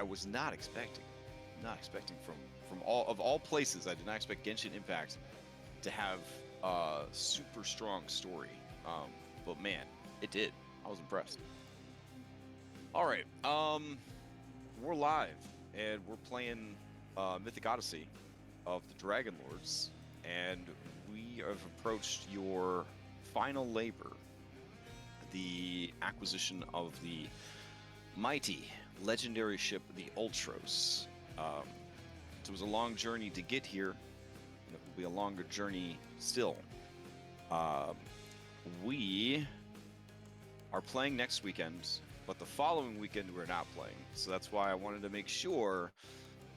was not expecting. Not expecting from all places. I did not expect Genshin Impact to have a super strong story. But man, it did. I was impressed. All right, we're live and we're playing Mythic Odyssey of the Dragonlords, and we have approached your final labor, the acquisition of the mighty legendary ship, the Ultros. It was a long journey to get here, and it will be a longer journey still. We are playing next weekend, but the following weekend we're not playing. So that's why I wanted to make sure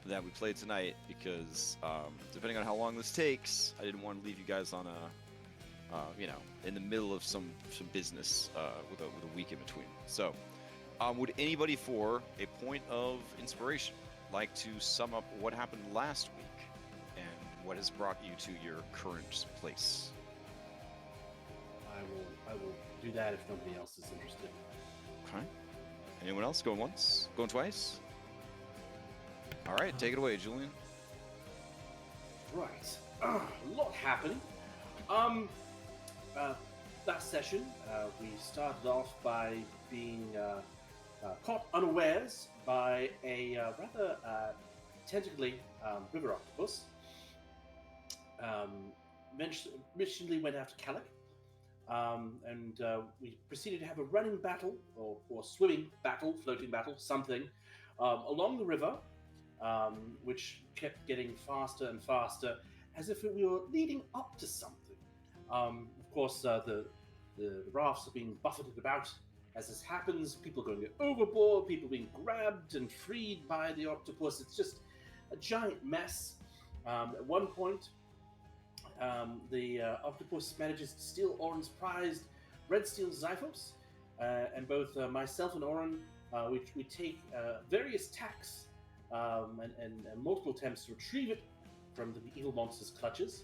that we played tonight, because depending on how long this takes, I didn't want to leave you guys on a, in the middle of some business with a week in between. So, would anybody, for a point of inspiration, like to sum up what happened last week and what has brought you to your current place? I will do that if nobody else is interested. Okay. Anyone else? Going once? Going twice? All right, take it away, Julian. Right. A lot happening. Last session, we started off by being caught unawares by a rather tentacly river octopus. Missionally went after Calic, and we proceeded to have a running battle, or swimming battle, floating battle, something, along the river, which kept getting faster and faster, as if we were leading up to something. Of course, the rafts are being buffeted about. As this happens, people going overboard, people being grabbed and freed by the octopus. It's just a giant mess. At one point, the octopus manages to steal Oren's prized red steel Xiphos, and both myself and Oren, we take various tacks and multiple attempts to retrieve it from the evil monster's clutches.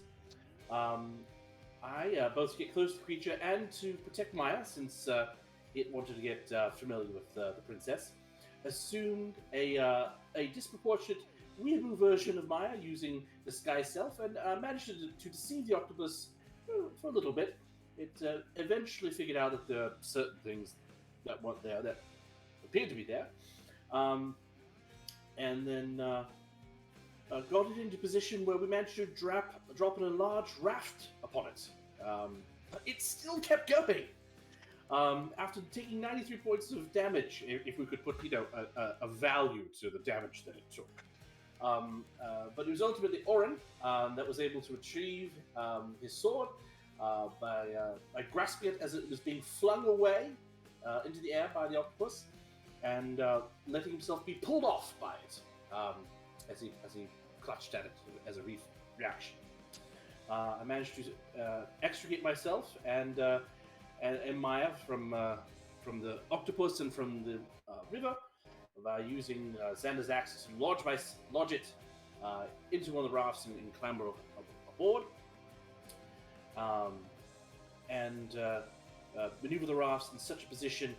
I both get close to the creature and to protect Maya, since it wanted to get familiar with the princess. Assumed a disproportionate weeaboo version of Maya using the Sky Self, and managed to deceive the octopus for a little bit. It eventually figured out that there are certain things that weren't there that appeared to be there, and then got it into position where we managed to drop in a large raft upon it. But it still kept going. After taking 93 points of damage, if we could put, a value to the damage that it took. But it was ultimately Oren that was able to retrieve his sword by grasping it as it was being flung away into the air by the octopus, and letting himself be pulled off by it as he clutched at it as a reaction. I managed to extricate myself and Maya from the octopus and from the river by using Xander's axe to lodge it into one of the rafts and clamber aboard, and maneuver the rafts in such a position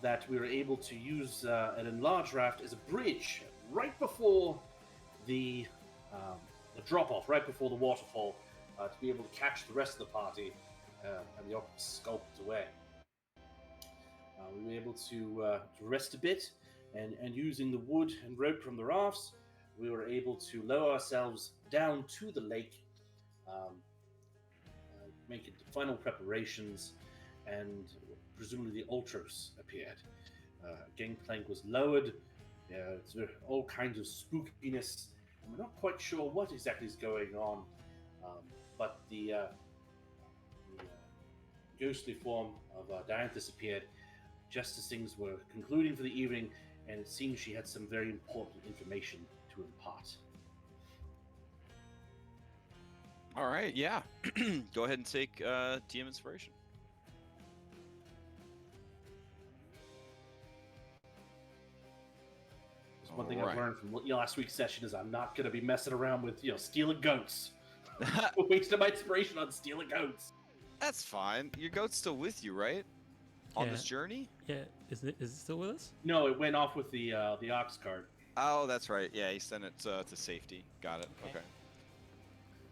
that we were able to use an enlarged raft as a bridge right before the drop-off, right before the waterfall, to be able to catch the rest of the party and the octopus sculpted away. We were able to rest a bit, and using the wood and rope from the rafts, we were able to lower ourselves down to the lake, making final preparations, and presumably the Ultros appeared. Gangplank was lowered. It's all kinds of spookiness, and we're not quite sure what exactly is going on, but the ghostly form of Dianthus appeared just as things were concluding for the evening, and it seemed she had some very important information to impart. All right, yeah. Go ahead and take DM inspiration. One thing I've learned from last week's session is I'm not going to be messing around with stealing goats. Wasting my inspiration on stealing goats. That's fine. Your goat's still with you, right? On this journey? Yeah. Is it still with us? No, it went off with the ox cart. Oh, that's right. Yeah, he sent it to safety. Got it. Okay.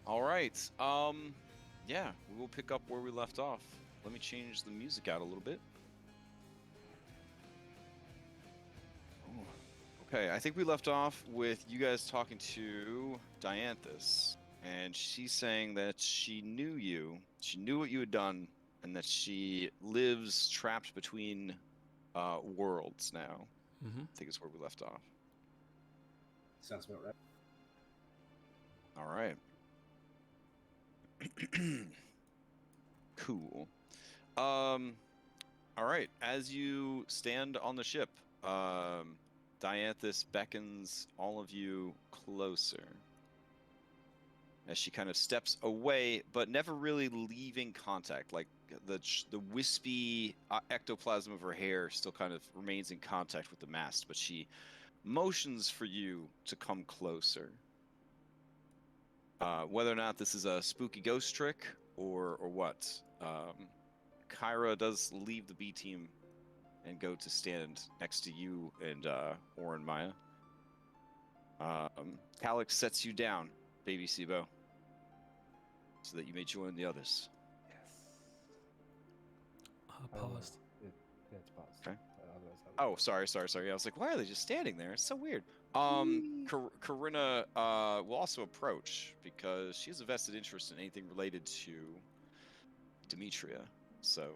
All right. Yeah, we will pick up where we left off. Let me change the music out a little bit. Ooh. Okay, I think we left off with you guys talking to Dianthus, and she's saying that she knew you, she knew what you had done, and that she lives trapped between worlds now. Mm-hmm. I think is where we left off. Sounds about right. All right. Cool. All right. As you stand on the ship, Dianthus beckons all of you closer as she kind of steps away, but never really leaving contact. Like the wispy ectoplasm of her hair still kind of remains in contact with the mast, but she motions for you to come closer. Whether or not this is a spooky ghost trick or what, Kyra does leave the B team and go to stand next to you and Oren Maya. Calix sets you down, baby Sibo, so that you may join the others. Paused. It's paused. Okay. Otherwise Oh, sorry. I was like, why are they just standing there? It's so weird. Corinna will also approach because she has a vested interest in anything related to Demetria. So,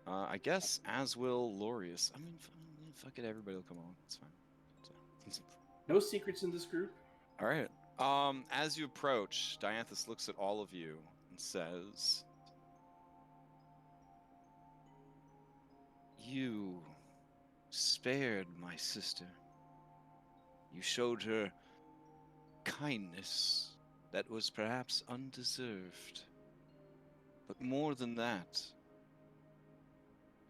I guess as will Lorius. I mean, fuck it, everybody will come on. It's fine. So. No secrets in this group. All right. As you approach, Dianthus looks at all of you and says, "You spared my sister. You showed her kindness that was perhaps undeserved. But more than that,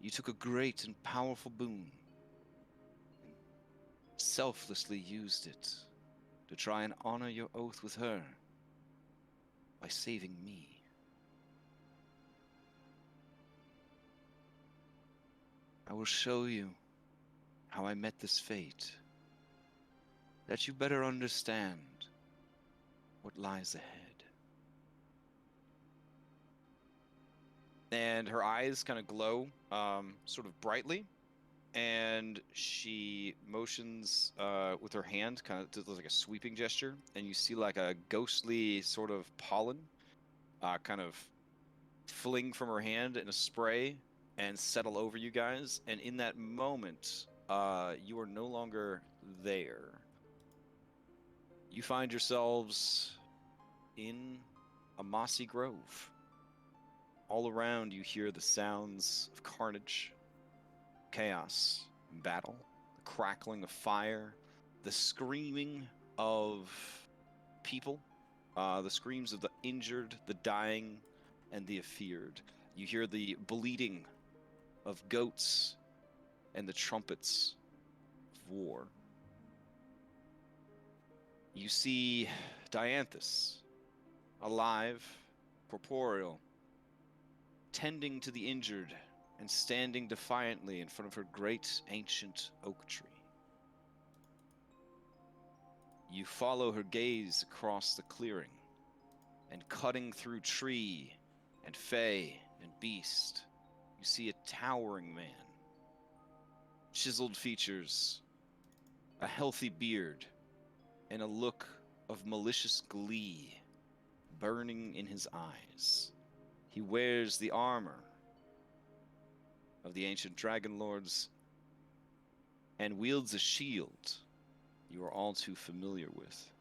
you took a great and powerful boon and selflessly used it to try and honor your oath with her by saving me. I will show you how I met this fate, that you better understand what lies ahead." And her eyes kind of glow, sort of brightly, and she motions with her hand, kind of does like a sweeping gesture, and you see like a ghostly sort of pollen kind of fling from her hand in a spray and settle over you guys. And in that moment, you are no longer there. You find yourselves in a mossy grove. All around you hear the sounds of carnage, chaos, battle, the crackling of fire, the screaming of people, the screams of the injured, the dying, and the afeared. You hear the bleating of goats and the trumpets of war. You see Dianthus, alive, corporeal, tending to the injured and standing defiantly in front of her great ancient oak tree. You follow her gaze across the clearing, and cutting through tree and fey and beast, you see a towering man. Chiseled features, a healthy beard, and a look of malicious glee burning in his eyes. He wears the armor of the ancient Dragonlords and wields a shield you are all too familiar with.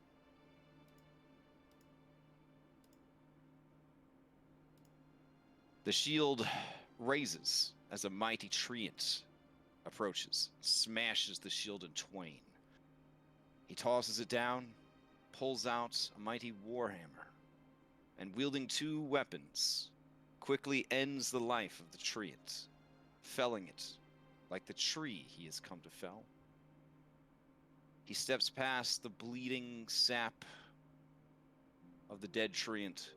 The shield raises as a mighty treant approaches, smashes the shield in twain. He tosses it down, pulls out a mighty warhammer, and wielding two weapons, quickly ends the life of the treant, felling it like the tree he has come to fell. He steps past the bleeding sap of the dead treant,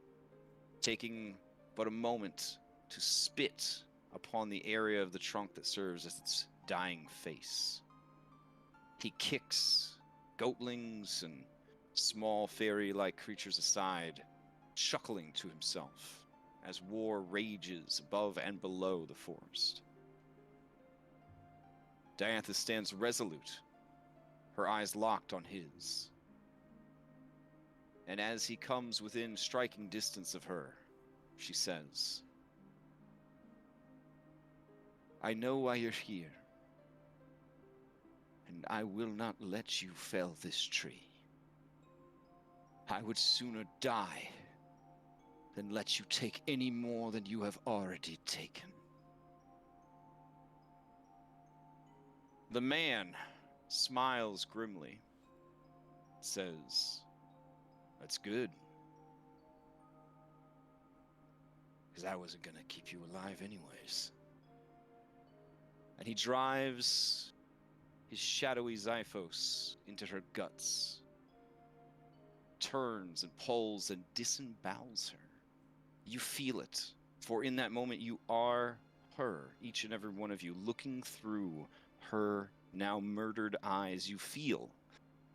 taking but a moment to spit upon the area of the trunk that serves as its dying face. He kicks goatlings and small fairy-like creatures aside, chuckling to himself as war rages above and below the forest. Dianthus stands resolute, her eyes locked on his. And as he comes within striking distance of her, she says, "I know why you're here, and I will not let you fell this tree. I would sooner die than let you take any more than you have already taken." The man smiles grimly, says, "That's good, because I wasn't going to keep you alive anyways." And he drives his shadowy Xiphos into her guts, turns and pulls and disembowels her. You feel it, for in that moment you are her, each and every one of you, looking through her now murdered eyes. You feel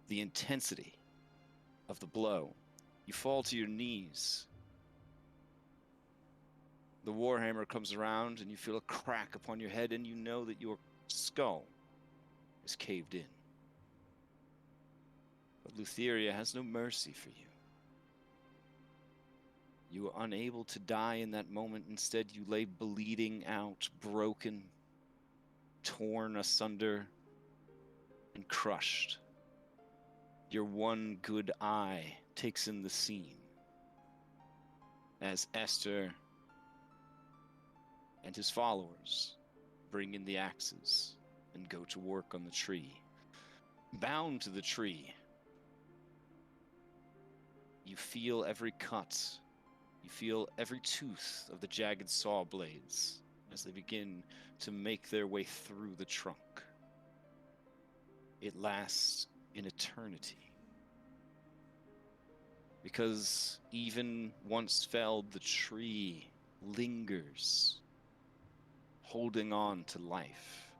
the intensity of the blow. You fall to your knees. The warhammer comes around and you feel a crack upon your head, and you know that your skull is caved in. But Lutheria has no mercy for you. You are unable to die in that moment. Instead, you lay bleeding out, broken, torn asunder, and crushed. Your one good eye takes in the scene as Esther and his followers bring in the axes and go to work on the tree. Bound to the tree, you feel every cut. You feel every tooth of the jagged saw blades as they begin to make their way through the trunk. It lasts an eternity. Because even once felled, the tree lingers, holding on to life.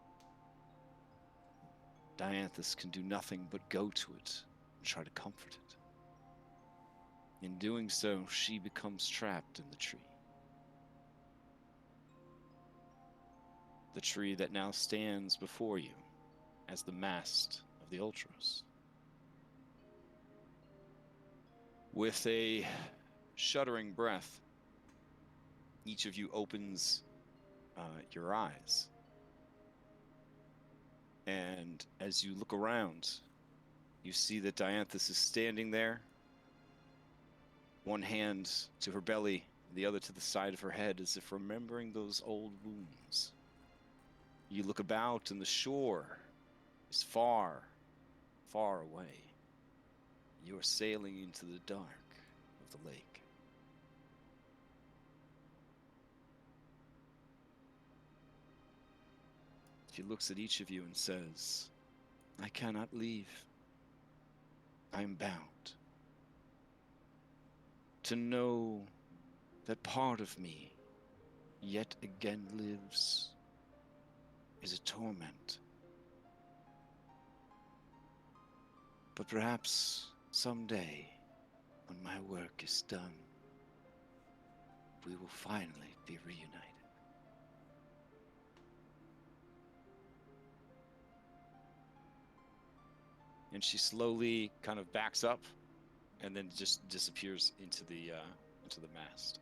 Dianthus can do nothing but go to it and try to comfort it. In doing so, she becomes trapped in the tree. The tree that now stands before you as the mast of the Ultros. With a shuddering breath, each of you opens your eyes. And as you look around, you see that Dianthus is standing there, one hand to her belly, the other to the side of her head, as if remembering those old wounds. You look about, and the shore is far, far away. You are sailing into the dark of the lake. She looks at each of you and says, "I cannot leave. I am bound. To know that part of me yet again lives is a torment. But perhaps someday, when my work is done, we will finally be reunited." And she slowly kind of backs up and then just disappears into the mast.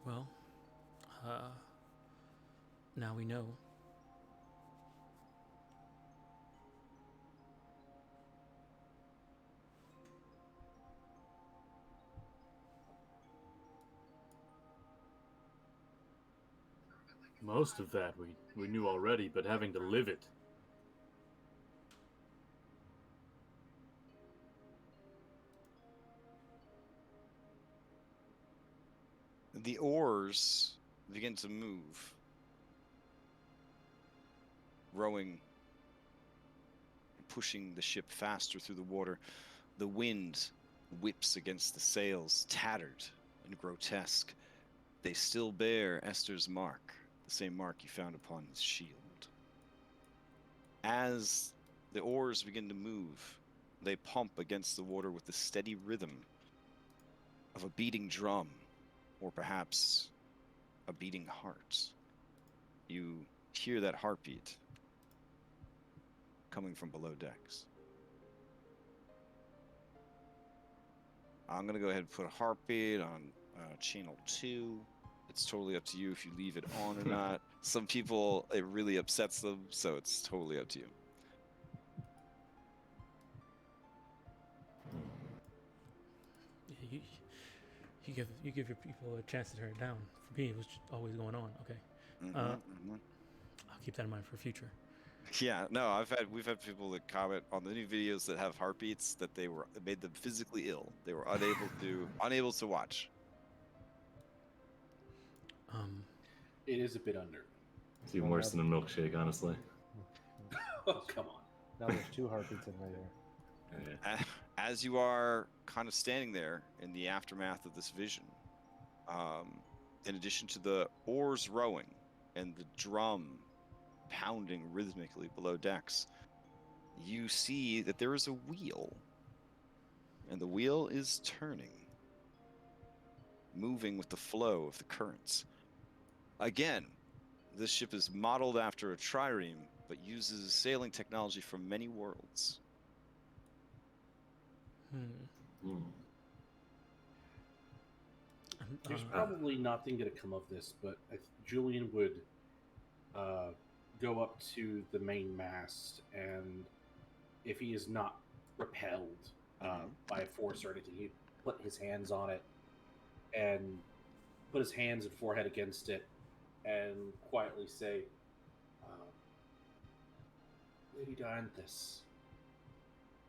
Well, now we know. Most of that we knew already, but having to live it. The oars begin to move. rowing, pushing the ship faster through the water. The wind whips against the sails, tattered and grotesque. They still bear Esther's mark, the same mark you found upon his shield. As the oars begin to move, they pump against the water with the steady rhythm of a beating drum, or perhaps a beating heart. You hear that heartbeat coming from below decks. I'm going to go ahead and put a heartbeat on channel 2. It's totally up to you if you leave it on or not. Some people, it really upsets them, so it's totally up to you. Yeah, you give your people a chance to turn it down. For me, it was just always going on. Okay, I'll keep that in mind for future. Yeah, no, we've had people that comment on the new videos that have heartbeats that it made them physically ill. They were unable to watch. It is a bit under. It's even worse than a milkshake, honestly. Oh, come on. Now there's 2 heartbeats in my ear. Yeah. As you are kind of standing there in the aftermath of this vision, in addition to the oars rowing and the drum pounding rhythmically below decks, you see that there is a wheel, and the wheel is turning, moving with the flow of the currents. Again, this ship is modeled after a trireme, but uses sailing technology from many worlds. There's probably nothing going to come of this, but Julian would go up to the main mast, and if he is not repelled by a force or anything, he'd put his hands on it and put his hands and forehead against it and quietly say, Lady Dianthus,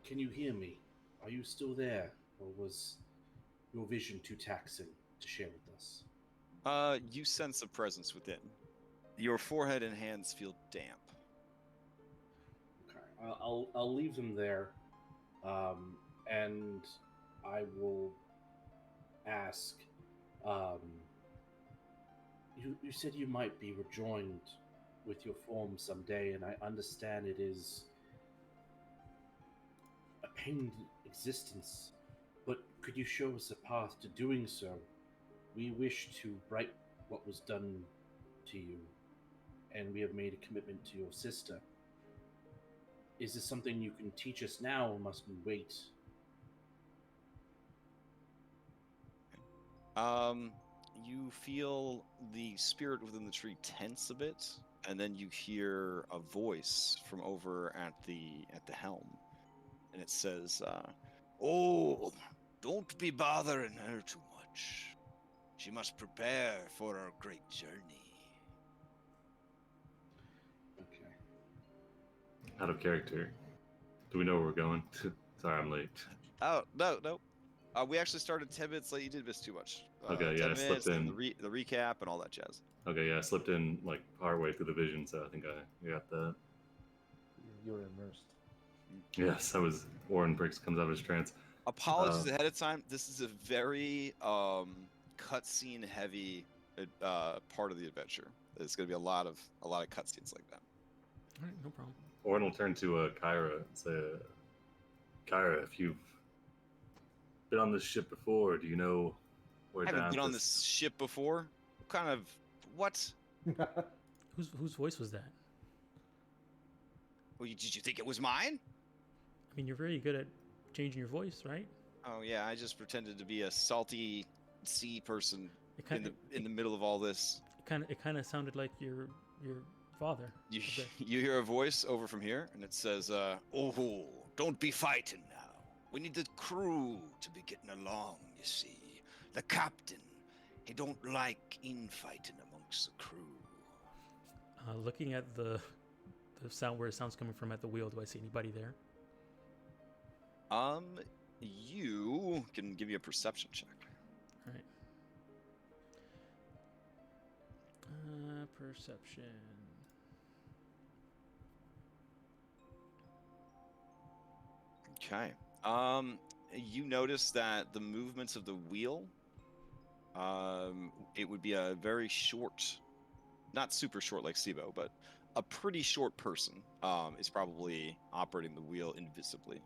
can you hear me? Are you still there, or was your vision too taxing to share with us? You sense a presence within. Your forehead and hands feel damp. Okay, I'll leave them there, and I will ask. You said you might be rejoined with your form someday, and I understand it is a pained existence, but could you show us a path to doing so? We wish to right what was done to you, and we have made a commitment to your sister. Is this something you can teach us now, or must we wait? You feel the spirit within the tree tense a bit, and then you hear a voice from over at the helm, and it says, "Oh, don't be bothering her too much. She must prepare for our great journey." Okay. Out of character. Do we know where we're going? Sorry, I'm late. Oh, no. We actually started 10 minutes late. You did miss too much. Okay, 10 yeah, I minutes, slipped in. the recap and all that jazz. Okay, yeah, I slipped in like partway through the vision, so I think I got that. You were immersed. Yes, I was. Warren Briggs comes out of his trance. Apologies ahead of time. This is a very cutscene heavy part of the adventure. There's going to be a lot of cutscenes like that. All right, no problem. Warren will turn to Kyra and say, Kyra, if you've been on this ship before, do you know where I haven't been on Dianthus- this ship before. What kind of... What? Whose voice was that? Well, did you think it was mine? I mean, you're very good at changing your voice, right? Oh, yeah, I just pretended to be a salty sea person It kind in the middle of all this. it kind of sounded like your father. You, a bit. you hear a voice over from here, and it says, "Oh, don't be fighting now. We need the crew to be getting along, you see. The captain, he don't like infighting amongst the crew." Looking at the sound where it sounds coming from at the wheel, do I see anybody there? You can give me a perception check. All right. Perception. Okay. You notice that the movements of the wheel, it would be a very short, not super short like Sibo, but a pretty short person is probably operating the wheel invisibly.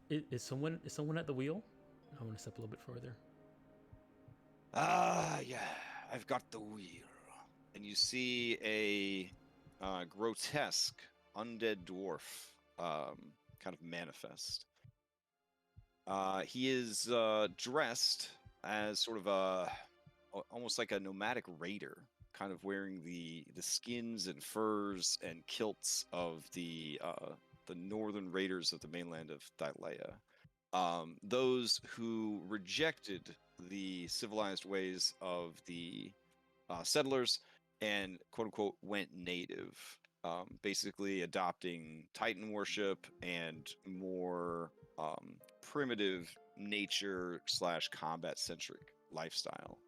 Is someone at the wheel? I want to step a little bit further. Yeah, I've got the wheel. And you see a grotesque undead dwarf kind of manifest. He is dressed as sort of almost like a nomadic raider, kind of wearing the skins and furs and kilts of the northern raiders of the mainland of Thylea. Those who rejected the civilized ways of the settlers and quote unquote went native, basically adopting Titan worship and more primitive nature / combat centric lifestyle.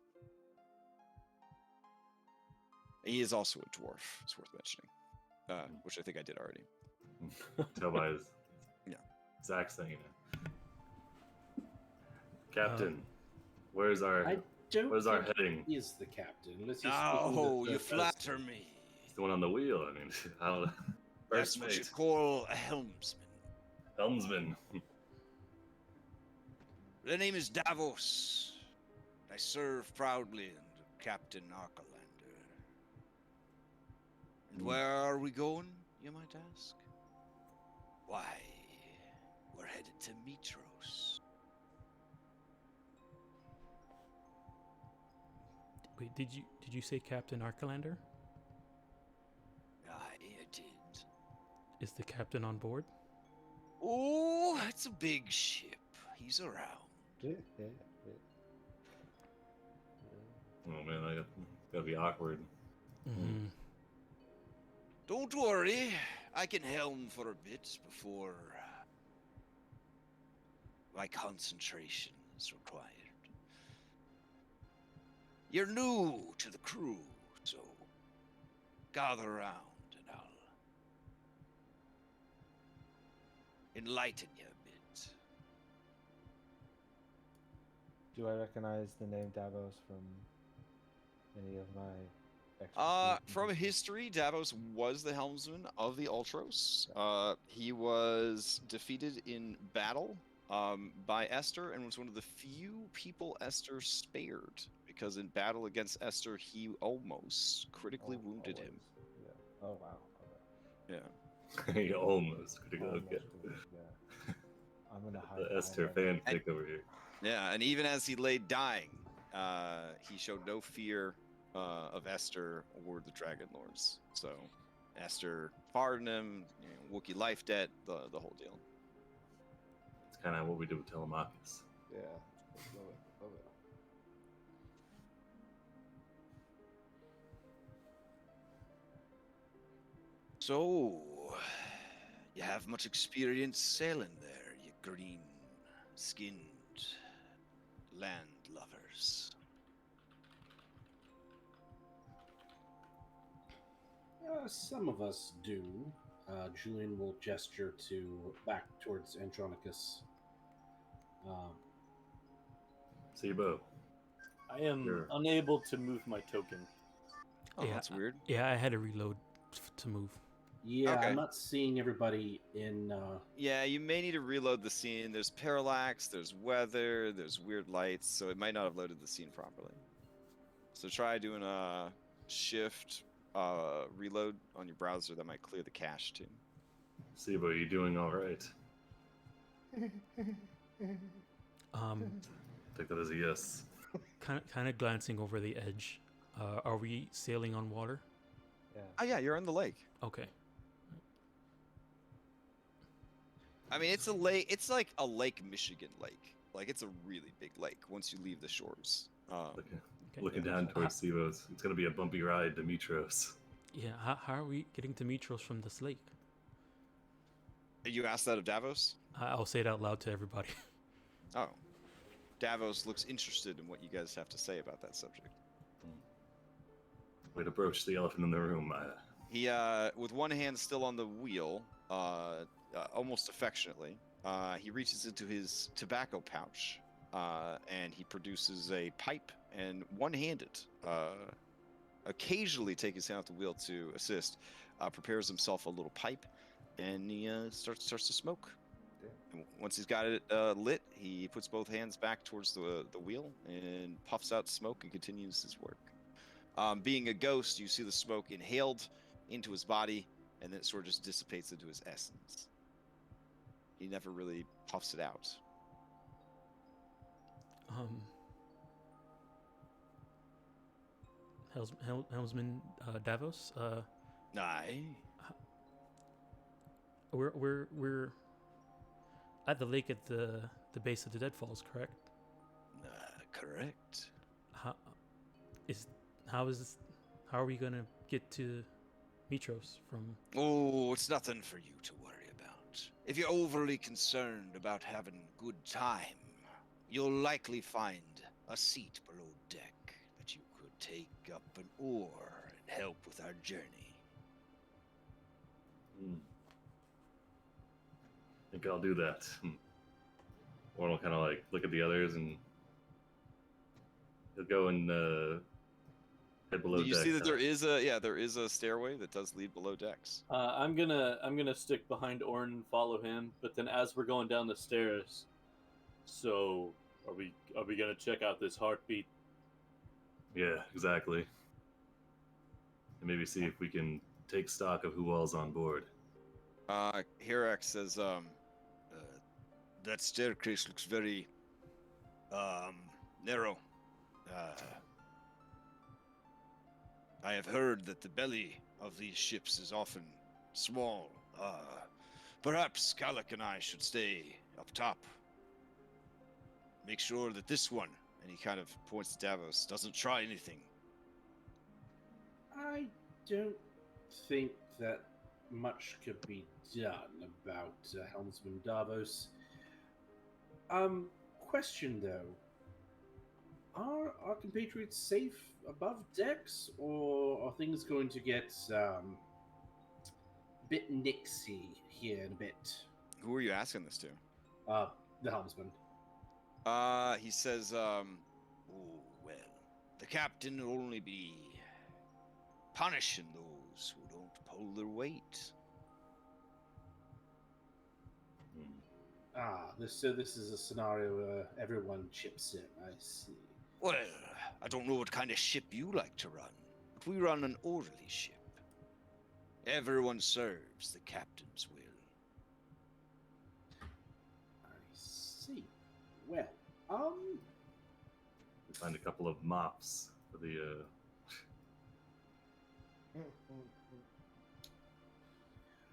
He is also a dwarf, it's worth mentioning, which I think I did already. Tell by his Yeah. exact saying it. Captain, where's our heading? He is the captain. Unless he's Oh, you flatter me. He's the one on the wheel. I mean, I don't know. That's what you call a helmsman. Helmsman. The name is Davos. I serve proudly under Captain Arkelander. And where are we going, you might ask? Why, we're headed to Mytros. Wait, did you say Captain Arcalander? I did. Is the captain on board? Oh, it's a big ship. He's around. Yeah. Oh man, I gotta be awkward. Mm-hmm. Don't worry, I can helm for a bit before my concentration is required. You're new to the crew, so gather around and I'll enlighten you a bit. Do I recognize the name Davos from any of my From history, Davos was the helmsman of the Ultros. He was defeated in battle by Esther and was one of the few people Esther spared, because in battle against Esther, he almost critically wounded him. Yeah. Oh wow. Okay. Yeah. He almost critical. Okay. Yeah. I'm gonna hide. The Esther fanfic over here. Yeah, and even as he lay dying, he showed no fear of Esther or the Dragonlords. So Esther pardoned him, Wookiee life debt, the whole deal. It's kind of what we did with Telemachus. Yeah. Love it. So, you have much experience sailing there, you green-skinned land lovers. Some of us do. Julian will gesture back towards Andronicus. Sibo. I am unable to move my token. Oh, Yeah, that's weird. Yeah, I had to reload to move. Yeah, Okay. I'm not seeing everybody in. Yeah, you may need to reload the scene. There's parallax, there's weather, there's weird lights, so it might not have loaded the scene properly. So try doing a shift reload on your browser. That might clear the cache too. Sibo, you doing all right? Take that as a yes. Kind of glancing over the edge. Are we sailing on water? Yeah. Oh yeah, you're on the lake. Okay. I mean, it's a lake. It's like a Lake Michigan lake. Like, it's a really big lake once you leave the shores. Looking down towards Sibo's. It's going to be a bumpy ride to Mytros. Yeah, how are we getting to Mytros from this lake? You asked that of Davos? I'll say it out loud to everybody. Oh. Davos looks interested in what you guys have to say about that subject. Way to broach the elephant in the room. He, with one hand still on the wheel, almost affectionately, he reaches into his tobacco pouch, and he produces a pipe, and one-handed, occasionally taking his hand off the wheel to assist, prepares himself a little pipe, and he starts to smoke. And once he's got it lit, he puts both hands back towards the wheel and puffs out smoke and continues his work. Being a ghost, you see the smoke inhaled into his body, and then it sort of just dissipates into his essence. He never really puffs it out. Helmsman Davos. Aye. We're at the lake at the base of the Deadfalls, correct? Correct. How are we gonna get to Mitros from? Oh, it's nothing for you to worry about. If you're overly concerned about having good time, you'll likely find a seat below deck that you could take up an oar and help with our journey. I think I'll do that. Warren will kind of like look at the others, and he'll go and head below Do you deck. see that there is a stairway that does lead below decks? I'm gonna stick behind Orin and follow him. But then as we're going down the stairs, so are we gonna check out this heartbeat? Yeah, exactly. And maybe see if we can take stock of who all's on board. Hirax says, that staircase looks very, narrow. I have heard that the belly of these ships is often small. Perhaps Kalik and I should stay up top. Make sure that this one, and he kind of points to Davos, doesn't try anything. I don't think that much could be done about Helmsman Davos. Question though. Are our compatriots safe above decks, or are things going to get a bit nixy here in a bit? Who are you asking this to? The helmsman. He says, oh, well, the captain will only be punishing those who don't pull their weight. This is a scenario where everyone chips in. I see. Well, I don't know what kind of ship you like to run, but we run an orderly ship. Everyone serves the captain's will. I see. Well, We find a couple of mops for the.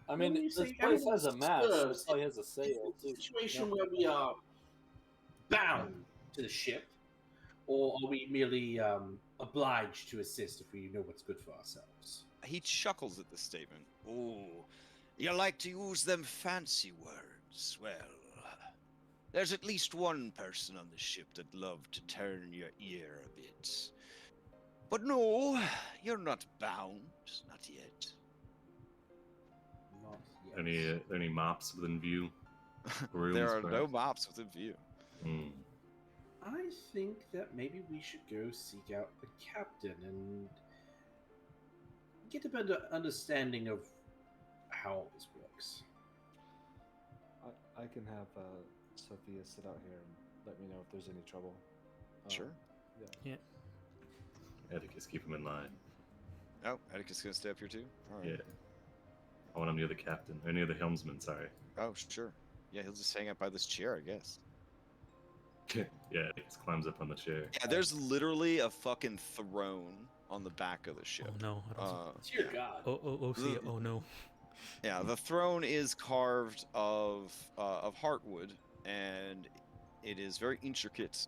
I mean, when you this say place has a everyone mast. serves, This place has a Is sail it a too. situation where we are bound to the ship, or are we merely obliged to assist if we know what's good for ourselves? He chuckles at this statement. Oh, you like to use them fancy words. Well, there's at least one person on the ship that'd love to turn your ear a bit. But no, you're not bound. Not yet. Not yet. Any mops within view? Rooms, There are no perhaps? mops within view. I think that maybe we should go seek out the captain and get a better understanding of how all this works. I can have Sophia sit out here and let me know if there's any trouble. Sure. Yeah. Atticus, keep him in line. Oh, Atticus gonna stay up here too? All right. Yeah. I want him near the captain, or near the helmsman, sorry. Oh, sure. Yeah, he'll just hang out by this chair, I guess. Yeah, Atticus climbs up on the chair. Yeah, there's literally a fucking throne on the back of the ship. Oh no! I don't see- Dear God. Oh no! Yeah, the throne is carved of heartwood, and it is very intricate,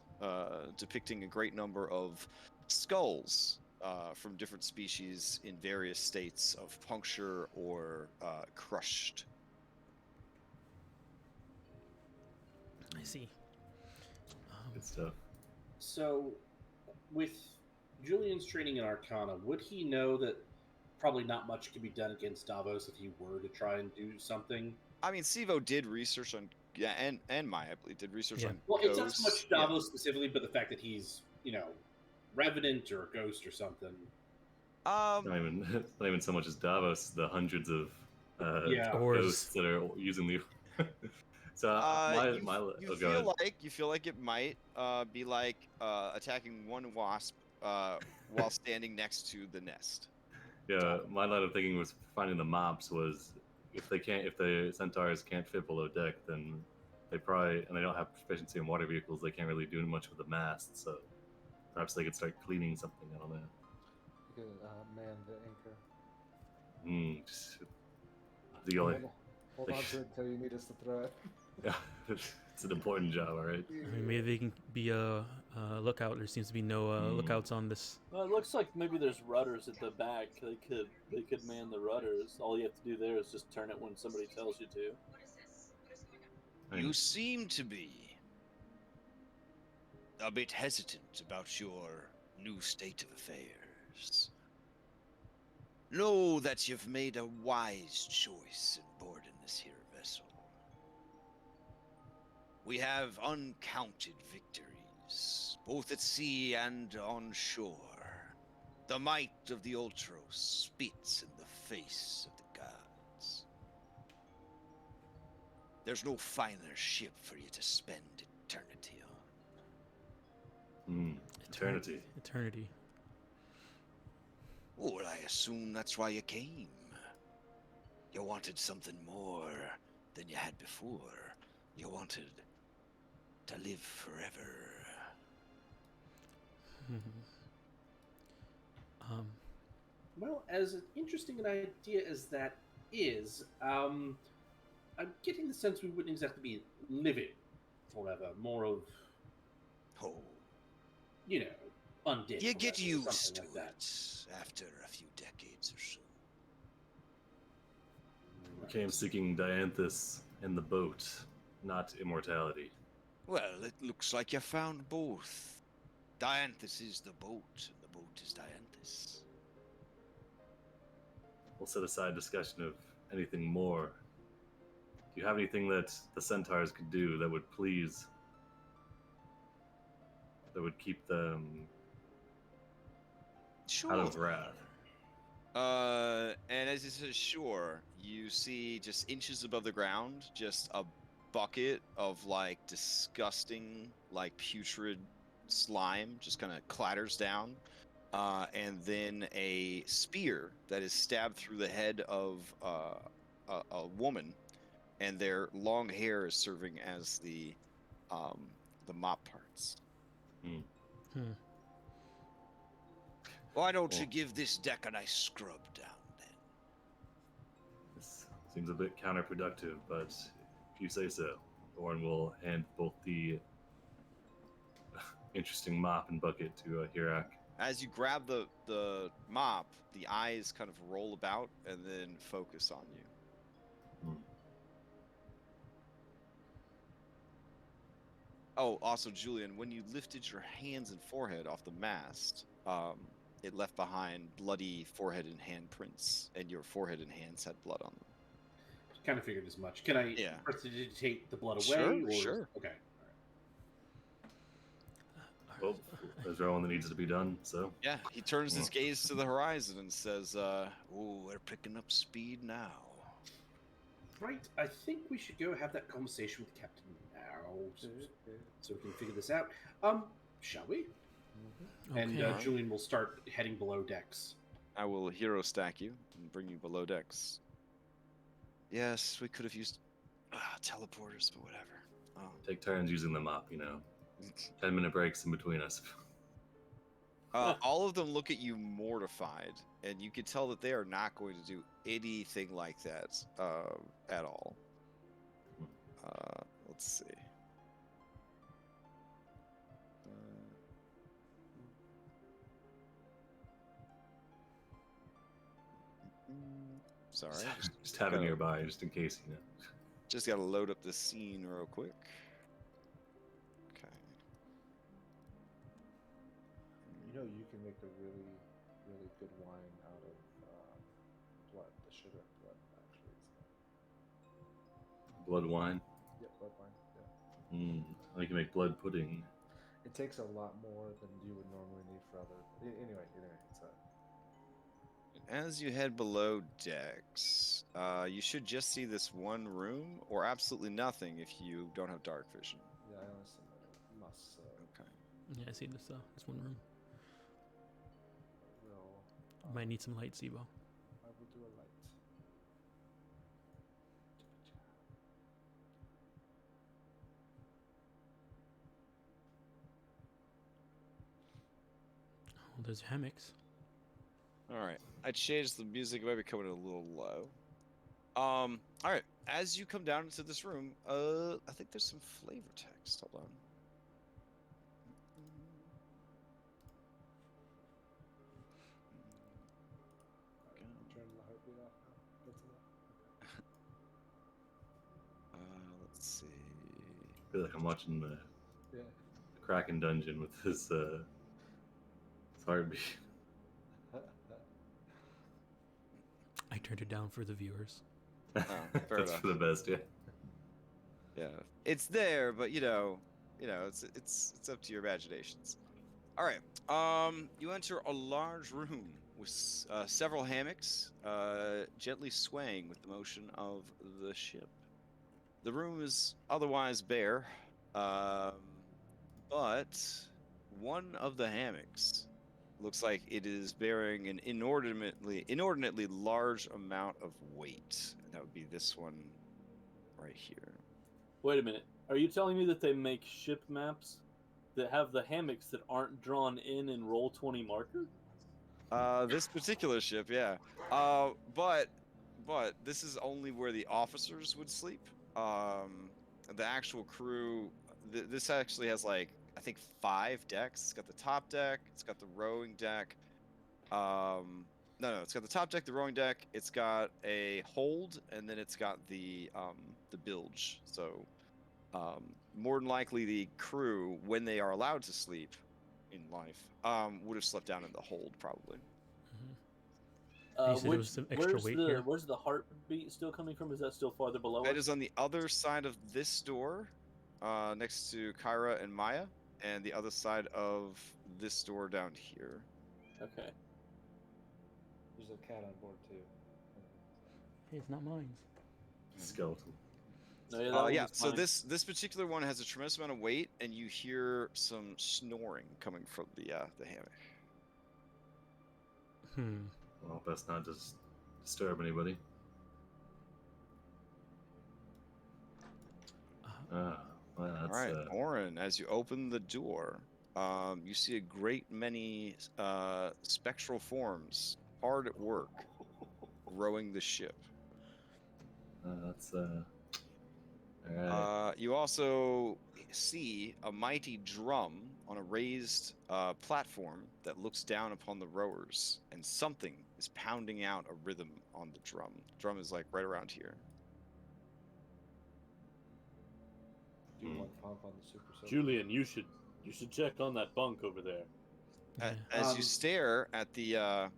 depicting a great number of skulls from different species in various states of puncture or crushed. I see. Good stuff. So, with Julian's training in Arcana, would he know that probably not much could be done against Davos if he were to try and do something? I mean, Sivo did research on and Maya, I believe, did research Yeah. on Well, it's not so ghosts. much Davos specifically, but the fact that he's, Revenant or a ghost or something. Yeah. It's not even so much as Davos, the hundreds of Yeah. ghosts that are using the. So you feel like it might be like attacking one wasp while standing next to the nest. Yeah, my line of thinking was finding the mops was if the centaurs can't fit below deck, then they probably, and they don't have proficiency in water vehicles, they can't really do much with the mast. So perhaps they could start cleaning something. I don't know. You could man the anchor. Just the only. Hold on to it until you need us to throw it. Yeah, it's an important job, all right. I mean, maybe they can be a lookout. There seems to be no lookouts on this. Well, it looks like maybe there's rudders at the back. They could man the rudders. All you have to do there is just turn it when somebody tells you to. You seem to be a bit hesitant about your new state of affairs. Know that you've made a wise choice in boarding this here vessel. We have uncounted victories, both at sea and on shore. The might of the Ultros spits in the face of the gods. There's no finer ship for you to spend eternity on. Eternity. Eternity. Oh, well, I assume that's why you came. You wanted something more than you had before. You wanted to live forever. Well, as interesting an idea as that is, I'm getting the sense we wouldn't exactly be living forever. More of, Oh, undead. you get forever, used something to like that. it after a few decades or so. We came seeking Dianthus and the boat, not immortality. Well, it looks like you found both. Dianthus is the boat, and the boat is Dianthus. We'll set aside discussion of anything more. Do you have anything that the centaurs could do that would please, that would keep them out of wrath? And as it says, sure, you see just inches above the ground, just a bucket of disgusting, putrid slime just kind of clatters down. And then a spear that is stabbed through the head of a woman, and their long hair is serving as the mop parts. Why don't you give this deck a nice scrub down, then? This seems a bit counterproductive, but if you say so, Orin will hand both the interesting mop and bucket to Hirak. As you grab the mop, the eyes kind of roll about and then focus on you. Oh, also, Julian, when you lifted your hands and forehead off the mast, it left behind bloody forehead and hand prints, and your forehead and hands had blood on them. Kind of figured as much. Can I prestidigitate the blood away? Sure. Okay. Well, there's one that needs to be done, so. Yeah, he turns his gaze to the horizon and says, "Oh, we're picking up speed now." Right, I think we should go have that conversation with Captain now, so we can figure this out. Shall we? And Okay. Julian will start heading below decks. I will hero stack you and bring you below decks. Yes, we could have used teleporters, but whatever. Take turns using the mop, 10-minute breaks in between us. All of them look at you mortified, and you can tell that they are not going to do anything like that at all. Let's see. Sorry, Just have it nearby, just in case, Just gotta load up the scene real quick. Okay. you can make a really, really good wine out of blood. The sugar of blood, actually. So. Blood wine. Yep, blood wine. Yeah. We can make blood pudding. It takes a lot more than you would normally need for other. Anyway, it's As you head below decks, you should just see this one room, or absolutely nothing if you don't have dark vision. yeah. I honestly must. Okay. Yeah, I see this one room. Will. Might need some light, Sibo. I will do a light. Oh, there's hammocks. All right. I changed the music. It might be coming in a little low. All right. As you come down into this room, I think there's some flavor text. Hold on. Turn the heartbeat off now. That's enough. Let's see. I feel like I'm watching the Yeah. Kraken dungeon with his heartbeat. I turned it down for the viewers. fair That's enough. for the best, yeah. Yeah, it's there, but it's up to your imaginations. All right. You enter a large room with several hammocks, gently swaying with the motion of the ship. The room is otherwise bare, but one of the hammocks looks like it is bearing an inordinately large amount of weight. And that would be this one right here. Wait a minute. Are you telling me that they make ship maps that have the hammocks that aren't drawn in Roll20 marker? This particular ship, yeah. But this is only where the officers would sleep. The actual crew, this actually has like, I think 5 decks. It's got the top deck, it's got the rowing deck. No, it's got the top deck, the rowing deck, it's got a hold, and then it's got the bilge. So, more than likely the crew, when they are allowed to sleep in life, would have slept down in the hold probably. You said there was some extra weight here? Where's the heartbeat still coming from? Is that still farther below That us? is on the other side of this door, next to Kyra and Maya, and the other side of this door down here. Okay. There's a cat on board too. Hey, it's not mine. Skeleton. No, yeah, that one Yeah, was so mine. this particular one has a tremendous amount of weight, and you hear some snoring coming from the hammock. Well, best not to disturb anybody. Well, that's, All right, Orin, as you open the door, you see a great many spectral forms hard at work, rowing the ship. That's all right. You also see a mighty drum on a raised platform that looks down upon the rowers, and something is pounding out a rhythm on the drum. The drum is like right around here. Do you want pump on the super soaker? Julian, you should check on that bunk over there. Yeah. As you stare at the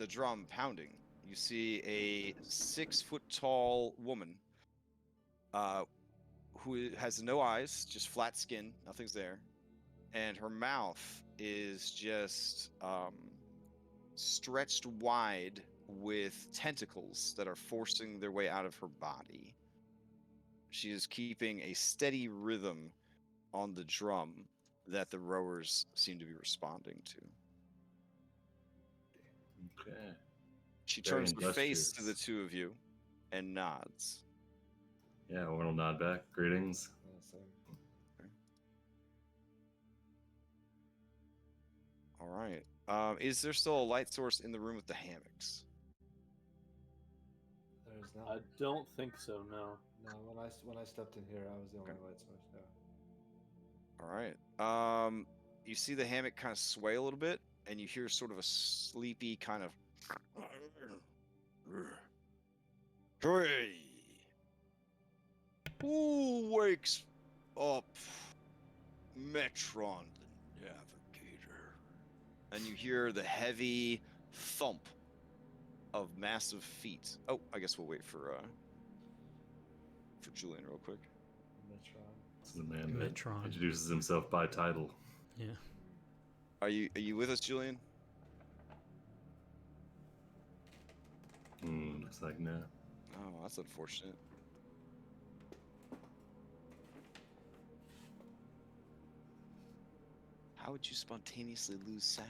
drum pounding, you see a 6-foot-tall woman who has no eyes, just flat skin, nothing's there, and her mouth is just stretched wide with tentacles that are forcing their way out of her body. She is keeping a steady rhythm on the drum that the rowers seem to be responding to. Okay. She Very turns her face to the industrious. two of you and nods. Yeah, Owen will nod back. Greetings. Yeah, same. All right. Is there still a light source in the room with the hammocks? There's I not. don't think so. No. No, when I stepped in here, I was the only light source. No. All right. You see the hammock kind of sway a little bit, and you hear sort of a sleepy kind of. Hey! Who wakes up Metron the Navigator? and you hear the heavy thump of massive feet. Oh, I guess we'll wait for Julian real quick. Metron. It's the man that Metron. introduces himself by title. Yeah. Are you with us, Julian? Looks like no. Oh, that's unfortunate. How would you spontaneously lose sound?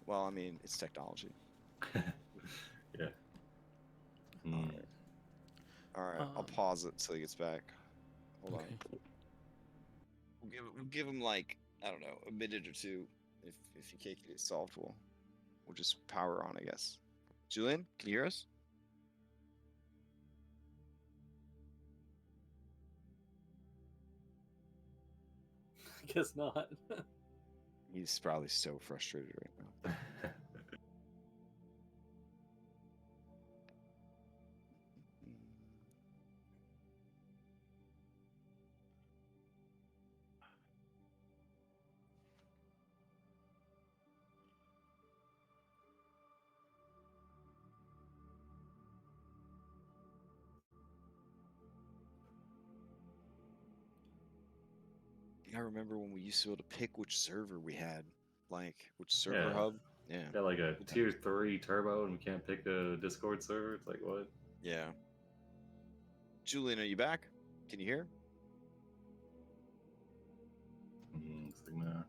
Well, I mean, it's technology. Yeah. All right. I'll pause it till he gets back. Hold Okay. on. We'll give him like, I don't know, a minute or two. If you can't get it solved, we'll just power on, I guess. Julian, can you hear us? I guess not. He's probably so frustrated right now. I remember when we used to be able to pick which server we had, like which server Yeah. hub. Yeah. Got like a tier 3 turbo and we can't pick a Discord server. It's like, what? Yeah. Julian, are you back? Can you hear? Looks like no.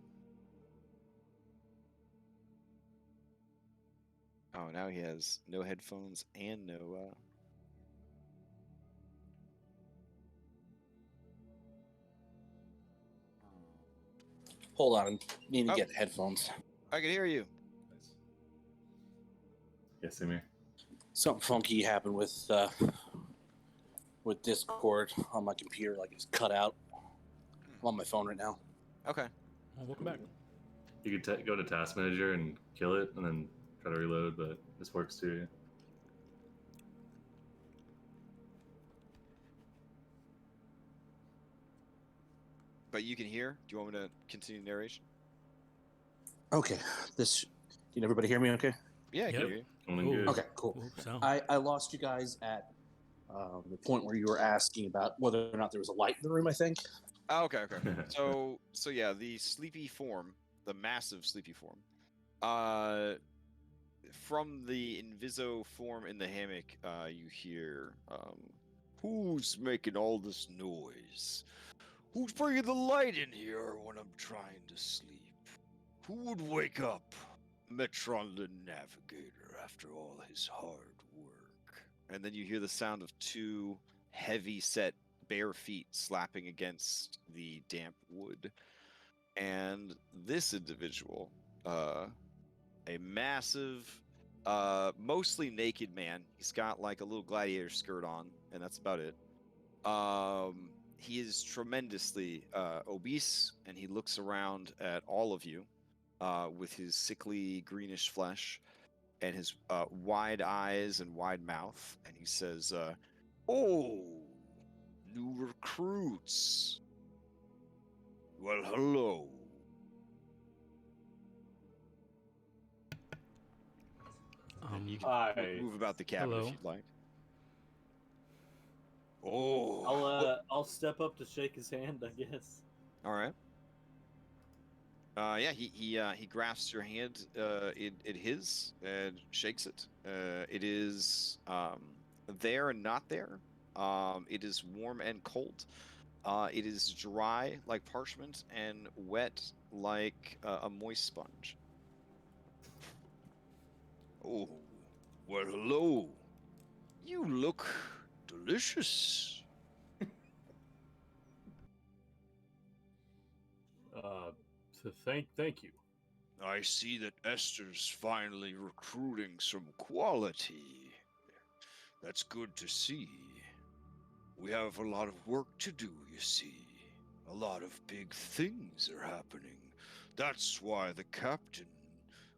Oh, now he has no headphones and no. Hold on, I need to Oh. get headphones. I can hear you. Yes, Samir. Something funky happened with Discord on my computer, like it's cut out. I'm on my phone right now. Okay. Well, welcome back. You could go to Task Manager and kill it and then try to reload, but this works too. But you can hear? Do you want me to continue narration? Okay, can everybody hear me? Okay. Yeah, I can Yep. hear you. Only Cool. good. Okay, cool. Cool sound. I lost you guys at the point where you were asking about whether or not there was a light in the room. I think. Oh, okay. So yeah, the sleepy form, the massive sleepy form, from the Inviso form in the hammock, you hear, who's making all this noise? Who's bringing the light in here when I'm trying to sleep? Who would wake up Metron the Navigator after all his hard work? And then you hear the sound of two heavy-set bare feet slapping against the damp wood. And this individual, a massive, mostly naked man. He's got like a little gladiator skirt on, and that's about it. He is tremendously obese, and he looks around at all of you with his sickly greenish flesh and his wide eyes and wide mouth, and he says, "Oh, new recruits. Well, hello." And you can Hi. move about the cabin Hello. if you'd like. Oh, I'll step up to shake his hand, I guess. all right. Yeah, he grasps your hand in his and shakes it. It is there and not there. It is warm and cold. It is dry like parchment and wet like a moist sponge. Oh, well, hello. You look delicious. So thank you. I see that Esther's finally recruiting some quality. That's good to see. We have a lot of work to do, you see. A lot of big things are happening. That's why the captain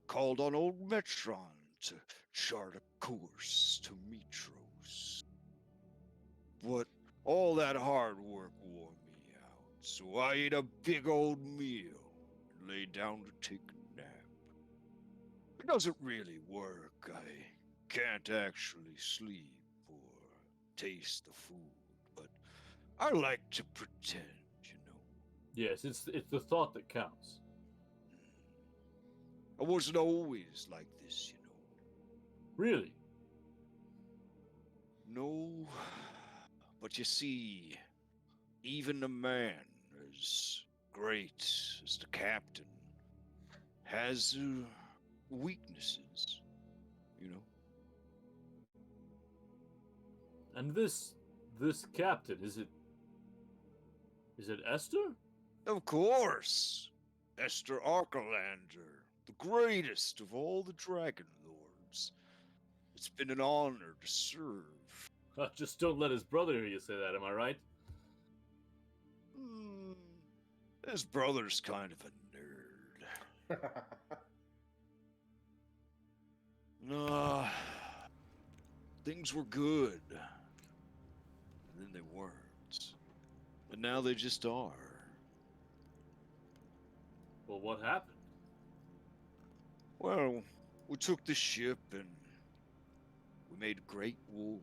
called on old Metron to chart a course to Mitros. But all that hard work wore me out, so I ate a big old meal and lay down to take a nap. doesn't really work. I can't actually sleep or taste the food, but I like to pretend, you know. Yes, it's the thought that counts. I wasn't always like this, you know. Really? No, but you see, even a man as great as the captain has weaknesses, you know. And this captain, is it Esther? Of course, Esther Arcalander, the greatest of all the Dragonlords. It's been an honor to serve. Just don't let his brother hear you say that, am I right? His brother's kind of a nerd. Things were good. And then they weren't. And now they just are. Well, what happened? Well, we took the ship and we made a great war.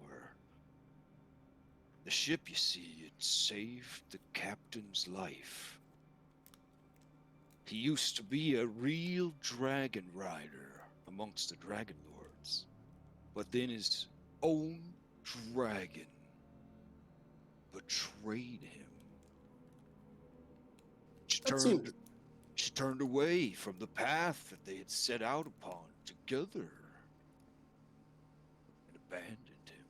The ship, you see, it saved the captain's life. He used to be a real dragon rider amongst the Dragonlords. But then his own dragon betrayed him. She turned away from the path that they had set out upon together and abandoned him.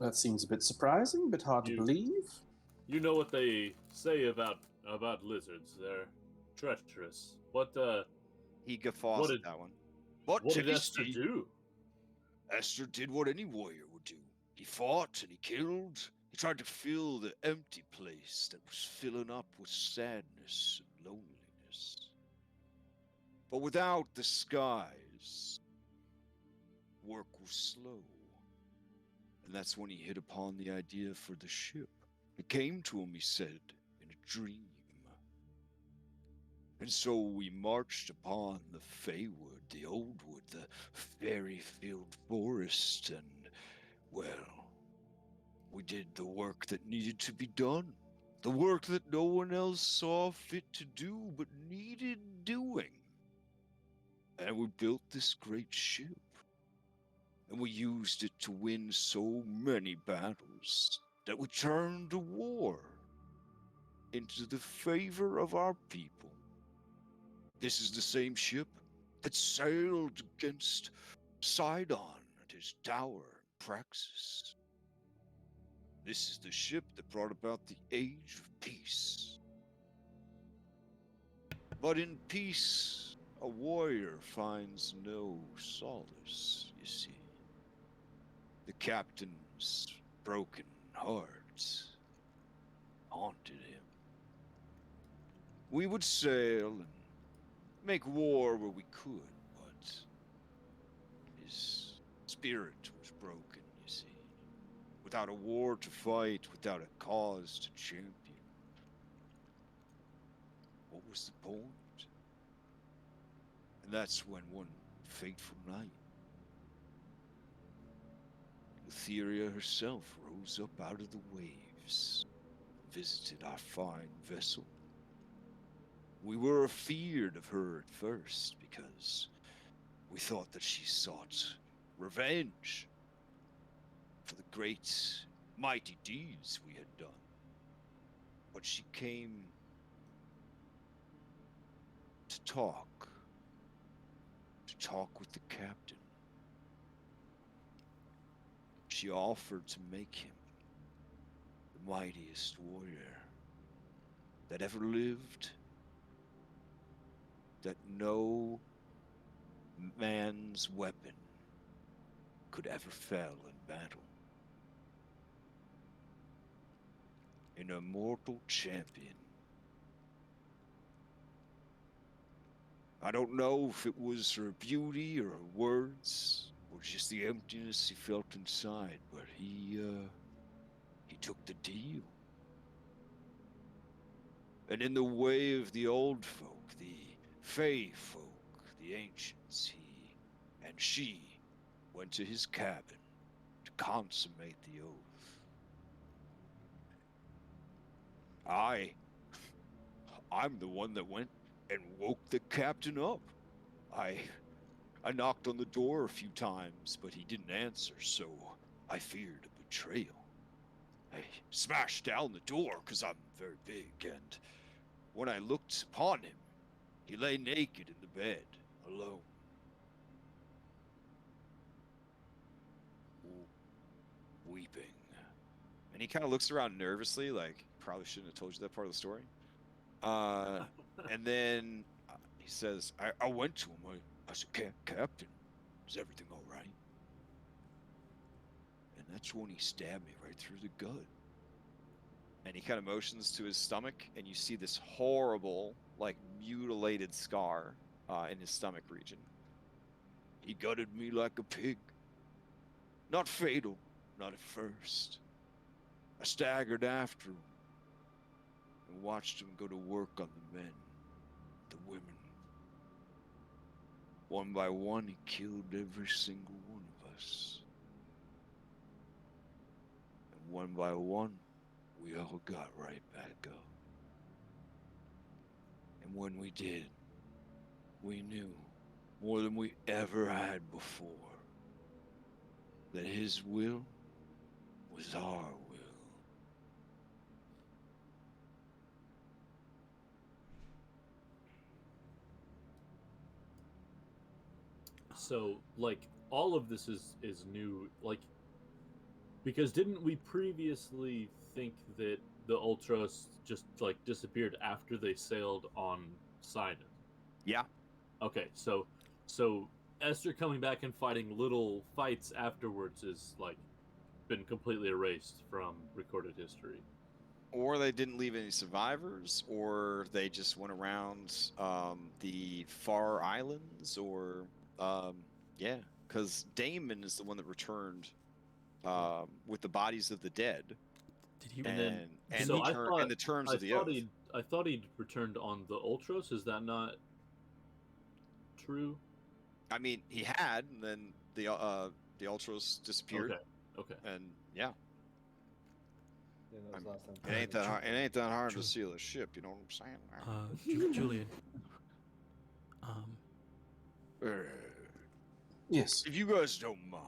That seems a bit surprising, but hard to believe. You know what they say about lizards? They're treacherous. He guffaws at that one. What did Esther do? Esther did what any warrior would do. He fought and he killed. He tried to fill the empty place that was filling up with sadness and loneliness. But without the skies, work was slow. And that's when he hit upon the idea for the ship. It came to him, he said, in a dream. And so we marched upon the Feywood, the Old Wood, the fairy-filled forest, and, well, we did the work that needed to be done. The work that no one else saw fit to do, but needed doing. And we built this great ship. And we used it to win so many battles that we turned the war into the favor of our people. This is the same ship that sailed against Sidon and his tower in Praxis. This is the ship that brought about the Age of Peace. But in peace, a warrior finds no solace, you see. The captain's broken heart haunted him. We would sail and make war where we could, but his spirit was broken, you see. Without a war to fight, without a cause to champion. What was the point? And that's when one fateful night, Thylea herself rose up out of the waves, visited our fine vessel. We were afeared of her at first because we thought that she sought revenge for the great, mighty deeds we had done. But she came to talk with the captain. She offered to make him the mightiest warrior that ever lived, that no man's weapon could ever fail in battle. An immortal champion. I don't know if it was her beauty or her words, or just the emptiness he felt inside, but he took the deal. And in the way of the old folk, the Fey folk, the ancients, he and she went to his cabin to consummate the oath. I'm the one that went and woke the captain up. I knocked on the door a few times, but he didn't answer, so I feared a betrayal. I smashed down the door because I'm very big, and when I looked upon him, he lay naked in the bed, alone. Weeping. And he kind of looks around nervously, like, probably shouldn't have told you that part of the story. And then he says, I went to him. I said, Captain, is everything all right? And that's when he stabbed me right through the gut. And he kind of motions to his stomach, and you see this horrible, like, mutilated scar in his stomach region. He gutted me like a pig. Not fatal, not at first. I staggered after him and watched him go to work on the men, the women. One by one, he killed every single one of us. And one by one, we all got right back up. And when we did, we knew, more than we ever had before, that his will was our will. So, like, all of this is new, like, because didn't we previously think that the Ultros just, like, disappeared after they sailed on Sidon? Yeah. Okay, so Esther coming back and fighting little fights afterwards is, like, been completely erased from recorded history. Or they didn't leave any survivors, or they just went around the far islands, or yeah, because Damon is the one that returned with the bodies of the dead. Did he? And so in the terms of the oath. I thought he'd returned on the Ultros. Is that not true? I mean, he had, and then the Ultros disappeared. Okay. And yeah. Yeah, that was last time. It ain't that hard. It ain't that hard Ju- to seal a ship. You know what I'm saying? Julian. Yes. If you guys don't mind,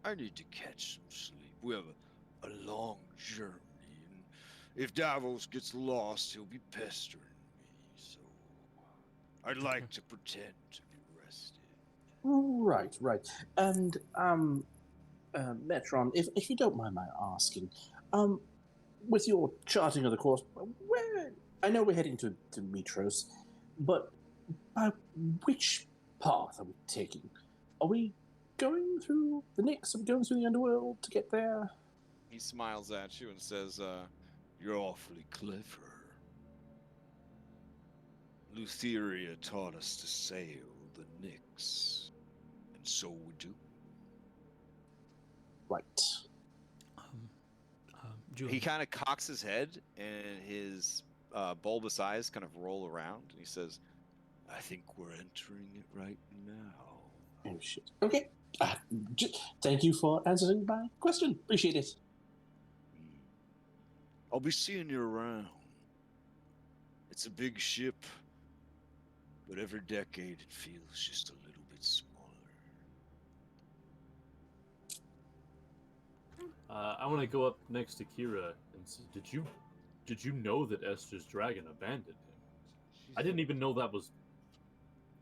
I need to catch some sleep. We have a long journey, and if Davos gets lost, he'll be pestering me, so I'd like to pretend to be rested. Right. And Metron, if you don't mind my asking, with your charting of the course, where I know we're heading to Mitros, but by which path are we taking? Are we going through the Nyx? Are we going through the underworld to get there? He smiles at you and says, You're awfully clever. Lutheria taught us to sail the Nyx, and so we do. Right. Julian. he kind of cocks his head, and his bulbous eyes kind of roll around, and he says, I think we're entering it right now. Oh, shit. Okay. Thank you for answering my question. Appreciate it. I'll be seeing you around. It's a big ship, but every decade it feels just a little bit smaller. I want to go up next to Kira and say, did you know that Esther's dragon abandoned him? I didn't even know that was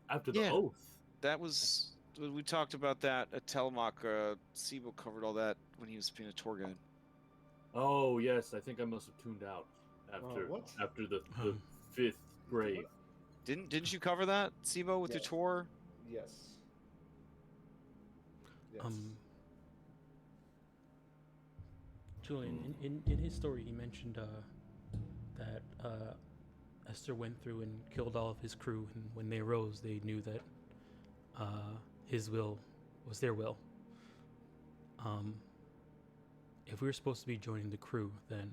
after the Yeah. oath. that was... We talked about that at Telemock. Sibo covered all that when he was being a tour guide. Oh yes, I think I must have tuned out after what? after the fifth grave. Didn't you cover that, Sibo, with your Yes. tour? Yes. Yes. Julian, in his story, he mentioned that Esther went through and killed all of his crew, and when they arose, they knew that his will was their will. If we were supposed to be joining the crew, then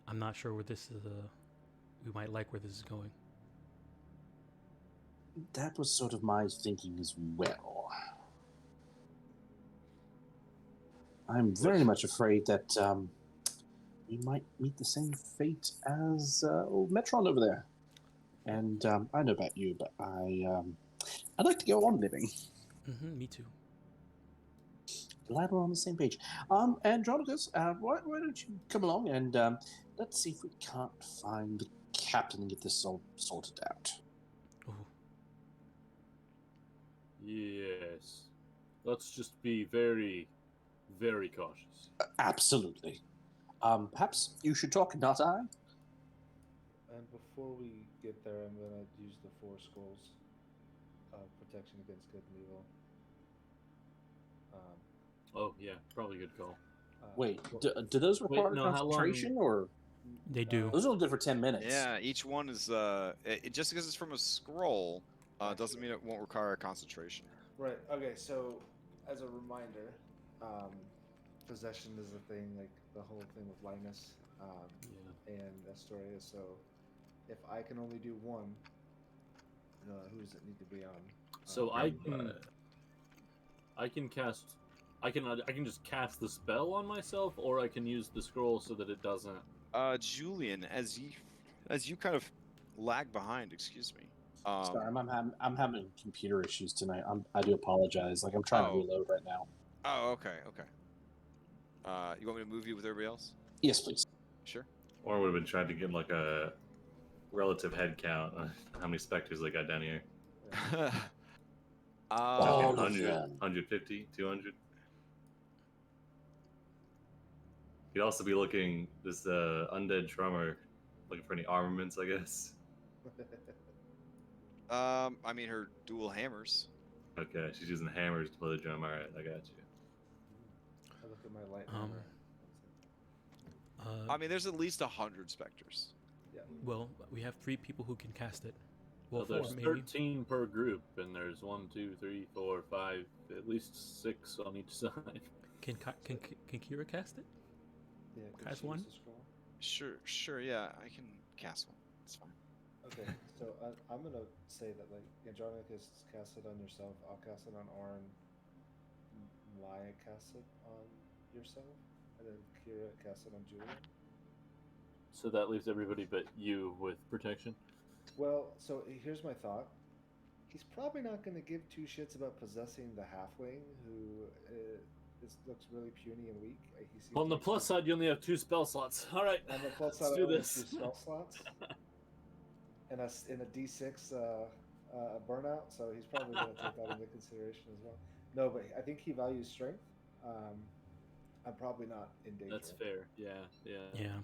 I'm not sure where this is. We might like where this is going. That was sort of my thinking as well. I'm very much afraid that we might meet the same fate as old Metron over there. And I don't know about you, but I'd like to go on living. Me too. Glad we're on the same page. Andronicus, why don't you come along and let's see if we can't find the captain and get this all sorted out. Oh, Yes. Let's just be very, very cautious. Absolutely. Perhaps you should talk, not I. And before we get there, I'm gonna use the 4 skulls of protection against good and evil. Oh, yeah, probably a good call. Wait, do those require no, how long- concentration, or they do. those are only good for 10 minutes? Yeah, each one is just because it's from a scroll doesn't mean it won't require concentration. Right. Okay. So, as a reminder, possession is a thing, like the whole thing with Linus and Astoria. So, if I can only do one, who does it need to be on? So I can cast. I can just cast the spell on myself, or I can use the scroll so that it doesn't. Julian, as you kind of lag behind, excuse me. Sorry, I'm having computer issues tonight. I do apologize. Like I'm trying to reload right now. Oh, okay. You want me to move you with everybody else? Yes, please. Sure. Or would have been trying to get like a relative head count on how many specters they got down here. Oh, 100, yeah. 150, 200. You'd also be looking this undead drummer, looking for any armaments, I guess. I mean her dual hammers. Okay, she's using hammers to play the drum. All right, I got you. I look at my light hammer. I mean, there's at least 100 specters. Yeah. Well, we have 3 people who can cast it. Well, Well, 4 there's maybe. 13 per group, and there's 1, 2, 3, 4, 5, at least 6 on each side. Can Kira cast it? Yeah. could Cast she use one? the scroll? Sure, yeah, I can cast one. It's fine. Okay, so I'm gonna say that like Andronicus cast it on yourself. I'll cast it on Orin. Maya cast it on yourself, and then Kira cast it on Julian. So that leaves everybody but you with protection. Well, so here's my thought. He's probably not going to give 2 shits about possessing the halfling, who looks really puny and weak. He seems On the like plus side, you only have 2 spell slots. All right, on the plus let's side, do only this. 2 spell slots, and in a D6 burnout. So he's probably going to take that into consideration as well. No, but I think he values strength. I'm probably not in danger. That's fair. Yeah. Yeah.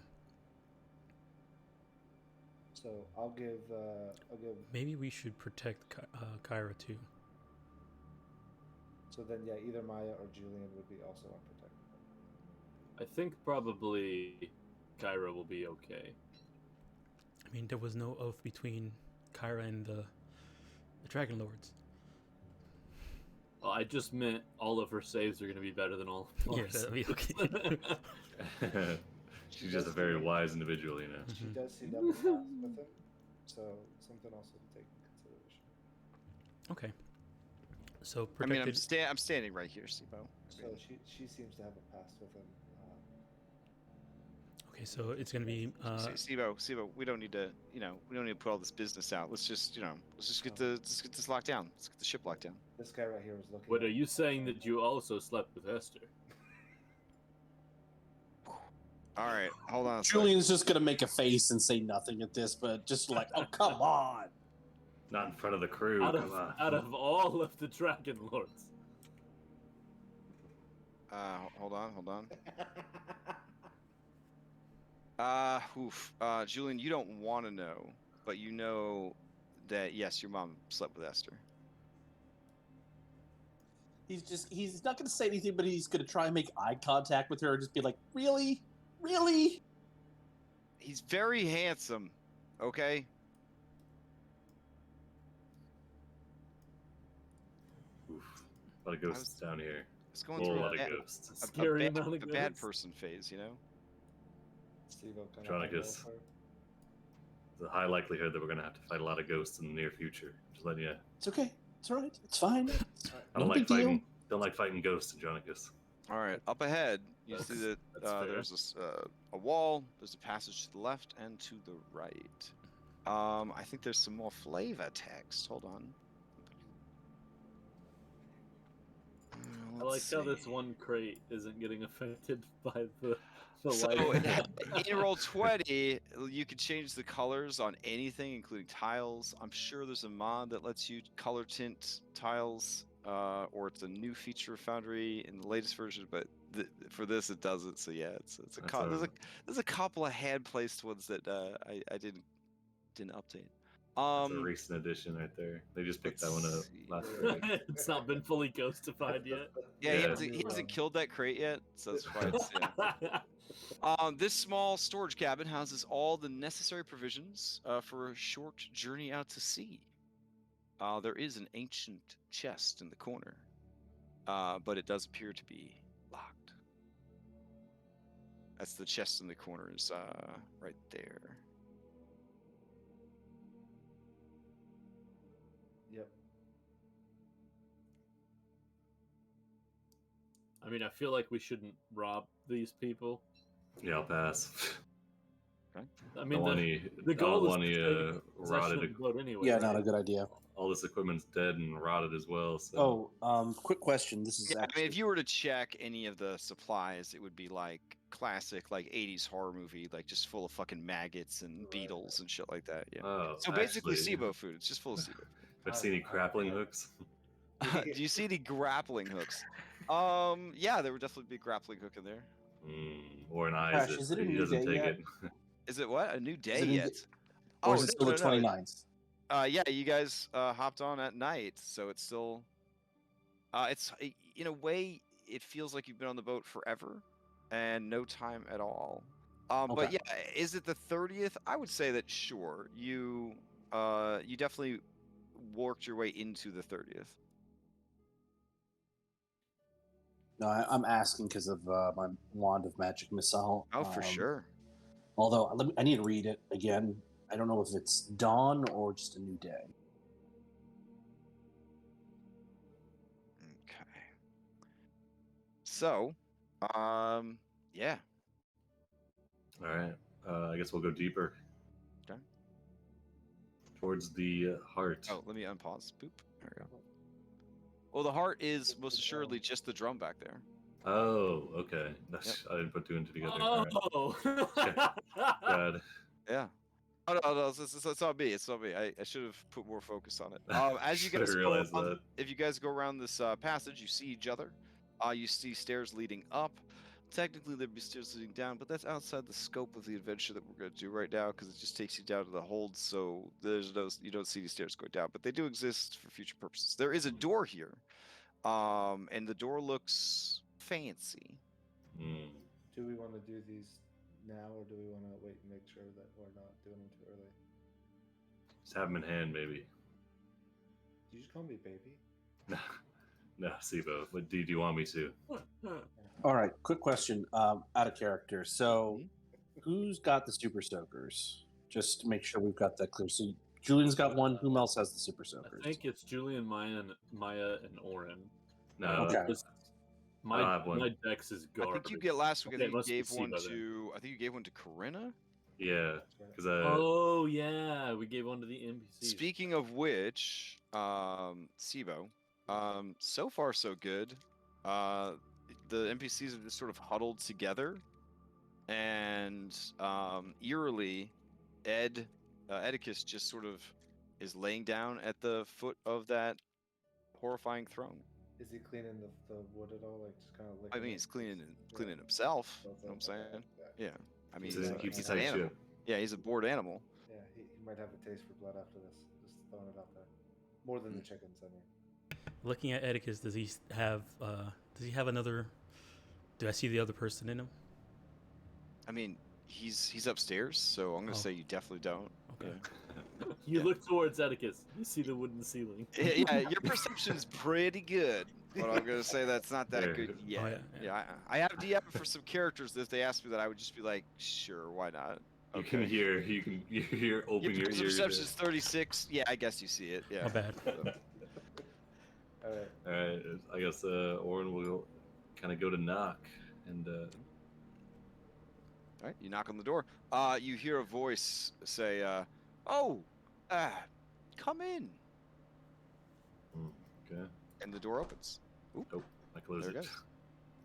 So I'll give. Maybe we should protect Kyra too. So then, yeah, either Maya or Julian would be also unprotected. I think probably Kyra will be okay. I mean, there was no oath between Kyra and the Dragonlords. Well, I just meant all of her saves are going to be better than all of Yes, ours. that'll be okay. She's just a very wise individual, you know. She does see double paths with him, so something also to take into consideration. Okay. So I protected. mean, I'm standing right here, Sibo. So she seems to have a past with him. Okay, so it's gonna be. Sibo, we don't need to, put all this business out. Let's just get this locked down. Let's get the ship locked down. This guy right here was looking. Wait, at are you saying that you also slept with Esther? All right, hold on. A second. Julian's just gonna make a face and say nothing at this, but just like, oh come on. Not in front of the crew. Out Come on. of all of the Dragonlords. Hold on. Julian, you don't want to know, but you know that yes, your mom slept with Esther. He's not gonna say anything, but he's gonna try and make eye contact with her and just be like, really? Really? He's very handsome, okay? Oof. A lot of ghosts down here. It's going A through lot a, of bad, ghosts. Scary amount of a bad ghosts. person phase, Steve-O kind Andronicus. There's a high likelihood that we're gonna have to fight a lot of ghosts in the near future. Just letting you. It's okay. It's all right. It's fine. I No don't big like deal. fighting. Don't like fighting ghosts, Andronicus. All right, up ahead, you see that That's fair. there's this, a wall, there's a passage to the left and to the right. I think there's some more flavor text. Hold on. I like Let's how this see. one crate isn't getting affected by the So light. in roll 20, you can change the colors on anything, including tiles. I'm sure there's a mod that lets you color tint tiles, or it's a new feature of Foundry in the latest version. But for this, it doesn't. So yeah, it's a That's there's a couple of hand placed ones that I didn't update. That's a recent addition right there. They just picked that one up last week. It's not been fully ghostified yet. Yeah, Yeah. he hasn't killed that crate yet, so that's why it's, yeah. This small storage cabin houses all the necessary provisions for a short journey out to sea. There is an ancient chest in the corner, but it does appear to be locked. That's the chest in the corner is right there. Yep. I mean, I feel like we shouldn't rob these people. Yeah, I'll pass. I mean, the goal is want to to take possession rotted. of the boat anyway. Yeah, right? not a good idea. All this equipment's dead and rotted as well. So. Quick question. This is Yeah, actually. I mean, if you were to check any of the supplies, it would be like classic, like 80s horror movie, like just full of fucking maggots and beetles and shit like that. Yeah. Oh, So basically, actually, SIBO food. It's just full of SIBO. I've seen any grappling hooks. Do you see any grappling hooks? Yeah, there would definitely be a grappling hook in there. Or an eye. Crash, is it a he new doesn't day take yet? it. Is it what? A new day it a new yet? day? Or is it still the 29th? Yeah, you guys hopped on at night, so it's still. It's in a way, it feels like you've been on the boat forever, and no time at all. But Okay. yeah, is it the 30th? I would say that sure. You definitely worked your way into the 30th. No, I'm asking because of my Wand of Magic Missile. Oh, for sure. Although I need to read it again. I don't know if it's dawn or just a new day. Okay. So, yeah. All right. I guess we'll go deeper. Okay. Towards the heart. Oh, let me unpause. Boop. There we go. Well, the heart is most assuredly just the drum back there. Oh, okay. I didn't put two and two together. All right. Oh. God. Yeah. Oh, no, it's not me. It's not me. I should have put more focus on it. As you guys Should've go realized on, that. if you guys go around this passage, you see each other. You see stairs leading up. Technically, there'd be stairs leading down, but that's outside the scope of the adventure that we're going to do right now because it just takes you down to the hold. So you don't see these stairs go down, but they do exist for future purposes. There is a door here, and the door looks fancy. Do we want to do these now, or do we want to wait and make sure that we're not doing them too early? Just have them in hand, maybe. Did you just call me baby? No, Sibo. What do you want me to? All right, quick question. Out of character. So, who's got the Super Soakers? Just to make sure we've got that clear. So, Julian's got one. Who else has the Super Soakers? I think it's Julian, Maya, and Oren. No. Okay. I don't have one. My dex is I garbage. think you get last week. Okay, I think must you be gave one Siba then. to. I think you gave one to Corinna. Yeah, because Oh yeah, we gave one to the NPCs. Speaking of which, Sibo, so far so good. The NPCs are just sort of huddled together, and eerily, Edicus just sort of is laying down at the foot of that horrifying throne. Is he cleaning the wood at all? Like just kind of licking I mean, it? he's cleaning Yeah. himself. So You it's know what I'm like, saying? yeah. Yeah. I mean, he keeps he's a an tight animal. ship. Yeah, he's a bored animal. Yeah, he might have a taste for blood after this. Just throwing it out there. More than the chickens, I mean. Looking at Edicus, does he have another? Do I see the other person in him? I mean, he's upstairs, so I'm gonna Oh. say you definitely don't. Okay. You look towards Edicus. You see the wooden ceiling. Yeah, your perception's pretty good, but I'm gonna say that's not that There. good yet. Oh, yeah. I have DM for some characters that if they asked me that, I would just be like, sure, why not? You can hear. You hear. Open your Passive ears. perception is 36. Yeah, I guess you see it. Yeah. My bad. All right. All right. I guess Orin will kind of go to knock, and All right, you knock on the door. You hear a voice say, "Oh, come in," okay. and the door opens. Oop, Oh, I close there it. it goes.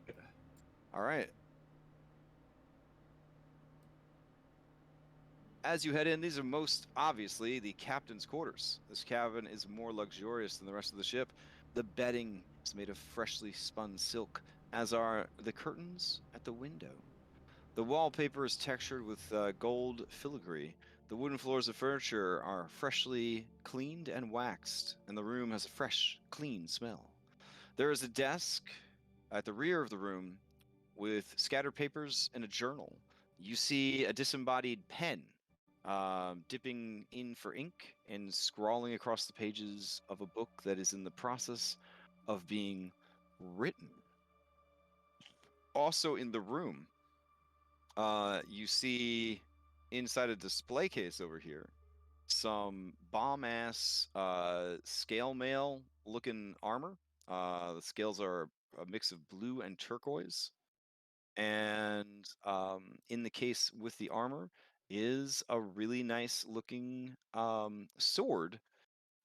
Okay. All right. As you head in, these are most obviously the captain's quarters. This cabin is more luxurious than the rest of the ship. The bedding is made of freshly spun silk, as are the curtains at the window. The wallpaper is textured with gold filigree. The wooden floors of furniture are freshly cleaned and waxed, and the room has a fresh, clean smell. There is a desk at the rear of the room with scattered papers and a journal. You see a disembodied pen dipping in for ink and scrawling across the pages of a book that is in the process of being written. Also in the room, you see inside a display case over here some bomb-ass scale mail looking armor. The scales are a mix of blue and turquoise. And in the case with the armor is a really nice looking sword.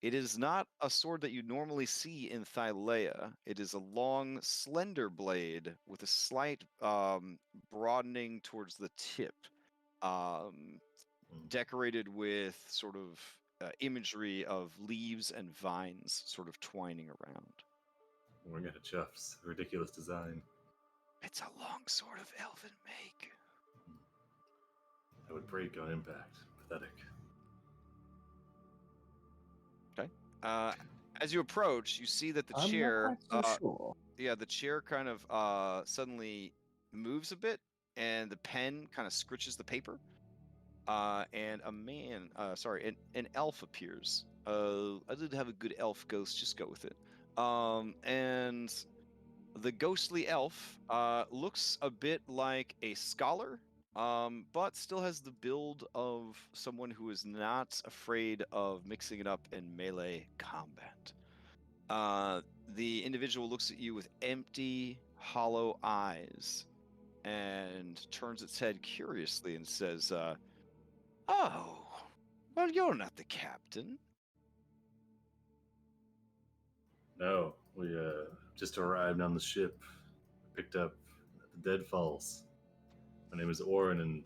It is not a sword that you normally see in Thylea. It is a long, slender blade with a slight broadening towards the tip, decorated with sort of imagery of leaves and vines sort of twining around. We're gonna chuffs. Ridiculous design. It's a long sword of elven make. That would break on impact. Pathetic. Okay. As you approach, you see that the I'm chair, not quite so sure. yeah, the chair kind of suddenly moves a bit, and the pen kind of scritches the paper, and an elf appears. I did have a good elf ghost, just go with it. And the ghostly elf looks a bit like a scholar, but still has the build of someone who is not afraid of mixing it up in melee combat. The individual looks at you with empty, hollow eyes and turns its head curiously and says, "Oh, well, you're not the captain." No, we just arrived on the ship. Picked up at the Deadfalls. My name is Orin, and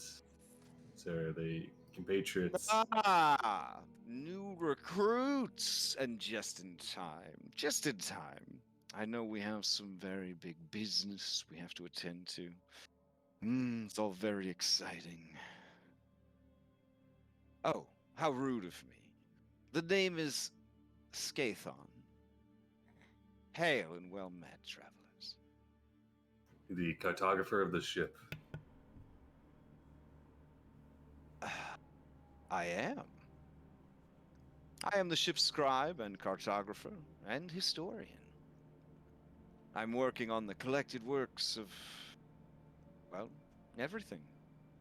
Sarah, the compatriots. Ah, new recruits, and just in time. Just in time. I know we have some very big business we have to attend to. It's all very exciting. Oh, how rude of me. The name is Skathon. Hail and well met, travelers. The cartographer of the ship. I am. I am the ship's scribe and cartographer and historian. I'm working on the collected works of, well, everything.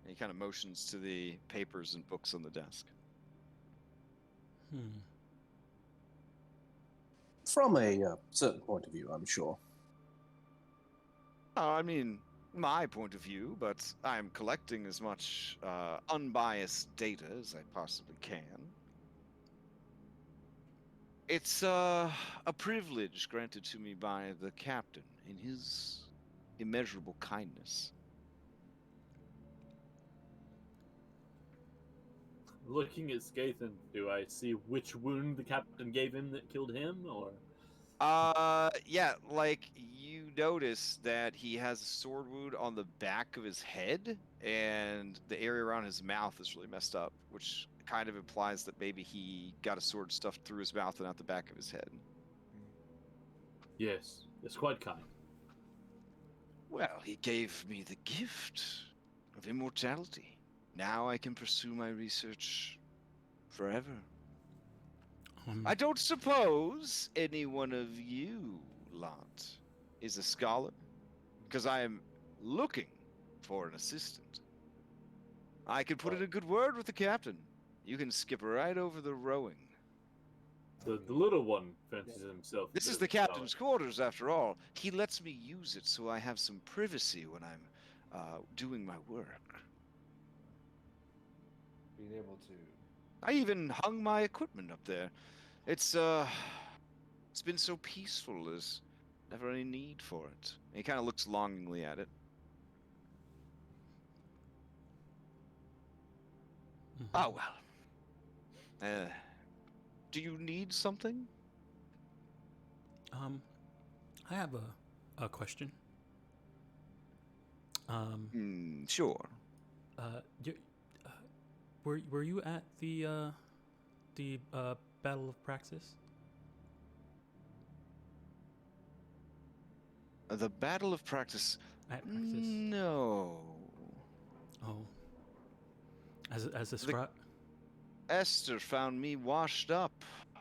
He kind of motions to the papers and books on the desk. From a certain point of view, I'm sure. I mean, my point of view, but I'm collecting as much unbiased data as I possibly can. It's a privilege granted to me by the captain in his immeasurable kindness. Looking at Skathan, do I see which wound the captain gave him that killed him, or? Yeah, like you notice that he has a sword wound on the back of his head, and the area around his mouth is really messed up, which kind of implies that maybe he got a sword stuffed through his mouth and out the back of his head. Yes, it's quite kind. Well, he gave me the gift of immortality. Now I can pursue my research forever. I don't suppose any one of you lot is a scholar, because I am looking for an assistant. I could put in a good word with the captain. You can skip right over the rowing. The little one fancies himself. a This bit is of the a captain's scholar. quarters, after all. He lets me use it so I have some privacy when I'm doing my work. Being able to. I even hung my equipment up there. It's been so peaceful. There's never any need for it. And he kind of looks longingly at it. Mhm. Oh well. Do you need something? I have a question. Sure. You, were you at the Battle of Praxis? The Battle of Practice. At Praxis? No. Oh. As a scribe. Esther found me washed up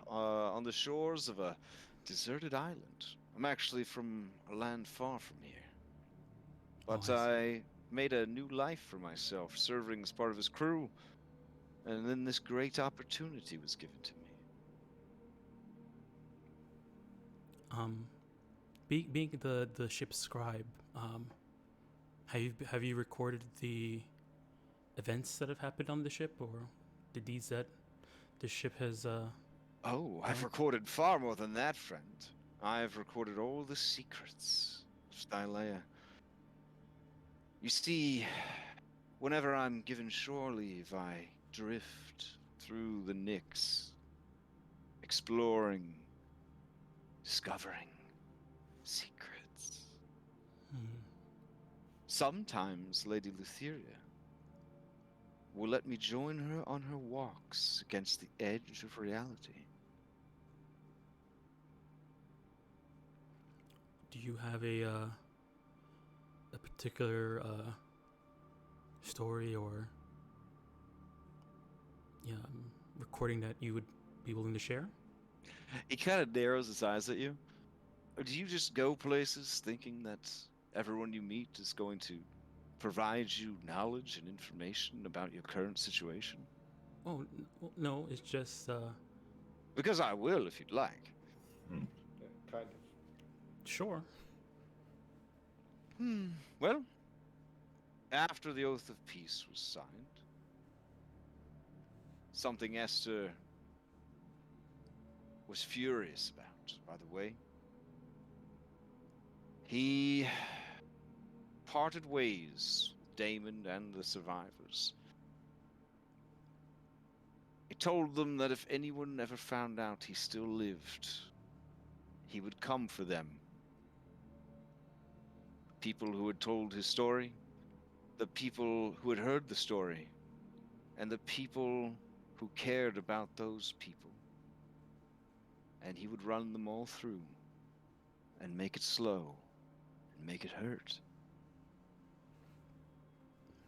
on the shores of a deserted island. I'm actually from a land far from here. But Oh, I see. I made a new life for myself, serving as part of his crew. And then this great opportunity was given to me. Being the ship's scribe, have you recorded the events that have happened on the ship, or the deeds that the ship has? Oh, I've Right. recorded far more than that, friend. I've recorded all the secrets of Thylea. You see, whenever I'm given shore leave, I drift through the Nyx, exploring, discovering secrets. Sometimes Lady Lutheria will let me join her on her walks against the edge of reality. Do you have a particular story or recording that you would be willing to share? He kind of narrows his eyes at you. Or do you just go places thinking that everyone you meet is going to provide you knowledge and information about your current situation? Oh well, no, it's just Because I will if you'd like. Yeah, kind of. sure. Well, after the Oath of Peace was signed, something Esther was furious about, by the way. He parted ways with Damon and the survivors. He told them that if anyone ever found out he still lived, he would come for them. People who had told his story, the people who had heard the story, and the people who cared about those people. And he would run them all through and make it slow and make it hurt.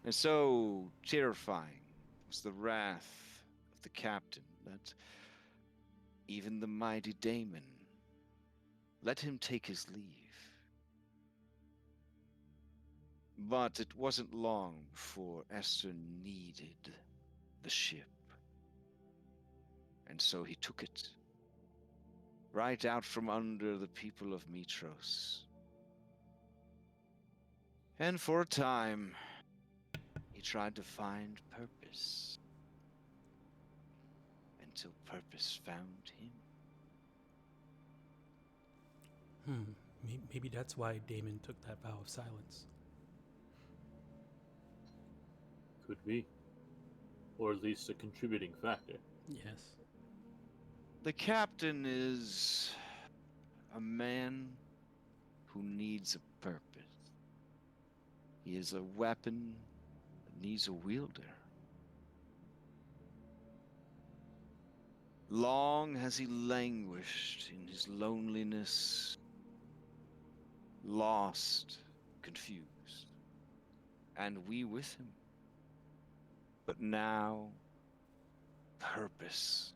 And so terrifying was the wrath of the captain that even the mighty Damon let him take his leave. But it wasn't long before Esther needed the ship. And so he took it right out from under the people of Mitros. And for a time, he tried to find purpose. Until purpose found him. Maybe that's why Damon took that vow of silence. Could be. Or at least a contributing factor. Yes. The captain is a man who needs a purpose. He is a weapon that needs a wielder. Long has he languished in his loneliness, lost, confused, and we with him. But now, purpose.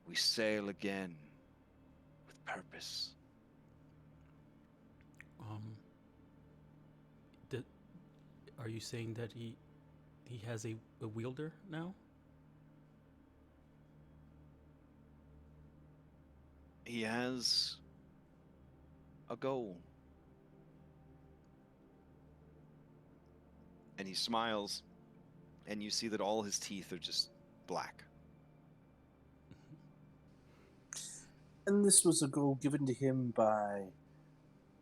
We sail again with purpose. Are you saying that he has a wielder now? He has a goal. And he smiles, and you see that all his teeth are just black. And this was a goal given to him by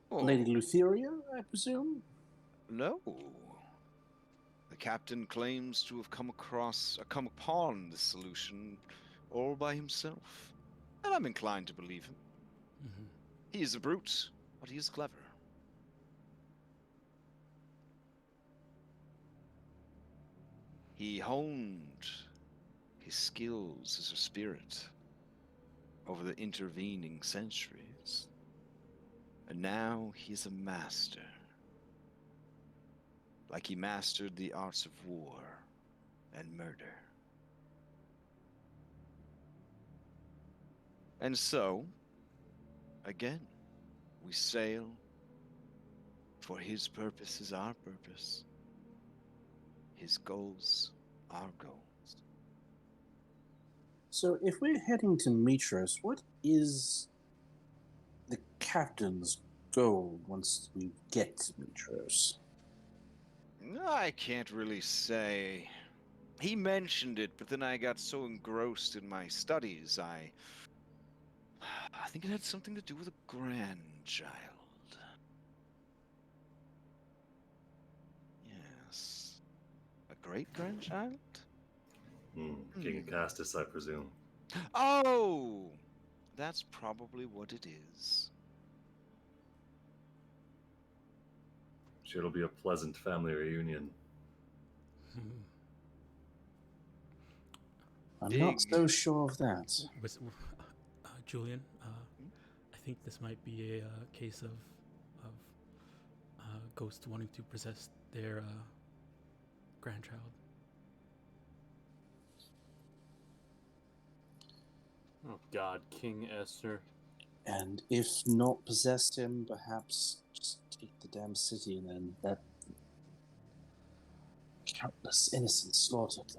Oh, Lady Lutheria, I presume? no. The captain claims to have come upon this solution all by himself. And I'm inclined to believe him. Mm-hmm. He is a brute, but he is clever. He honed his skills as a spirit over the intervening centuries. And now he's a master. Like he mastered the arts of war and murder. And so, again, we sail, for his purpose is our purpose. His goals, our goals. So if we're heading to Mitros, what is the captain's goal once we get to Mitros? I can't really say. He mentioned it, but then I got so engrossed in my studies, I think it had something to do with a grandchild. Yes. A great-grandchild? King Castus, I presume. Oh! That's probably what it is. Sure, it'll be a pleasant family reunion. I'm Dig. not so sure of that. Julian, I think this might be a case of ghosts wanting to possess their grandchild. Oh God, King Esther. And if not possess him, perhaps just take the damn city and then that countless innocents slaughtered.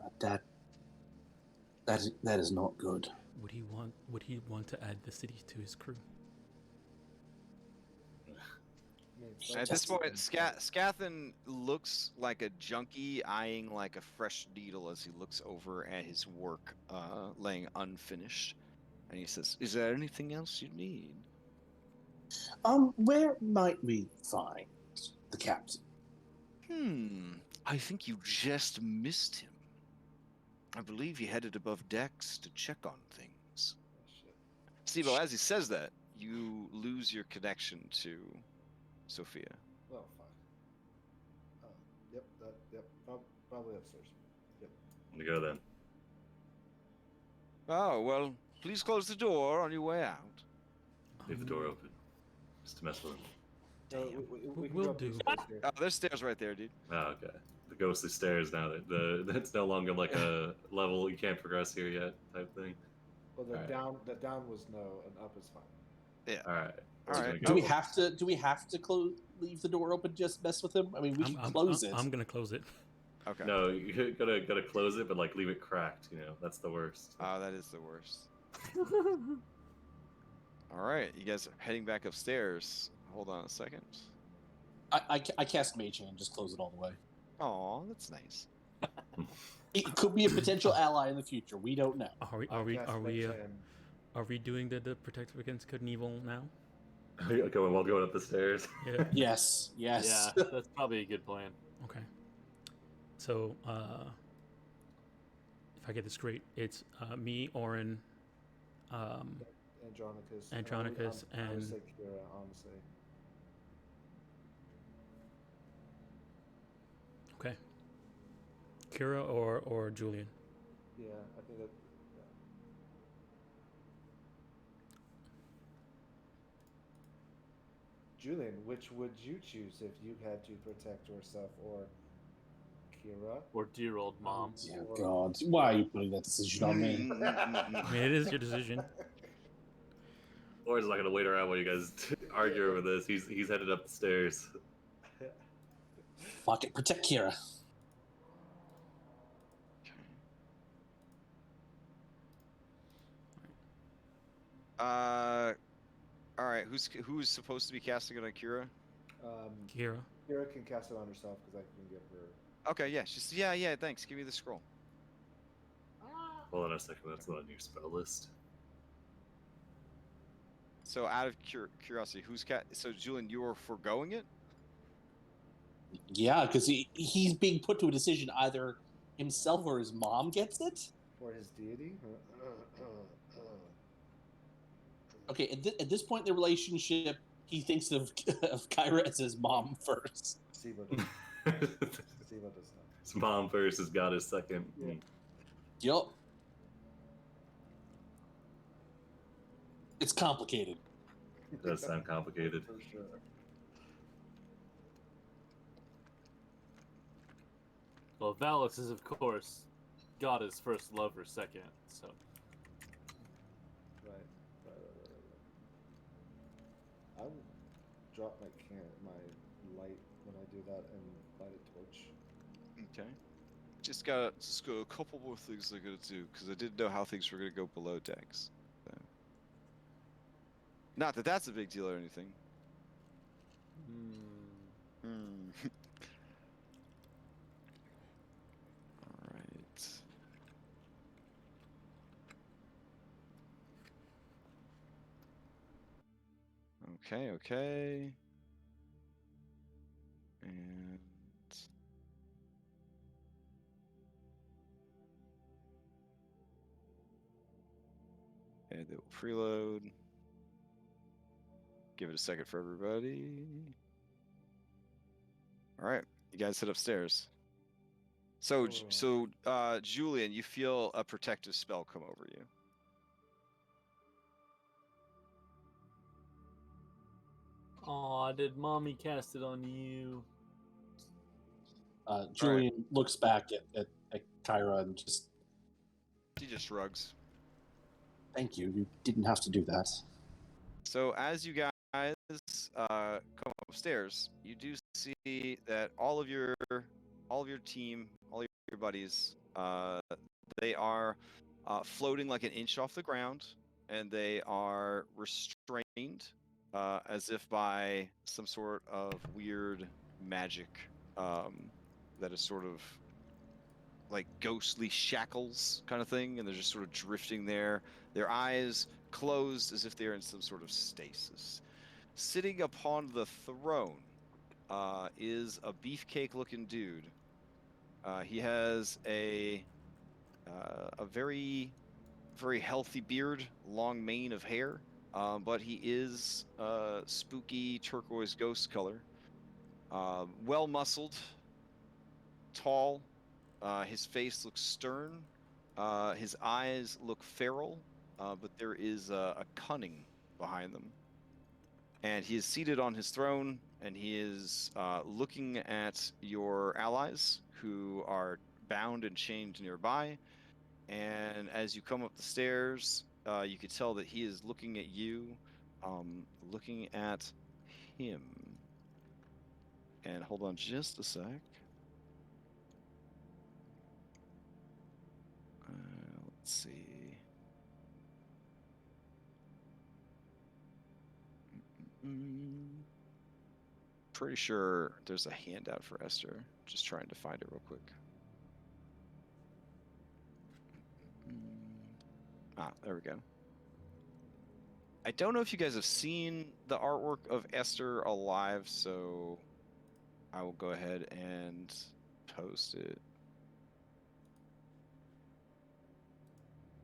That is not good. Would he want to add the city to his crew? At this point, Scathan looks like a junkie eyeing like a fresh needle as he looks over at his work laying unfinished. And he says, "Is there anything else you need?" Where might we find the captain? I think you just missed him. I believe he headed above decks to check on things. Steve, as he says that, you lose your connection to Sophia. Oh, fuck. Yep, probably upstairs. Yep. I'm gonna go then. Oh, well, please close the door on your way out. Leave the door open. Just to mess with him. So we can Will go up do. these stairs here. Oh, there's stairs right there, dude. Oh, okay. The ghostly stairs now. That's no longer like a level you can't progress here yet type thing. Well, the Alright. down was no, and up is fine. Yeah. All right. All right. Do we have to leave the door open just mess with him? I mean, we can close it. I'm gonna close it. Okay. No, you gotta close it, but like leave it cracked. You know, that's the worst. Oh, that is the worst. All right, you guys are heading back upstairs. Hold on a second. I cast Mage Hand, just close it all the way. Oh, that's nice. It could be a potential ally in the future. We don't know. Are we doing the protective against good and evil now? Going while going up the stairs. Yeah. Yes. Yeah, that's probably a good plan. Okay. So, if I get this straight, it's me, Oren, Andronicus, and I would say Kira, honestly. okay, Kira or Julian. Yeah, I think that. Yeah. Julian, which would you choose if you had to protect yourself, or Kira? Or dear old mom. Oh, God. Why are you putting that decision on me? I mean, it is your decision. Or is not gonna wait around while you guys argue over this. He's headed up the stairs. Fuck it. Protect Kira. All right. Who's supposed to be casting it on Kira? Kira. Kira can cast it on herself because I can give her. Okay. Yeah. She's yeah. Thanks. Give me the scroll. Hold on a second. That's not on your spell list. So out of curiosity, so Julian, you are foregoing it? Yeah, because he's being put to a decision: either himself or his mom gets it. Or his deity. Okay, at this point in the relationship, he thinks of Kyra as his mom first. Siva does. Siva does not. His mom first, his god is second. Yeah. Yup. It's complicated. It does sound complicated. For sure. Well, Valix is, of course, Goddess first, lover second, so. Right. I will drop my light when I do that and light a torch. Okay. Just got a couple more things I gotta do because I didn't know how things were gonna go below decks. So. Not that that's a big deal or anything. All right. Okay. And they will preload. Give it a second for everybody. All right, you guys head upstairs. So, Julian, you feel a protective spell come over you. Aw, did mommy cast it on you? Julian looks back at Kyra and She just shrugs. Thank you. You didn't have to do that. So as you guys come upstairs, you do see that all of your team, all your buddies, they are floating like an inch off the ground, and they are restrained as if by some sort of weird magic that is sort of like ghostly shackles kind of thing, and they're just sort of drifting there. Their eyes closed as if they're in some sort of stasis. Sitting upon the throne is a beefcake-looking dude. He has a very, very healthy beard, long mane of hair, but he is spooky turquoise ghost color. Well-muscled, tall. His face looks stern. His eyes look feral, but there is a cunning behind them. And he is seated on his throne, and he is looking at your allies who are bound and chained nearby. And as you come up the stairs, you can tell that he is looking at you, looking at him. And hold on just a sec. Let's see. Pretty sure there's a handout for Esther. Just trying to find it real quick. There we go. I don't know if you guys have seen the artwork of Esther alive, so I will go ahead and post it.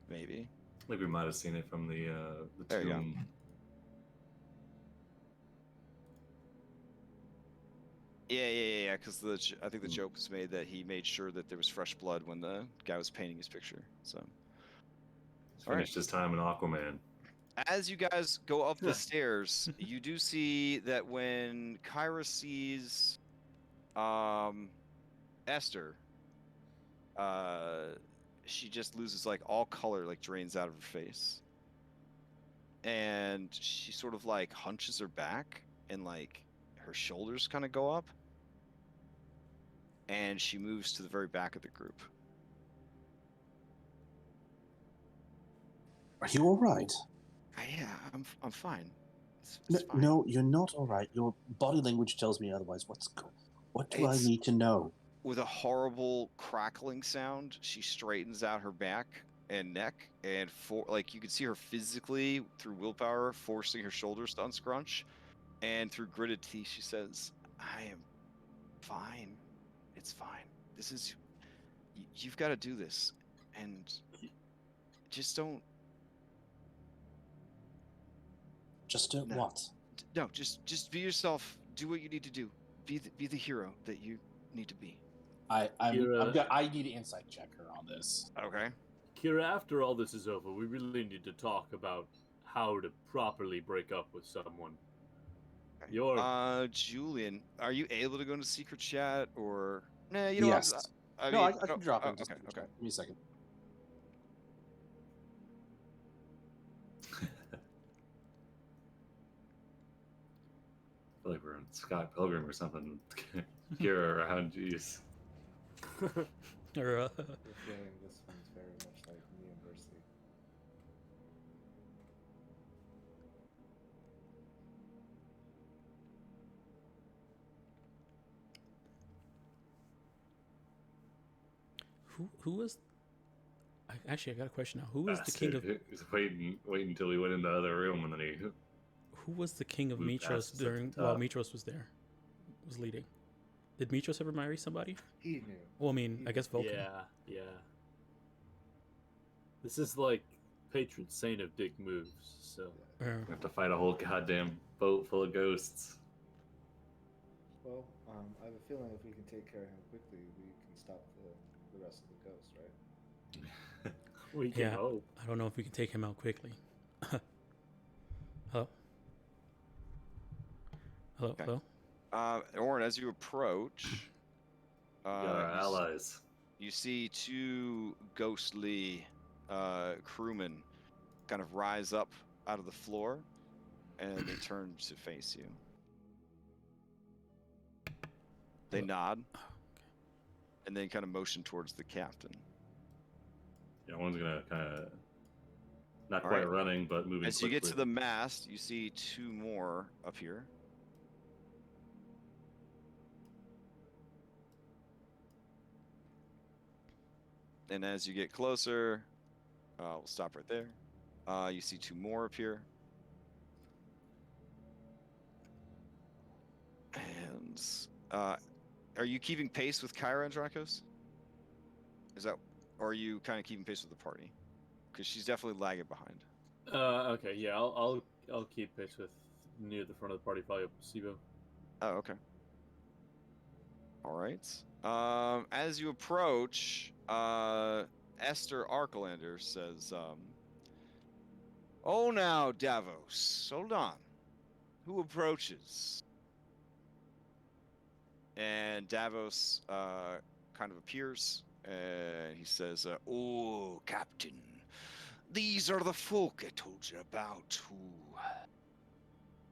Maybe. Like we might have seen it from the There you go. tomb. Yeah. Because I think the joke was made that he made sure that there was fresh blood when the guy was painting his picture. So. Finished his time in Aquaman. As you guys go up the stairs, you do see that when Kyra sees Esther, she just loses like all color, like drains out of her face. And she sort of like hunches her back and like her shoulders kind of go up. And she moves to the very back of the group. Are you all right? Yeah, I'm fine. No, It's fine. no, you're not all right. Your body language tells me otherwise. What do I It's- need to know? With a horrible crackling sound, she straightens out her back and neck, and like you can see her physically through willpower forcing her shoulders to unscrunch, and through gritted teeth she says, "I am fine. It's fine. This is you've got to do this, and just don't Just don't no. what? No, just be yourself. Do what you need to do. Be the hero that you need to be." I need to insight check her on this. Okay. Kira, after all this is over, we really need to talk about how to properly break up with someone. Julian, are you able to go into secret chat or? Nah, you know Yes. what? I can drop into okay, secret okay. chat. Give me a second. I feel like we're in Scott Pilgrim or something. Kira around, jeez. Or, I have a feeling this one's very much like me and Mercy. who was? Actually, I got a question now. Who was the king of? He's waiting until we went in the other room, and then he. Who was the king of Moved Mitros past us at the while top. Mitros was there? Was leading. Did Mitros ever marry somebody? He knew. Well, I mean, I guess Vulcan. Yeah. This is like patron saint of dick moves, so. Uh, We have to fight a whole goddamn boat full of ghosts. Well, I have a feeling if we can take care of him quickly, we can stop the rest of the ghosts, right? We can Yeah. hope. I don't know if we can take him out quickly. Hello? Hello? Okay. Hello? Orin, as you approach, We got our allies. you see two ghostly crewmen kind of rise up out of the floor, and they turn to face you. They nod, and then kind of motion towards the captain. Yeah, one's gonna kind of not All quite right. running, but moving. As you get to quickly. the mast, you see two more up here. And as you get closer, we'll stop right there. You see two more up here. And are you keeping pace with Kyra and Dracos? Is that, or are you kind of keeping pace with the party? Because she's definitely lagging behind. Okay, yeah, I'll keep pace with near the front of the party, probably SIBO. Oh, okay. All right. As you approach, Esther Arcalander says, "Oh, now, Davos, hold on. Who approaches?" And Davos kind of appears, and he says, "Oh, Captain, these are the folk I told you about who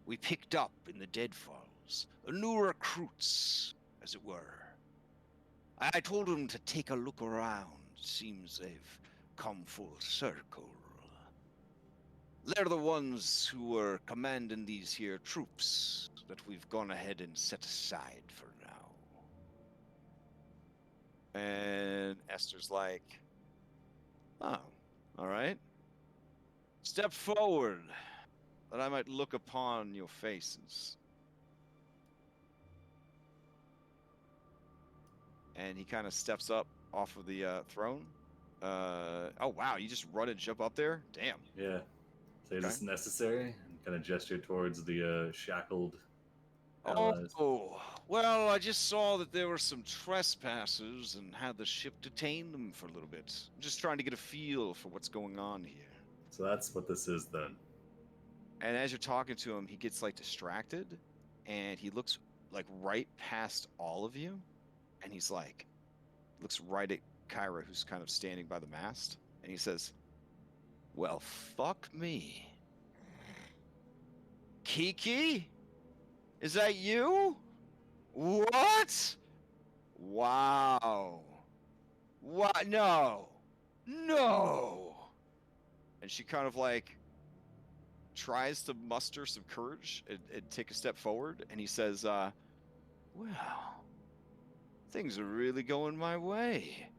we picked up in the Deadfalls. New recruits, as it were. I told them to take a look around. Seems they've come full circle. They're the ones who were commanding these here troops that we've gone ahead and set aside for now." And Esther's like, "Oh, all right. Step forward, that I might look upon your faces." And he kind of steps up off of the throne. Oh wow, you just run and jump up there? Damn. Yeah. So is Okay. this necessary? And kind of gesture towards the shackled allies. Oh, well, I just saw that there were some trespassers and had the ship detain them for a little bit. I'm just trying to get a feel for what's going on here. So that's what this is then. And as you're talking to him, he gets like distracted, and he looks like right past all of you, and he's like, looks right at Kyra, who's kind of standing by the mast, and he says, "Well, fuck me. Kiki? Is that you? What? Wow. What? No. No." And she kind of like tries to muster some courage and take a step forward, and he says, "Well, things are really going my way.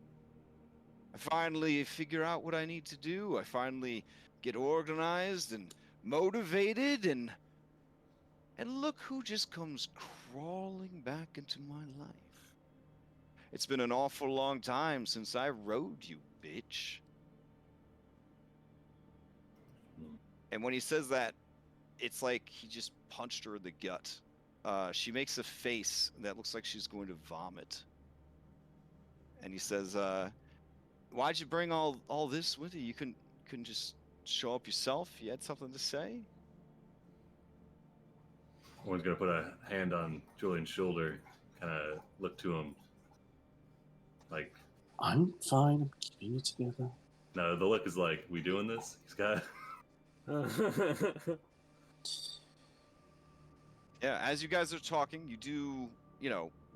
I finally figure out what I need to do. I finally get organized and motivated, and look who just comes crawling back into my life. It's been an awful long time since I rode you, bitch." And when he says that, it's like he just punched her in the gut. She makes a face that looks like she's going to vomit. And he says, "Why'd you bring all this with you? You couldn't just show up yourself? You had something to say?" Owen's gonna put a hand on Julian's shoulder, kind of look to him, like, I'm fine. I'm keeping it together. no, the look is like, we doing this? He's got. Yeah, as you guys are talking, you do,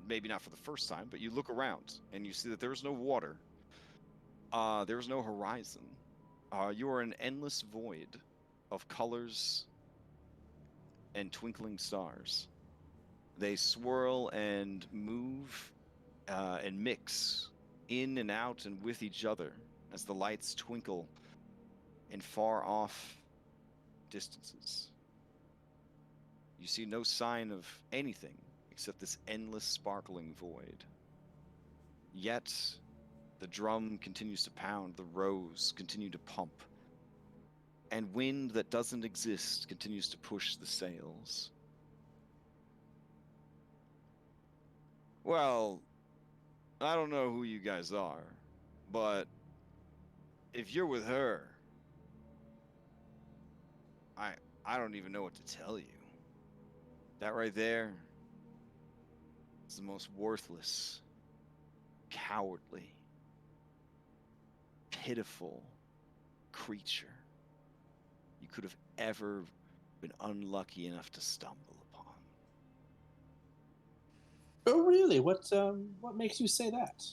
maybe not for the first time, but you look around and you see that there's no water. There's no horizon. You are an endless void of colors and twinkling stars. They swirl and move and mix in and out and with each other as the lights twinkle in far off distances. You see no sign of anything except this endless sparkling void. Yet the drum continues to pound, the rows continue to pump, and wind that doesn't exist continues to push the sails. Well, I don't know who you guys are, but if you're with her, I don't even know what to tell you. That right there is the most worthless, cowardly, pitiful creature you could have ever been unlucky enough to stumble upon. Oh, really? What makes you say that?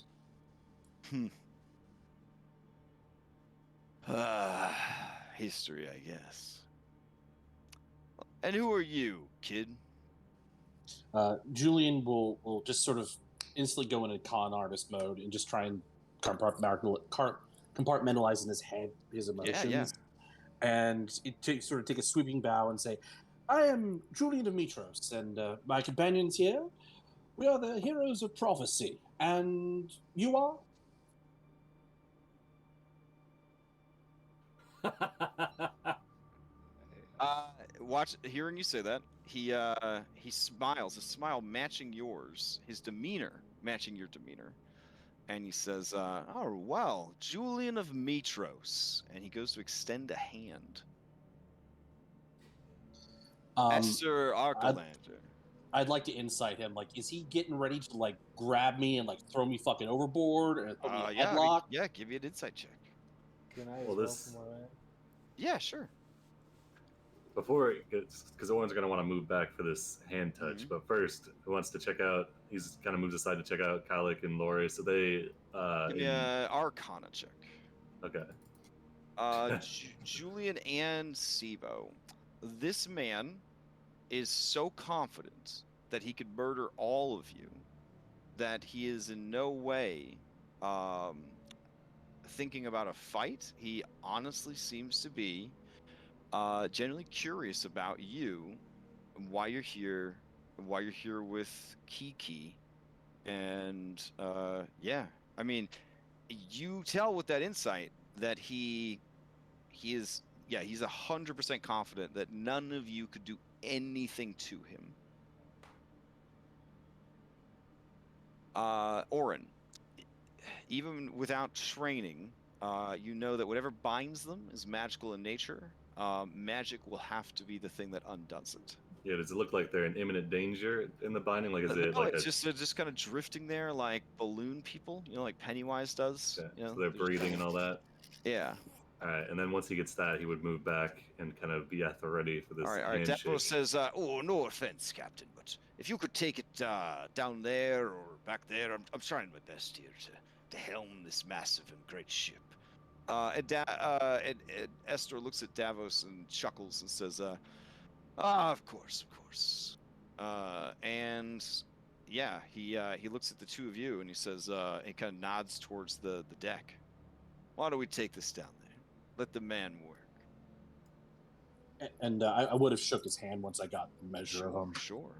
History, I guess. And who are you, kid? Julian will just sort of instantly go into con artist mode and just try and compartmentalize in his head his emotions. Yeah. And sort of take a sweeping bow and say, "I am Julian of Mitros, and my companions here, we are the heroes of prophecy. And you are?" Hearing you say that, he smiles, a smile matching yours, his demeanor matching your demeanor, and he says, "Oh well, Julian of Mitros," and he goes to extend a hand. Esther Arcalander. I'd like to insight him. Like, is he getting ready to like grab me and like throw me fucking overboard and throw me a headlock? Give me an insight check. Can I Well, as this- from where I am? Yeah, sure. Before it gets, because Owen's going to want to move back for this hand touch, Mhm. but first, he wants to check out, he's kind of moves aside to check out Kalik and Lori. So they. Give me an Arcana check. Okay. Julian and Sibo. This man is so confident that he could murder all of you that he is in no way thinking about a fight. He honestly seems to be genuinely curious about you, and why you're here with Kiki, and I mean, you tell with that insight that he's 100% confident that none of you could do anything to him. Oren, even without training, you know that whatever binds them is magical in nature. Magic will have to be the thing that undoes it. Yeah, does it look like they're in imminent danger in the binding? Like, is it No, like it's just kind of drifting there like balloon people, like Pennywise does. Okay, You know, so they're breathing and all that? Yeah. All right, and then once he gets that, he would move back and kind of be at the ready for this All right. handshake. Davos says, "Oh, no offense, Captain, but if you could take it down there or back there, I'm trying my best here to helm this massive and great ship. And Estor looks at Davos and chuckles and says, of course, of course. And yeah, he looks at the two of you and he says, he kind of nods towards the deck. Why don't we take this down there? Let the man work. And I would have shook his hand once I got the measure of him. Sure.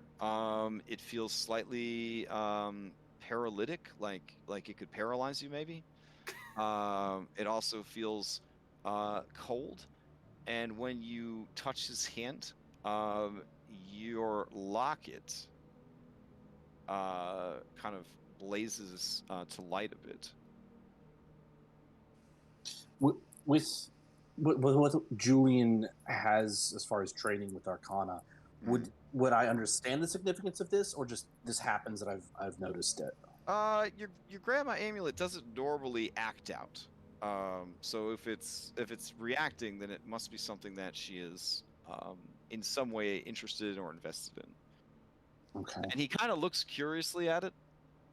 It feels slightly paralytic, like it could paralyze you, maybe. It also feels cold, and when you touch his hand, your locket kind of blazes to light a bit. With what Julian has as far as training with Arcana, would I understand the significance of this, or just this happens that I've noticed it? Your grandma amulet doesn't normally act out. So if it's reacting, then it must be something that she is in some way interested in or invested in. Okay. And he kind of looks curiously at it,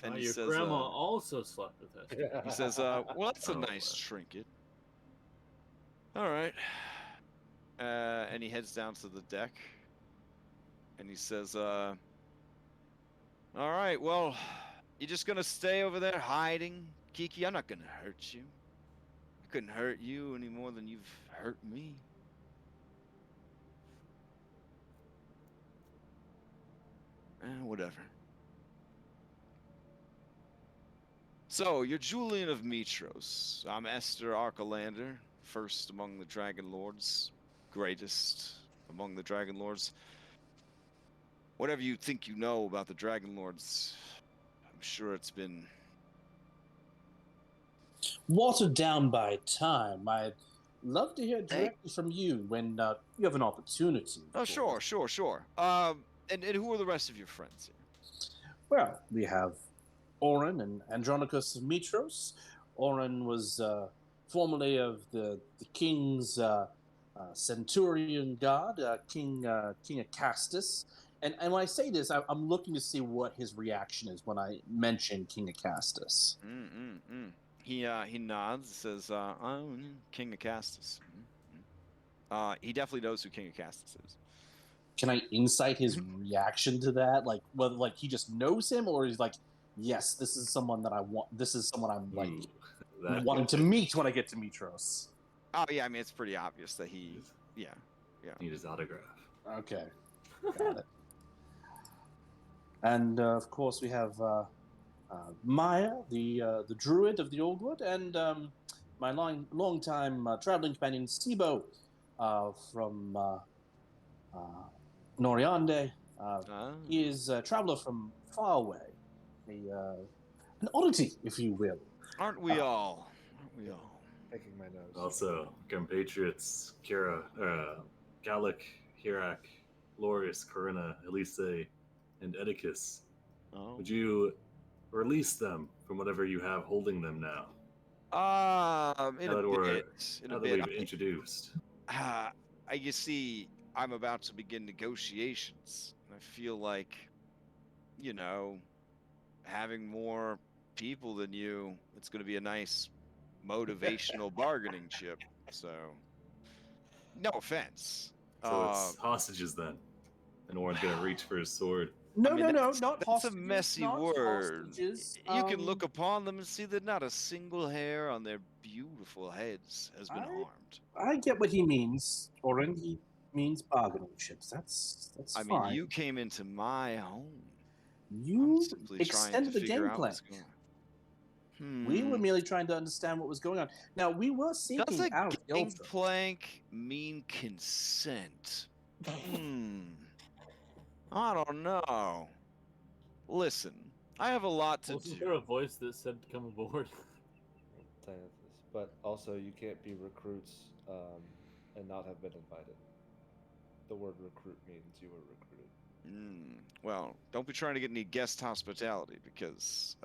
and he your says, grandma also slept with us. he says, "Well, that's a Oh, nice wow. trinket." All right. And he heads down to the deck, and he says, "All right, well, you're just gonna stay over there hiding, Kiki? I'm not gonna hurt you. I couldn't hurt you any more than you've hurt me." Whatever. So, you're Julian of Mitros. I'm Esther Arcalander, first among the Dragonlords, greatest among the Dragonlords. Whatever you think you know about the Dragonlords, I'm sure it's been watered down by time. I'd love to hear directly from you when you have an opportunity. Oh, sure. And who are the rest of your friends here? Well, we have Oren and Andronicus of Mitros. Oren was formerly of the king's centurion god, King Acastus. And when I say this, I'm looking to see what his reaction is when I mention King Acastus. He nods, says, "Oh, King Acastus." He definitely knows who King Acastus is. Can I insight his reaction to that? Like, whether like he just knows him, or he's like, "Yes, this is someone that I want. This is someone I'm like wanting to meet when I get to Mitros." Oh yeah, I mean it's pretty obvious that he, yeah. Need his autograph. Okay, got it. And of course we have Maya, the druid of the Old Wood, and my long time traveling companion Sibo from Noriande. He is a traveler from far away, an oddity, if you will. Aren't we all? Aren't we all? Picking my nose. Also, compatriots Kira, Gallic, Hirak, Loris, Corinna, Elise, and Edicus. Oh. Would you release them from whatever you have holding them now? In a bit. We've introduced. You see, I'm about to begin negotiations. I feel like, having more people than you, it's going to be a nice motivational bargaining chip. So, no offense. So it's hostages then. And Oren's going to reach for his sword. No, not that's hostages. a messy not word. Hostages. You can look upon them and see that not a single hair on their beautiful heads has been harmed. I get what he means, Oren. He means bargaining chips. That's I fine. mean, you came into my home. You extended the game plan. We were merely trying to understand what was going on. Now, we were seeking Does a out the gangplank mean consent? I don't know. Listen, I have a lot to Wasn't do. there a voice that said to come aboard? Dianthus. But also, you can't be recruits and not have been invited. The word recruit means you were recruited. Well, don't be trying to get any guest hospitality because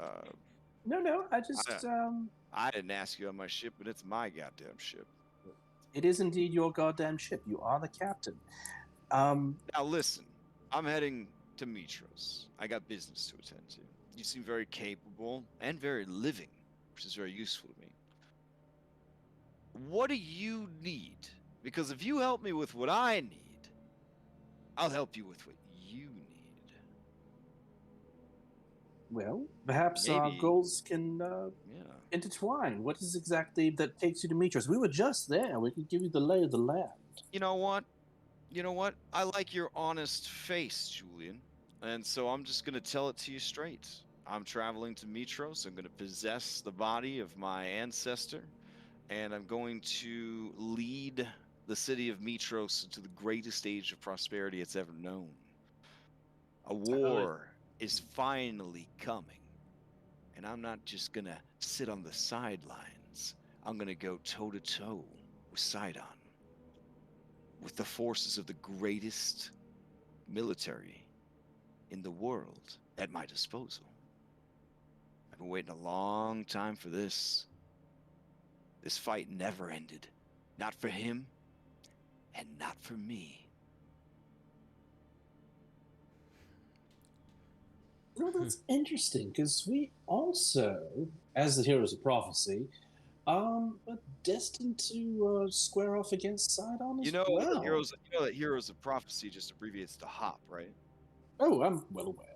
No, I just I didn't ask you on my ship, but it's my goddamn ship. It is indeed your goddamn ship. You are the captain. Now listen, I'm heading to Mitros. I got business to attend to. You seem very capable and very living, which is very useful to me. what do you need? Because if you help me with what I need, I'll help you with what you need. Well, perhaps our Maybe- goals can Yeah. intertwine. What is exactly that takes you to Mitros? We were just there. We could give you the lay of the land. You know what? You know what? I like your honest face, Julian. And so I'm just going to tell it to you straight. I'm traveling to Mitros. I'm going to possess the body of my ancestor. And I'm going to lead the city of Mitros into the greatest age of prosperity it's ever known. A war is finally coming. And I'm not just going to sit on the sidelines. I'm going to go toe-to-toe with Sidon. With the forces of the greatest military in the world at my disposal. I've been waiting a long time for this. This fight never ended. Not for him, and not for me. No, that's interesting, because we also, as the heroes of prophecy, are destined to square off against Sidon as You know, well. that Heroes of Prophecy just abbreviates to HOP, right? Oh, I'm well aware.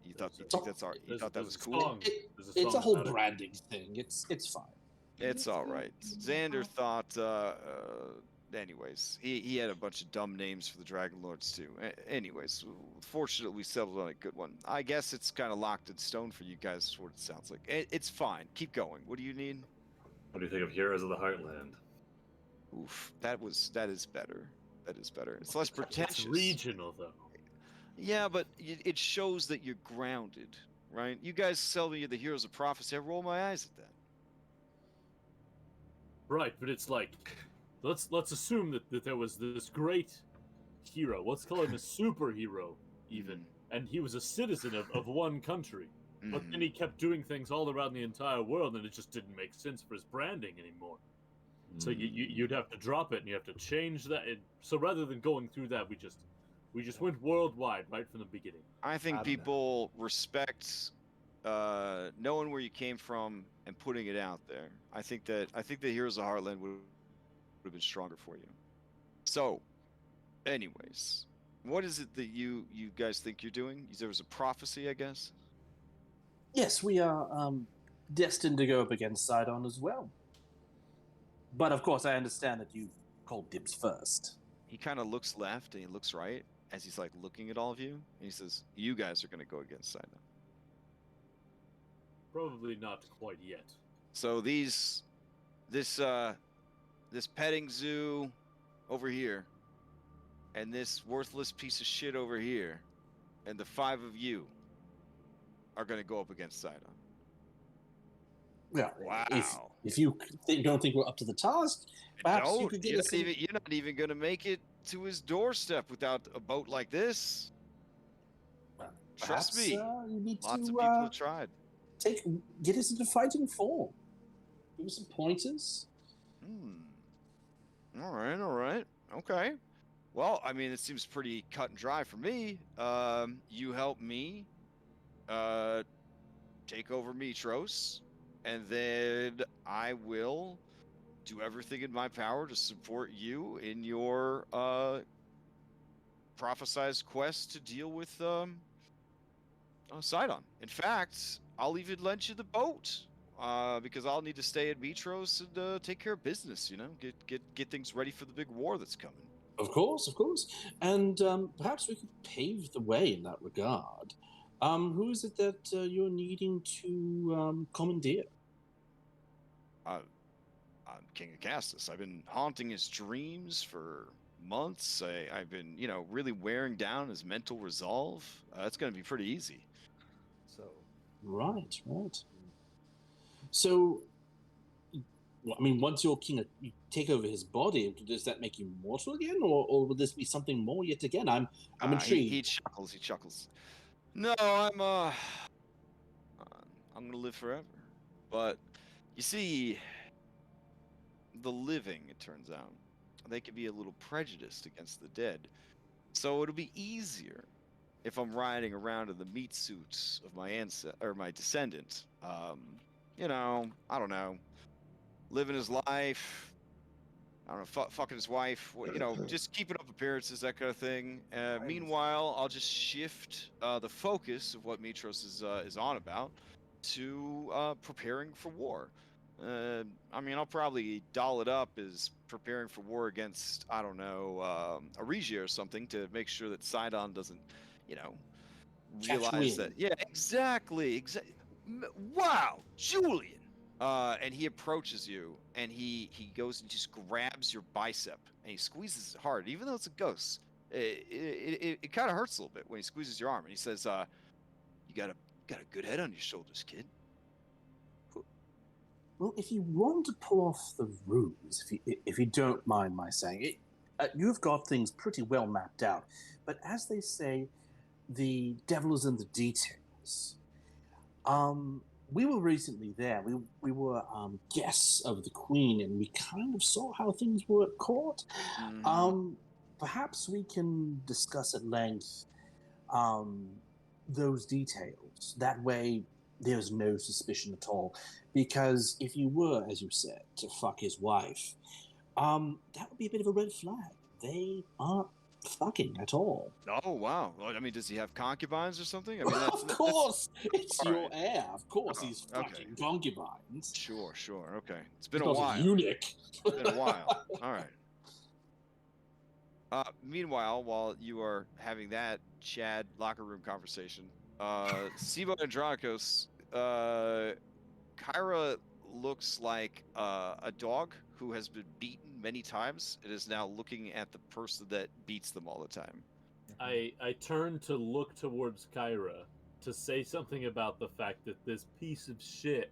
You thought that was cool? It's a whole branding thing. It's fine. It's all right. Xander thought, anyways, he had a bunch of dumb names for the Dragonlords too. Anyways, fortunately we settled on a good one. I guess it's kind of locked in stone for you guys, is what it sounds like. It's fine. Keep going. What do you need? What do you think of Heroes of the Heartland? Oof, that is better. That is better. It's less pretentious. It's regional, though. Yeah, but it shows that you're grounded, right? You guys sell me the Heroes of Prophecy. I roll my eyes at that. Right, but it's like, let's assume that there was this great hero. Let's call him a superhero, even, and he was a citizen of one country. But then he kept doing things all around the entire world, and it just didn't make sense for his branding anymore. So you'd have to drop it, and you have to change that. So rather than going through that, we just went worldwide right from the beginning. I think people respect knowing where you came from and putting it out there. I think the Heroes of Heartland would have been stronger for you. So, anyways, what is it that you guys think you're doing? There was a prophecy, I guess. Yes, we are destined to go up against Sidon as well. But of course, I understand that you called dibs first. He kind of looks left and he looks right as he's like looking at all of you, and he says, "You guys are going to go against Sidon." Probably not quite yet. So this petting zoo over here, and this worthless piece of shit over here, and the 5 of you are going to go up against Sidon. Yeah. Wow. If you don't think we're up to the task, perhaps you could get us. You're not even going to make it to his doorstep without a boat like this. Well, Trust perhaps, me. You need Lots to of people have tried. get us into fighting form. Give us some pointers. All right. Okay. Well, I mean, it seems pretty cut and dry for me. You help me take over Mitros, and then I will do everything in my power to support you in your prophesized quest to deal with Sidon. In fact, I'll even lend you the boat because I'll need to stay at Mitros and take care of business. You know, get things ready for the big war that's coming. Of course, and perhaps we could pave the way in that regard. Who is it that you're needing to commandeer? I'm King of Castus. I've been haunting his dreams for months. I've been, really wearing down his mental resolve. It's going to be pretty easy. So, Right. So, I mean, once you're king, you take over his body. Does that make you mortal again, or will this be something more yet again? I'm intrigued. He chuckles. No, I'm going to live forever. But you see, the living, it turns out, they can be a little prejudiced against the dead. So it'll be easier if I'm riding around in the meat suits of my descendant. I don't know. living his life. I don't know, fucking his wife, just keeping up appearances, that kind of thing. Meanwhile, I'll just shift the focus of what Mitros is on about to preparing for war. I'll probably doll it up as preparing for war against, I don't know, Aregia or something to make sure that Sidon doesn't, realize that. Yeah, exactly. Wow, Julian. And he approaches you, and he goes and just grabs your bicep, and he squeezes it hard, even though it's a ghost. It kind of hurts a little bit when he squeezes your arm, and he says, "You got a good head on your shoulders, kid." Well, if you want to pull off the ruse, if you don't mind my saying it, you've got things pretty well mapped out. But as they say, the devil is in the details. We were recently there. We were guests of the Queen, and we kind of saw how things were at court. Mhm. Perhaps we can discuss at length those details. That way, there's no suspicion at all. Because if you were, as you said, to fuck his wife, that would be a bit of a red flag. They aren't fucking at all. Oh wow! Well, does he have concubines or something? That's, Of course, it's all your right. heir. Of course, Oh, he's okay. fucking concubines. Sure. Okay, it's been He's a not while. a eunuch. It's been a while. All right. Meanwhile, while you are having that Chad locker room conversation, Sivo and Andronicos, Kyra looks like a dog who has been beaten many times. It is now looking at the person that beats them all the time. I turn to look towards Kyra to say something about the fact that this piece of shit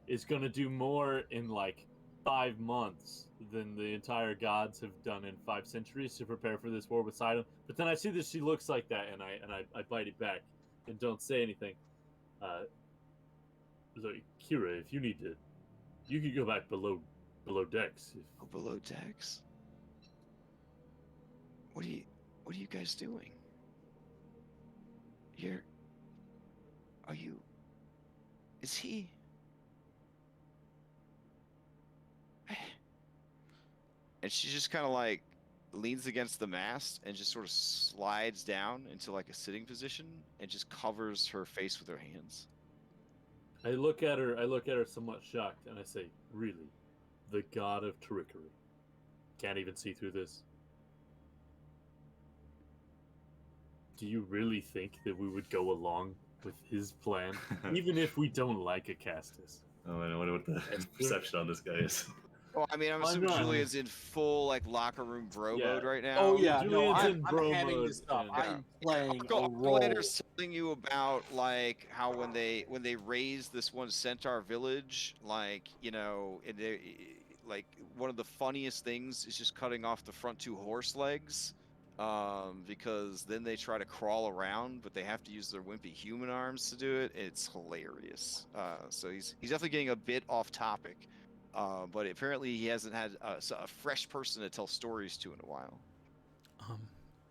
is going to do more in like 5 months than the entire gods have done in 5 centuries to prepare for this war with Sidon. But then I see that she looks like that, and I bite it back and don't say anything. Kira, if you need to, you could go back below decks. Below decks? What are you guys doing? Is he? And she just kind of like leans against the mast and just sort of slides down into like a sitting position and just covers her face with her hands. I look at her somewhat shocked, and I say, "Really? The god of trickery can't even see through this? Do you really think that we would go along with his plan, even if we don't like Acastus?" Oh, I wonder what the perception on this guy is. Well, I'm assuming Julian's in full like locker room bro mode right now. Oh yeah, no, Julian's I'm in bro handing mode this up. and- I'm playing a Uncle role. Arcalander's telling you about like how when they raised this one centaur village, like and they, like one of the funniest things is just cutting off the front 2 horse legs, because then they try to crawl around, but they have to use their wimpy human arms to do it. It's hilarious. So he's definitely getting a bit off topic. But apparently he hasn't had a fresh person to tell stories to in a while.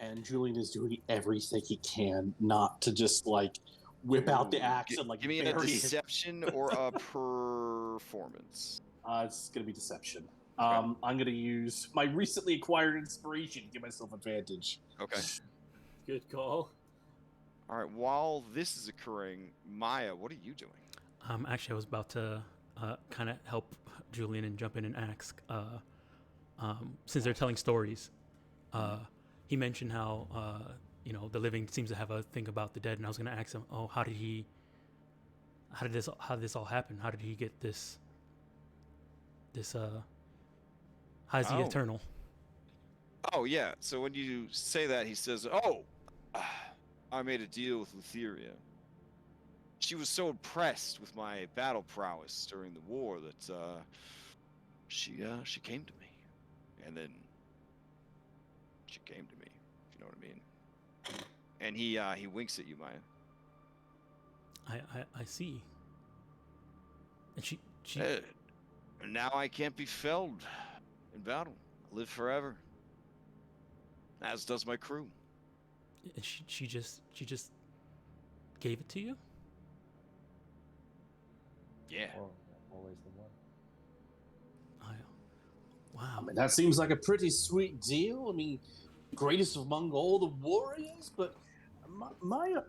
And Julian is doing everything he can not to just like whip out the axe and like give me a bury it. deception or a performance. It's gonna be deception. I'm gonna use my recently acquired inspiration to give myself advantage. Okay. Good call. All right. While this is occurring, Maya, what are you doing? Actually, I was about to kind of help Julian and jump in and ask, since they're telling stories, he mentioned how the living seems to have a thing about the dead, and I was going to ask him, how did this all happen? How did he get this how is he eternal? Oh yeah. So when you say that, he says, I made a deal with Lutheria. She was so impressed with my battle prowess during the war that she came to me, and then she came to me. If you know what I mean. And he winks at you, Maya. I see. And she now I can't be felled in battle. I live forever. As does my crew. She just gave it to you? Yeah. Always the one. I mean, that seems like a pretty sweet deal. I mean, greatest among all the warriors, but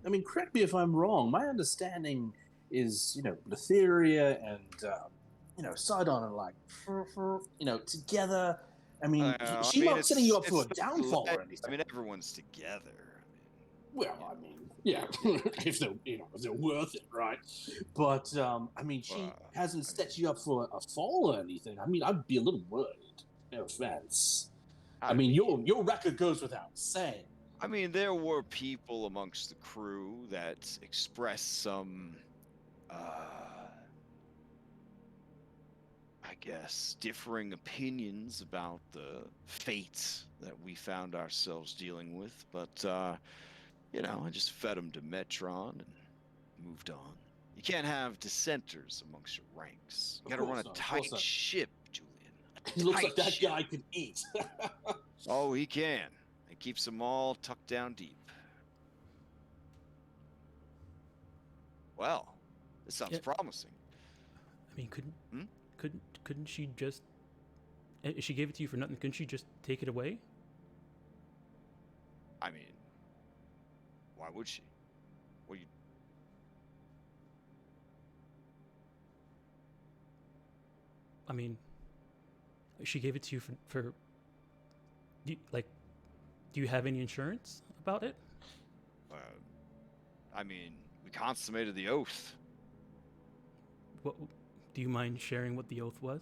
I mean, correct me if I'm wrong. My understanding is, Letheria and, Sidon are like, together. I mean, she's not setting you up for a downfall or anything. I mean, everyone's together. Well, I mean, yeah, if they're worth it, right? But I mean, she hasn't set you up for a fall or anything. I mean, I'd be a little worried. No offense. I mean, your record goes without saying. I mean, there were people amongst the crew that expressed some, I guess, differing opinions about the fate that we found ourselves dealing with. But, I just fed them to Metron and moved on. You can't have dissenters amongst your ranks. You gotta run a tight ship, Julian. He looks like that guy could eat. Oh, he can. It keeps them all tucked down deep. Well, this sounds promising. I mean, couldn't she just? If she gave it to you for nothing, couldn't she just take it away? I mean, why would she? Well, I mean, she gave it to you for do you have any insurance about it? I mean, we consummated the oath. What? Do you mind sharing what the oath was?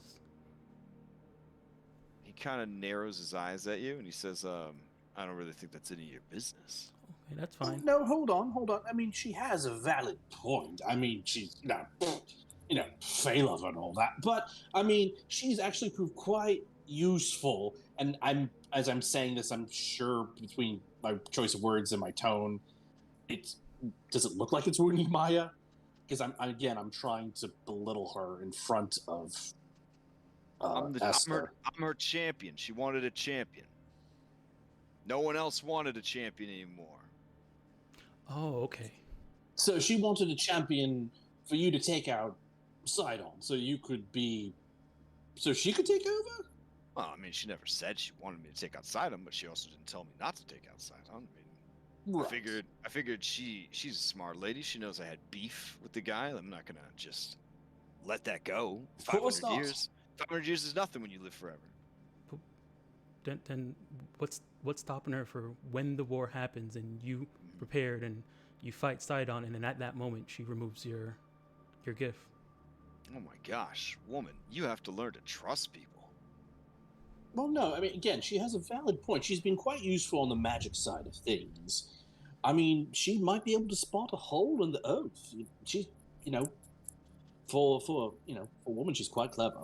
He kind of narrows his eyes at you and he says, I don't really think that's any of your business. Okay, that's fine. Oh, no, hold on. I mean, she has a valid point. I mean, she's Phalov and all that. But, I mean, she's actually proved quite useful. And as I'm saying this, I'm sure between my choice of words and my tone, does it look like it's wounding Maya? Because I'm trying to belittle her in front of Esther. I'm her champion. She wanted a champion. No one else wanted a champion anymore. Oh, okay. So she wanted a champion for you to take out Sidon, so she could take over? Well, I mean, she never said she wanted me to take out Sidon, but she also didn't tell me not to take out Sidon. I mean, right. I figured she's a smart lady. She knows I had beef with the guy. I'm not gonna just let that go. 500 years. 500 years is nothing when you live forever. Then what's stopping her for when the war happens and you prepared and you fight Sidon and then at that moment she removes your gift? Oh my gosh, woman, you have to learn to trust people. Well, no, I mean, again, she has a valid point. She's been quite useful on the magic side of things. I mean, she might be able to spot a hole in the oath. She's, for a woman, she's quite clever.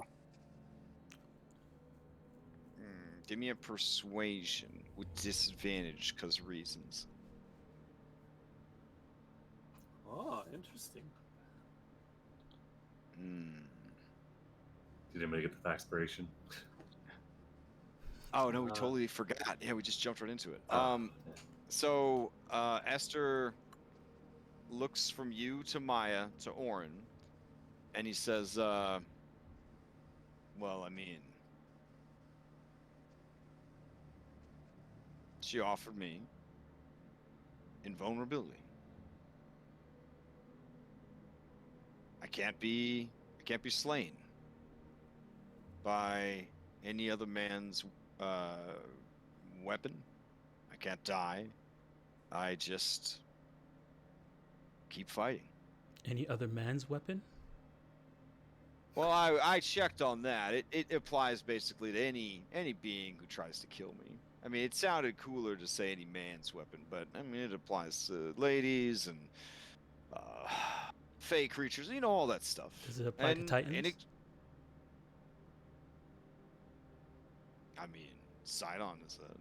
Give me a persuasion with disadvantage because reasons. Oh, interesting. Did anybody get the Faxpiration? Oh no, we totally forgot. Yeah, we just jumped right into it. So Esther looks from you to Maya to Oren, and he says, well, I mean, she offered me invulnerability. I can't be slain by any other man's weapon. I can't die. I just keep fighting. Any other man's weapon? Well, I checked on that. It applies basically to any being who tries to kill me. I mean, it sounded cooler to say any man's weapon, but I mean, it applies to ladies and fey creatures, all that stuff. Does it apply to Titans? I mean, Sidon is a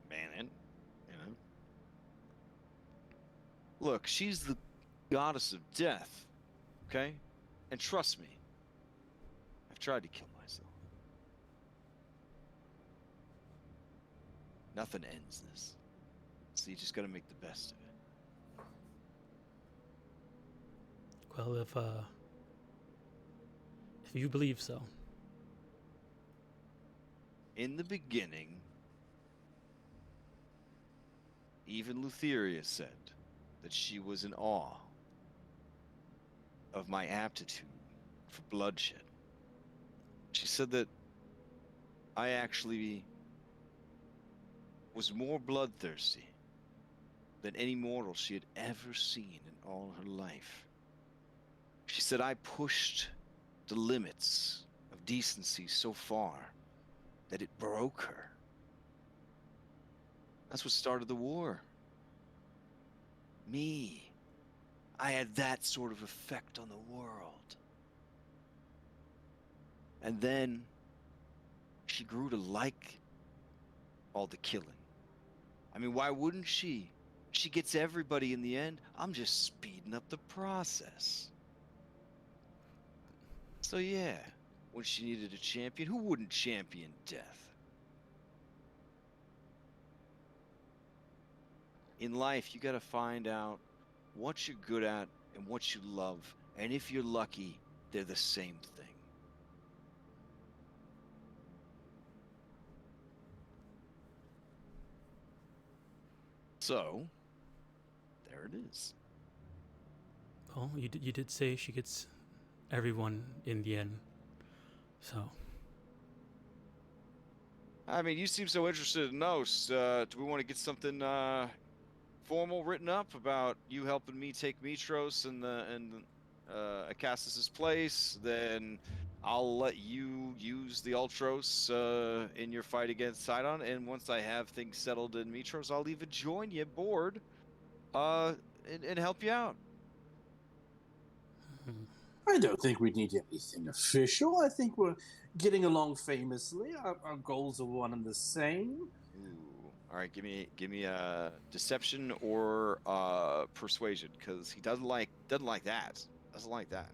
man, Look, she's the goddess of death, okay? And trust me, I've tried to kill myself. Nothing ends this. So you just gotta make the best of it. Well, if you believe so. in the beginning, even Lutheria said that she was in awe of my aptitude for bloodshed. She said that I actually was more bloodthirsty than any mortal she had ever seen in all her life. She said I pushed the limits of decency so far that it broke her. That's what started the war. Me. I had that sort of effect on the world. And then she grew to like all the killing. I mean, why wouldn't she? She gets everybody in the end. I'm just speeding up the process. So yeah, when she needed a champion, who wouldn't champion death? In life, you gotta find out what you're good at and what you love. And if you're lucky, they're the same thing. So, there it is. Well, you did say she gets everyone in the end, so. I mean, you seem so interested in those. Do we want to get something formal written up about you helping me take Mitros and Acasus's place? Then I'll let you use the Ultros in your fight against Sidon, and once I have things settled in Mitros, I'll even join you aboard and help you out. I don't think we need anything official. I think we're getting along famously. Our goals are one and the same. Ooh. All right, give me deception or persuasion, because he doesn't like that. Doesn't like that.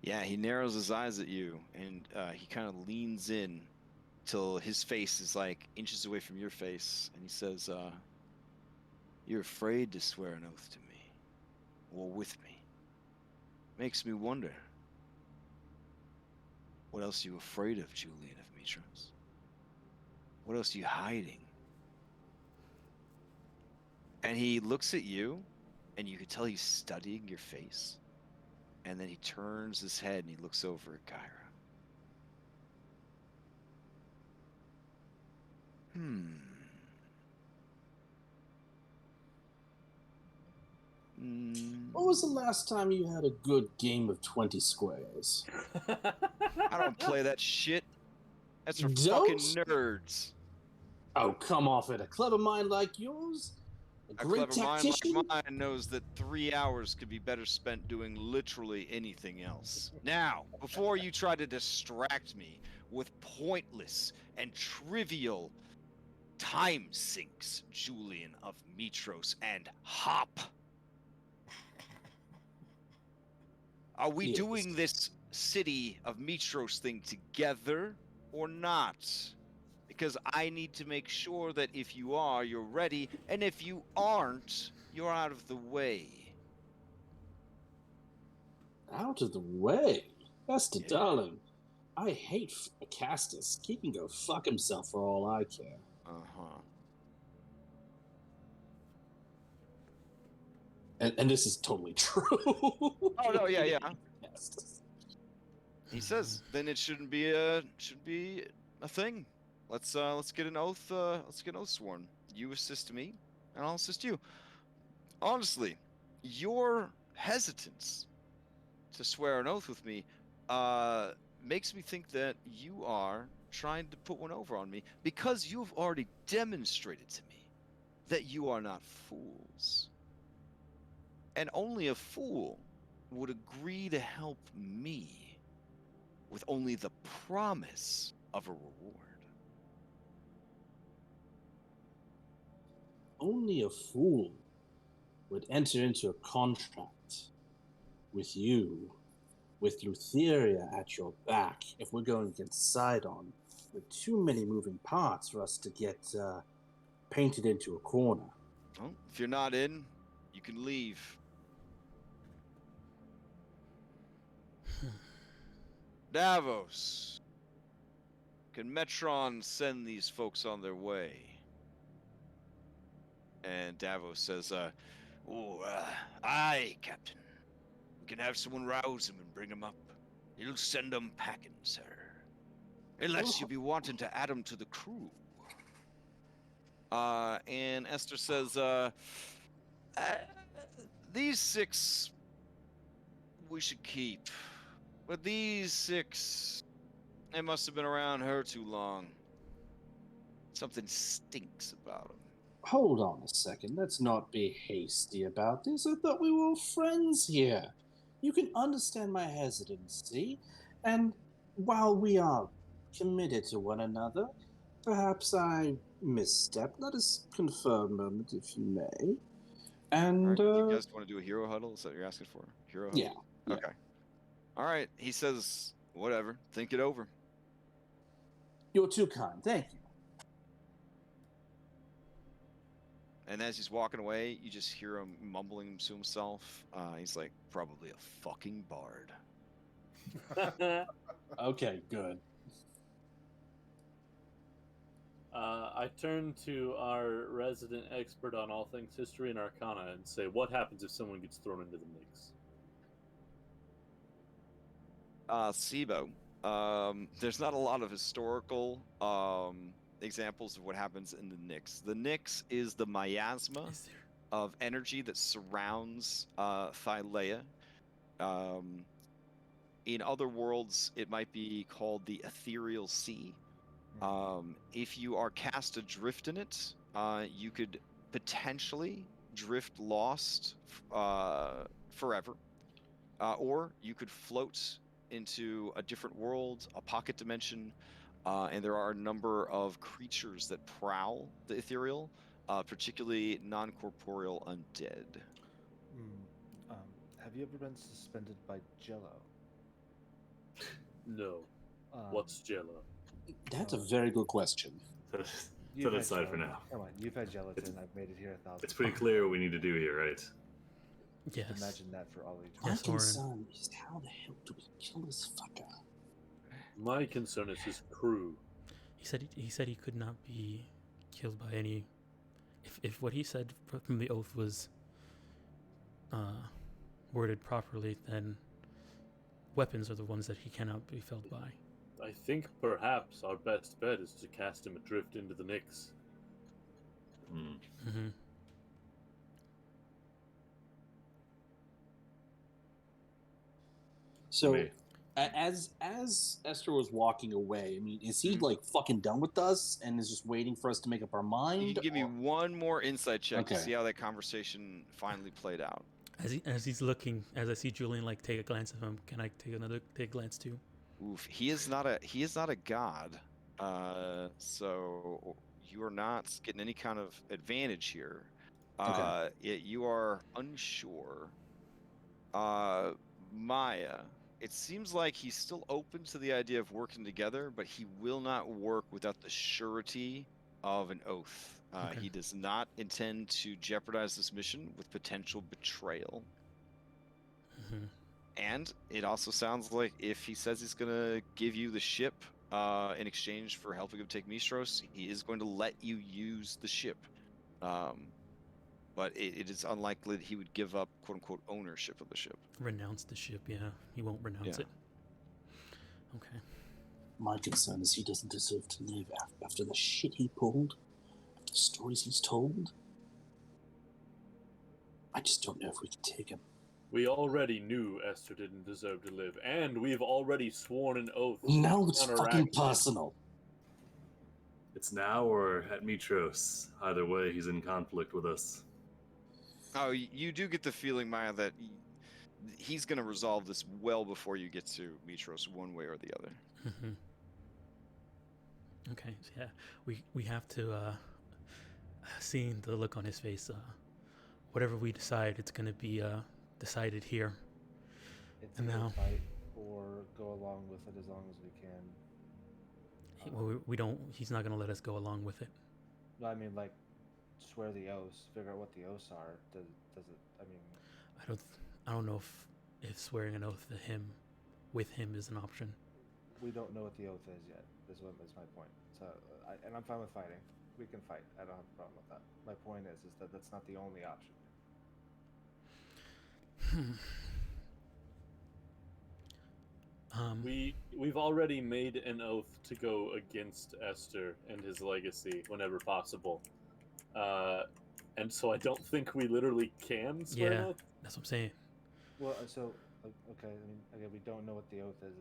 Yeah, he narrows his eyes at you, and he kind of leans in till his face is like inches away from your face, and he says, "You're afraid to swear an oath to me, or with me. Makes me wonder. What else are you afraid of, Julian of Mitros? What else are you hiding?" And he looks at you, and you can tell he's studying your face. And then he turns his head and he looks over at Kyra. What was the last time you had a good game of 20 squares? I don't play that shit. That's for Don't? fucking nerds. Oh, come off it. A clever mind like yours? A great clever tactician? mind like mine knows that 3 hours could be better spent doing literally anything else. Now, before you try to distract me with pointless and trivial time sinks, Julian of Mitros and Hop. Are we Yes. doing this city of Mitros thing together or not? Because I need to make sure that if you are, you're ready, and if you aren't, you're out of the way. Out of the way? Esther, darling, I hate Castus. He can go fuck himself for all I care. Uh-huh. And this is totally true. Oh no, yeah. Castus. He says, then it shouldn't be a thing. Let's get an oath. Let's get an oath sworn. You assist me, and I'll assist you. Honestly, your hesitance to swear an oath with me makes me think that you are trying to put one over on me, because you've already demonstrated to me that you are not fools. And only a fool would agree to help me with only the promise of a reward. Only a fool would enter into a contract with you, with Lutheria at your back, if we're going against Sidon, with too many moving parts for us to get painted into a corner. Well, if you're not in, you can leave. Davos, can Metron send these folks on their way? And Davos says, aye, Captain. We can have someone rouse him and bring him up. He'll send them packing, sir. Unless you be wanting to add him to the crew. And Esther says, these 6 we should keep. But these 6, they must have been around her too long. Something stinks about them. Hold on a second. Let's not be hasty about this. I thought we were all friends here. You can understand my hesitancy. And while we are committed to one another, perhaps I misstepped. Let us confer a moment, if you may. And, All right, you guys want to do a hero huddle? Is that what you're asking for? Hero huddle? Yeah. Okay. All right. He says, whatever. Think it over. You're too kind. Thank you. And as he's walking away, you just hear him mumbling to himself. He's like, probably a fucking bard. Okay, good. I turn to our resident expert on all things history and arcana and say, what happens if someone gets thrown into the mix? Sibo, there's not a lot of historical examples of what happens in the Nyx. The Nyx is the miasma of energy that surrounds Thylea. In other worlds, it might be called the ethereal sea. If you are cast adrift in it, you could potentially drift lost forever, or you could float into a different world, a pocket dimension, and there are a number of creatures that prowl the ethereal, particularly non-corporeal undead. Have you ever been suspended by Jello? No. What's Jello? That's a very good question. Set it aside for now. Come on, you've had gelatin. I've made it here 1,000 It's pretty times. clear what we need to do here, right? Yes. Imagine that for all My Yes, eternity. Oren. concern is how the hell do we kill this fucker? My concern is his crew. He said he could not be killed by any. If what he said from the oath was worded properly, then weapons are the ones that he cannot be felled by. I think perhaps our best bet is to cast him adrift into the Nyx. Mm-hmm. So, Me. as Esther was walking away, I mean, is he like fucking done with us and is just waiting for us to make up our mind? You can give me or- one more insight check to Okay. see how that conversation finally played out. As he's looking, as I see Julian like take a glance at him, can I take a glance too? Oof, he is not a god, so you are not getting any kind of advantage here. You are unsure. Maya, it seems like he's still open to the idea of working together, but he will not work without the surety of an oath. Okay. He does not intend to jeopardize this mission with potential betrayal. Mm-hmm. And it also sounds like if he says he's going to give you the ship in exchange for helping him take Mistros, he is going to let you use the ship. But it is unlikely that he would give up, quote-unquote, ownership of the ship. Renounce the ship, yeah. He won't renounce Yeah. it. Okay. My concern is he doesn't deserve to live after the shit he pulled, after the stories he's told. I just don't know if we can take him. We already knew Esther didn't deserve to live, and we've already sworn an oath. Now it's counteract fucking him. personal. It's now or at Mitros. Either way, he's in conflict with us. Oh, you do get the feeling, Maya, that he's going to resolve this well before you get to Mitros, one way or the other. Mm-hmm. Okay, so yeah, we have to, seeing the look on his face, whatever we decide, it's going to be decided here. It's And either now- fight or go along with it as long as we can. Well, we don't. He's not going to let us go along with it. No, I mean like swear the oaths, figure out what the oaths are. Does it? I mean, I don't know if swearing an oath to him, with him, is an option. we don't know what the oath is yet. Is my point. So, and I'm fine with fighting. We can fight. I don't have a problem with that. My point is that that's not the only option. We've already made an oath to go against Esther and his legacy whenever possible, and so I don't think we literally can swear an Yeah, oath. that's what I'm saying. Well, so okay. I mean, again, we don't know what the oath is.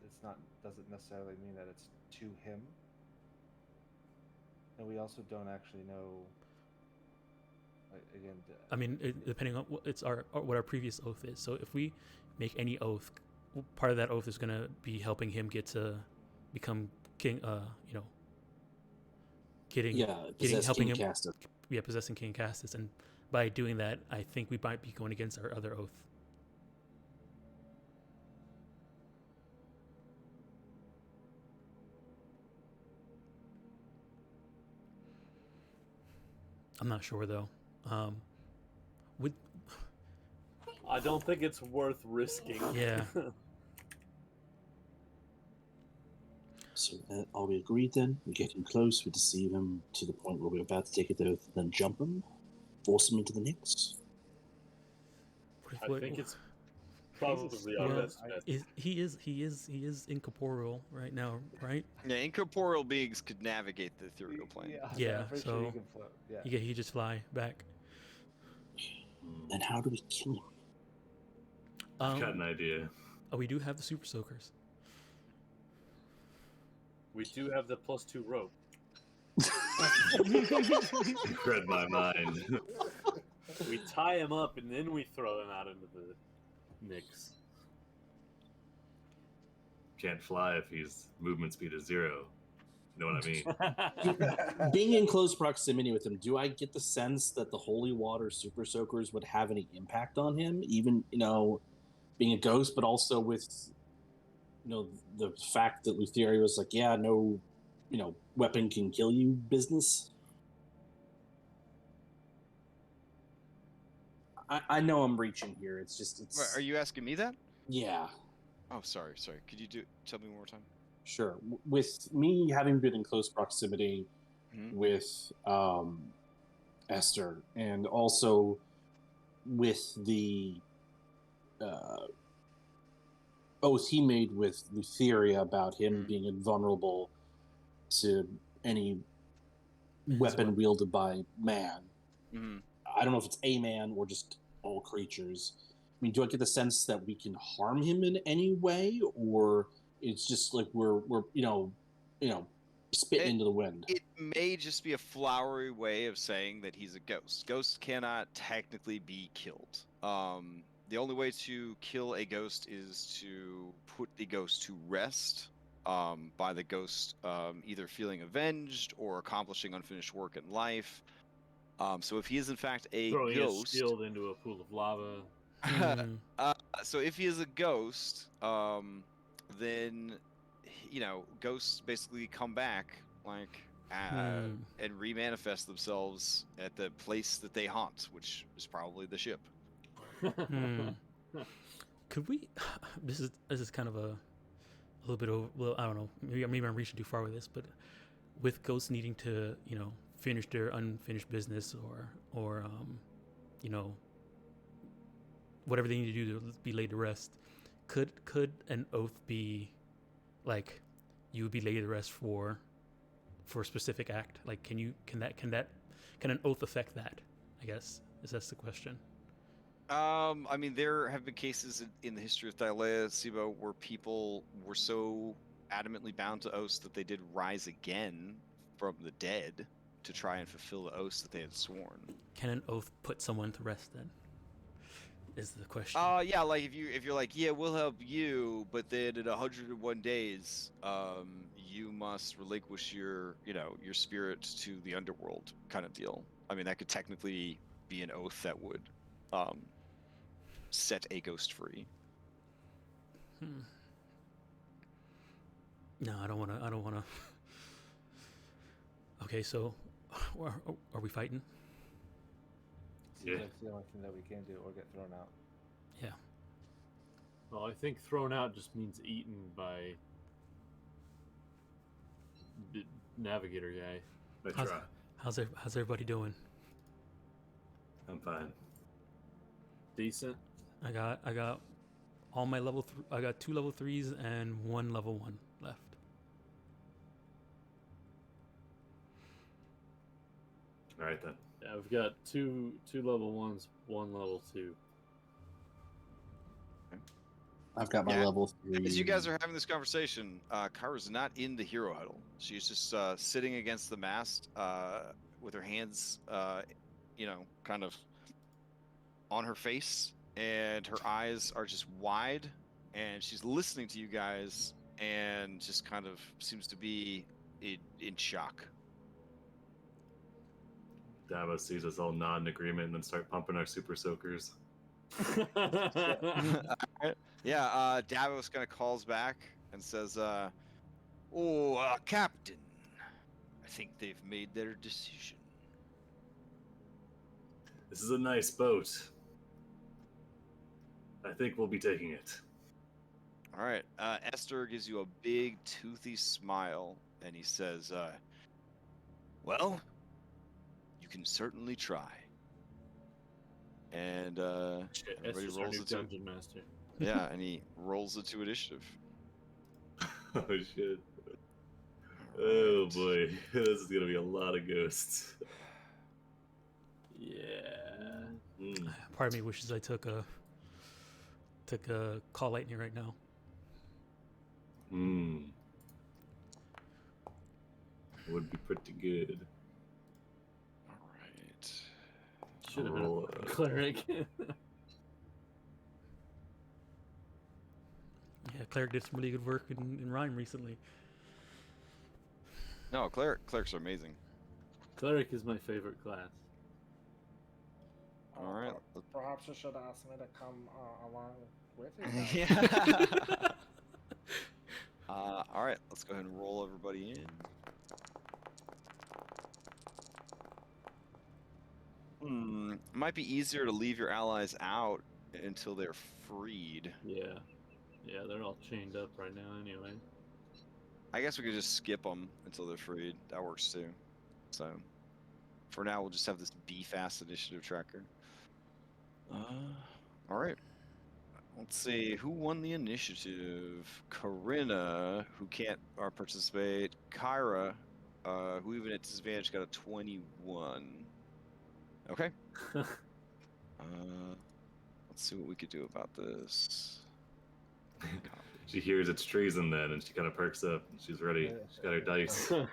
It's not doesn't necessarily mean that it's to him, and we also don't actually know. Again, I mean, depending on what our previous oath is. So if we make any oath, part of that oath is going to be helping him get to become king. Helping him. Castor. Yeah, possessing King Castus, and by doing that, I think we might be going against our other oath. I'm not sure though. Would I don't think it's worth risking. Yeah. So are we agreed then? We get him close, we deceive him to the point where we're about to take an oath, then jump him, force him into the Nyx. I think it's probably our best bet. He is incorporeal right now, right? Yeah, incorporeal beings could navigate the ethereal plane. Yeah, I'm pretty so sure he can float. Yeah. he just fly back. Then how do we kill him? I've got an idea. We do have the super soakers. We do have the +2 rope. You read my mind. We tie him up and then we throw him out into the Nyx. Can't fly if he's movement speed is 0. You know what I mean? Being in close proximity with him, do I get the sense that the holy water super soakers would have any impact on him? Even, being a ghost, but also with, the fact that Lutheria was like, yeah, no, weapon can kill you business. I know I'm reaching here. It's. Wait, are you asking me that? Yeah. Oh, sorry. Could you tell me one more time? Sure. With me having been in close proximity with Esther, and also with the oath he made with Lutheria about him being invulnerable to any weapon wielded by man. Mm-hmm. I don't know if it's a man or just all creatures. I mean, do I get the sense that we can harm him in any way, or it's just like we're spitting into the wind? It may just be a flowery way of saying that he's a ghost. Ghosts cannot technically be killed. The only way to kill a ghost is to put the ghost to rest by the ghost either feeling avenged or accomplishing unfinished work in life. So if he is in fact a Throwing ghost, his shield into a pool of lava. So if he is a ghost, then ghosts basically come back and remanifest themselves at the place that they haunt, which is probably the ship. Could we? This is kind of a little bit over. Well, I don't know. Maybe I'm reaching too far with this, but with ghosts needing to finish their unfinished business or whatever they need to do to be laid to rest, could an oath be like you would be laid to rest for a specific act? Like can an oath affect that? I guess that's the question. I mean, there have been cases in the history of Thylea, Sibo, where people were so adamantly bound to oaths that they did rise again from the dead to try and fulfill the oaths that they had sworn. Can an oath put someone to rest then? Is the question. Yeah, like if you're like, yeah, we'll help you, but then in 101 days, you must relinquish your spirit to the underworld, kind of deal. I mean, that could technically be an oath that would set a ghost free. No, I don't want to. Okay, so are we fighting? seems Yeah. like the only thing that we can do, or get thrown out. Yeah. Well, I think thrown out just means eaten by the navigator guy. I How's, try. how's everybody doing? I'm fine. Decent. I got all my I got 2 level 3s and 1 level 1 left. All right then. Yeah, I've got two level 1s, 1 level 2. I've got my Yeah. level 3. As you guys are having this conversation, Kyra's not in the hero huddle. She's just sitting against the mast with her hands, kind of on her face, and her eyes are just wide, and she's listening to you guys, and just kind of seems to be in shock. Davos sees us all nod in agreement and then start pumping our super soakers. Yeah, Davos kind of calls back and says, Captain, I think they've made their decision. This is a nice boat. I think we'll be taking it. All right, Esther gives you a big, toothy smile, and he says, well, you can certainly try. And Shit, everybody Esther's our rolls new it to dungeon master. yeah, and he rolls it to initiative. Oh shit. Oh boy. This is gonna be a lot of ghosts. Yeah. Mm. Part of me wishes I took a call lightning right now. Mm. Would be pretty good. All right. Should have Roll been a it. cleric. Yeah, Cleric did some really good work in Rhyme recently. No, clerics are amazing. Cleric is my favorite class. All right. Perhaps you should ask me to come along with you. Yeah. All right, let's go ahead and roll everybody in. It might be easier to leave your allies out until they're freed. Yeah. Yeah, they're all chained up right now anyway. I guess we could just skip them until they're freed. That works too. So, for now, we'll just have this B-Fast initiative tracker. All right. Let's see. Who won the initiative? Corinna, who can't participate. Kyra, who even at disadvantage got a 21. Okay. Let's see what we could do about this. She hears it's treason then, and she kind of perks up. And she's ready. She's got her dice. Yeah.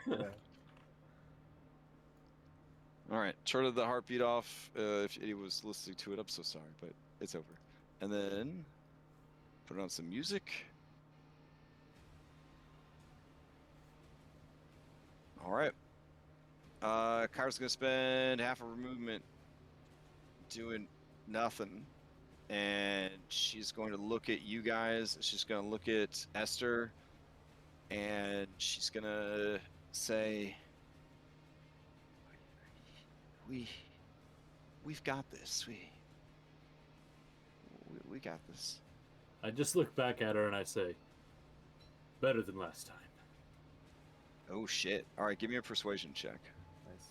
All right, turn the heartbeat off. If anyone was listening to it, I'm so sorry, but it's over. And then put on some music. All right. Kyra's gonna spend half of her movement doing nothing, and she's going to look at you guys. She's gonna look at Esther, and she's gonna say, We've got this. We got this. I just look back at her and I say, better than last time. Oh shit! All right, give me a persuasion check. Nice.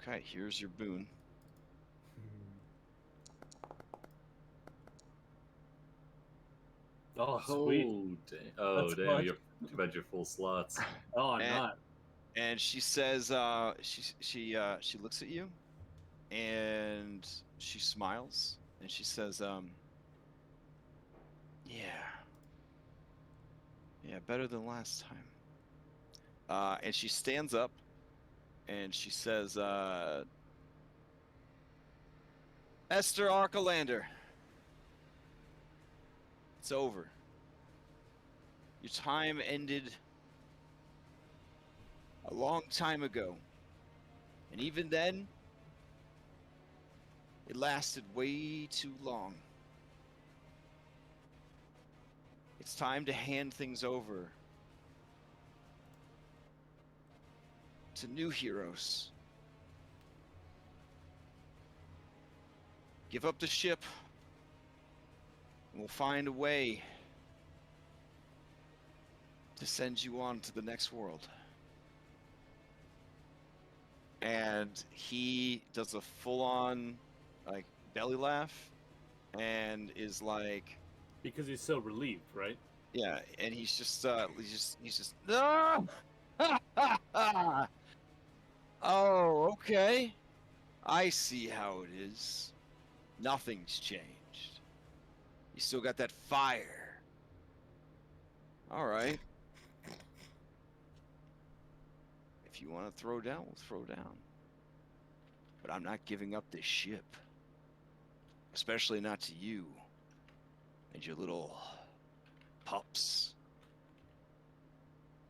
Okay, here's your boon. Oh, sweet. Oh, That's damn. fun. You're too bad you're full slots. Oh, I'm And- not. And she says, she looks at you, and she smiles, and she says, yeah, better than last time. And she stands up, and she says, Esther Arcalander, it's over. Your time ended a long time ago. And even then, it lasted way too long. It's time to hand things over to new heroes. Give up the ship, and we'll find a way to send you on to the next world. And he does a full-on, like, belly laugh, and is like, Because he's so relieved, right? yeah, and he's just no. Oh, okay. I see how it is. Nothing's changed. You still got that fire. All right. If you want to throw down, we'll throw down. But I'm not giving up this ship. Especially not to you and your little pups.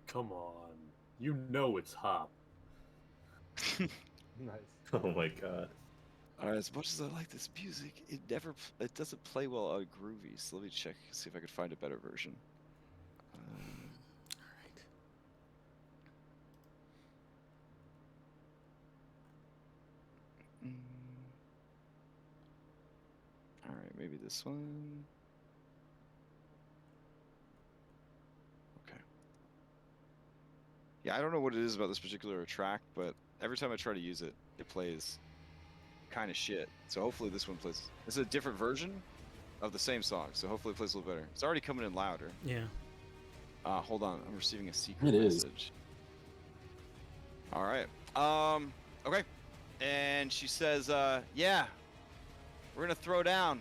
Come on. You know it's Hop. Nice. Oh my god. Alright, as much as I like this music, it doesn't play well on Groovy, so let me check, see if I can find a better version. Alright, maybe this one. Okay. Yeah, I don't know what it is about this particular track, but every time I try to use it, it plays kind of shit. So hopefully this one plays. It's a different version of the same song, so hopefully it plays a little better. It's already coming in louder. Yeah. Hold on, I'm receiving a secret It is. message. All right. Okay. And she says, yeah, we're gonna throw down.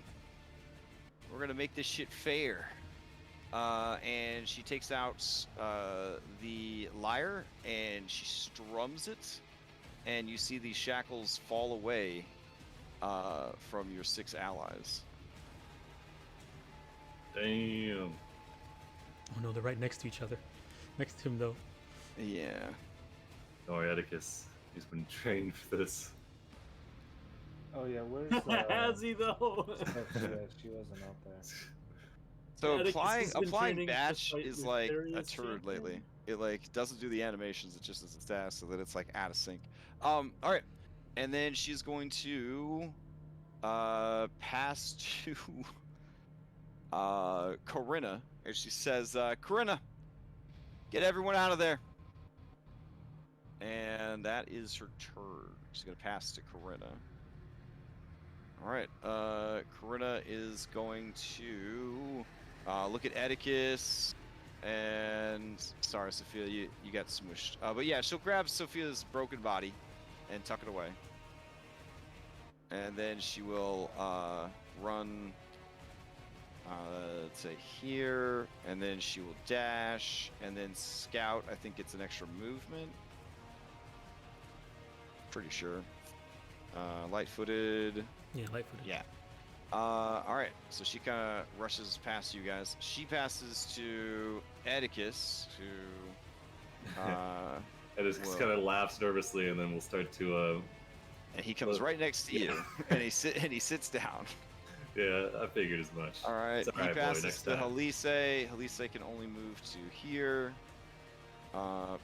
We're gonna make this shit fair. And she takes out the lyre and she strums it, and you see these shackles fall away from your 6 allies. Damn. Oh no, they're right next to each other. Next to him though. Yeah. Don't worry, Atticus. He's been trained for this. Oh yeah, where's Has he though? oh, she wasn't out there. So Atticus has been applying training to batch fight is with like a various turd champions. lately. It like doesn't do the animations, it just does its tasks, so that it's like out of sync. Alright. And then she's going to pass to Corinna, and she says, Corinna, get everyone out of there. And that is her turn. She's gonna pass to Corinna. Alright, Corinna is going to look at Atticus, and sorry, Sophia, you got smushed. But yeah, she'll grab Sophia's broken body and tuck it away. And then she will run, let's say here, and then she will dash, and then scout, I think it's an extra movement. Pretty sure. Light-footed. Yeah, light-footed. Yeah. Alright, so she kind of rushes past you guys. She passes to Atticus, who... And just Whoa. kind of laughs nervously, and then we'll start to. and he comes right next to you, and he sits down. Yeah, I figured as much. Alright, It's he alright, boy, passes next to time. Halise. Halise can only move to here.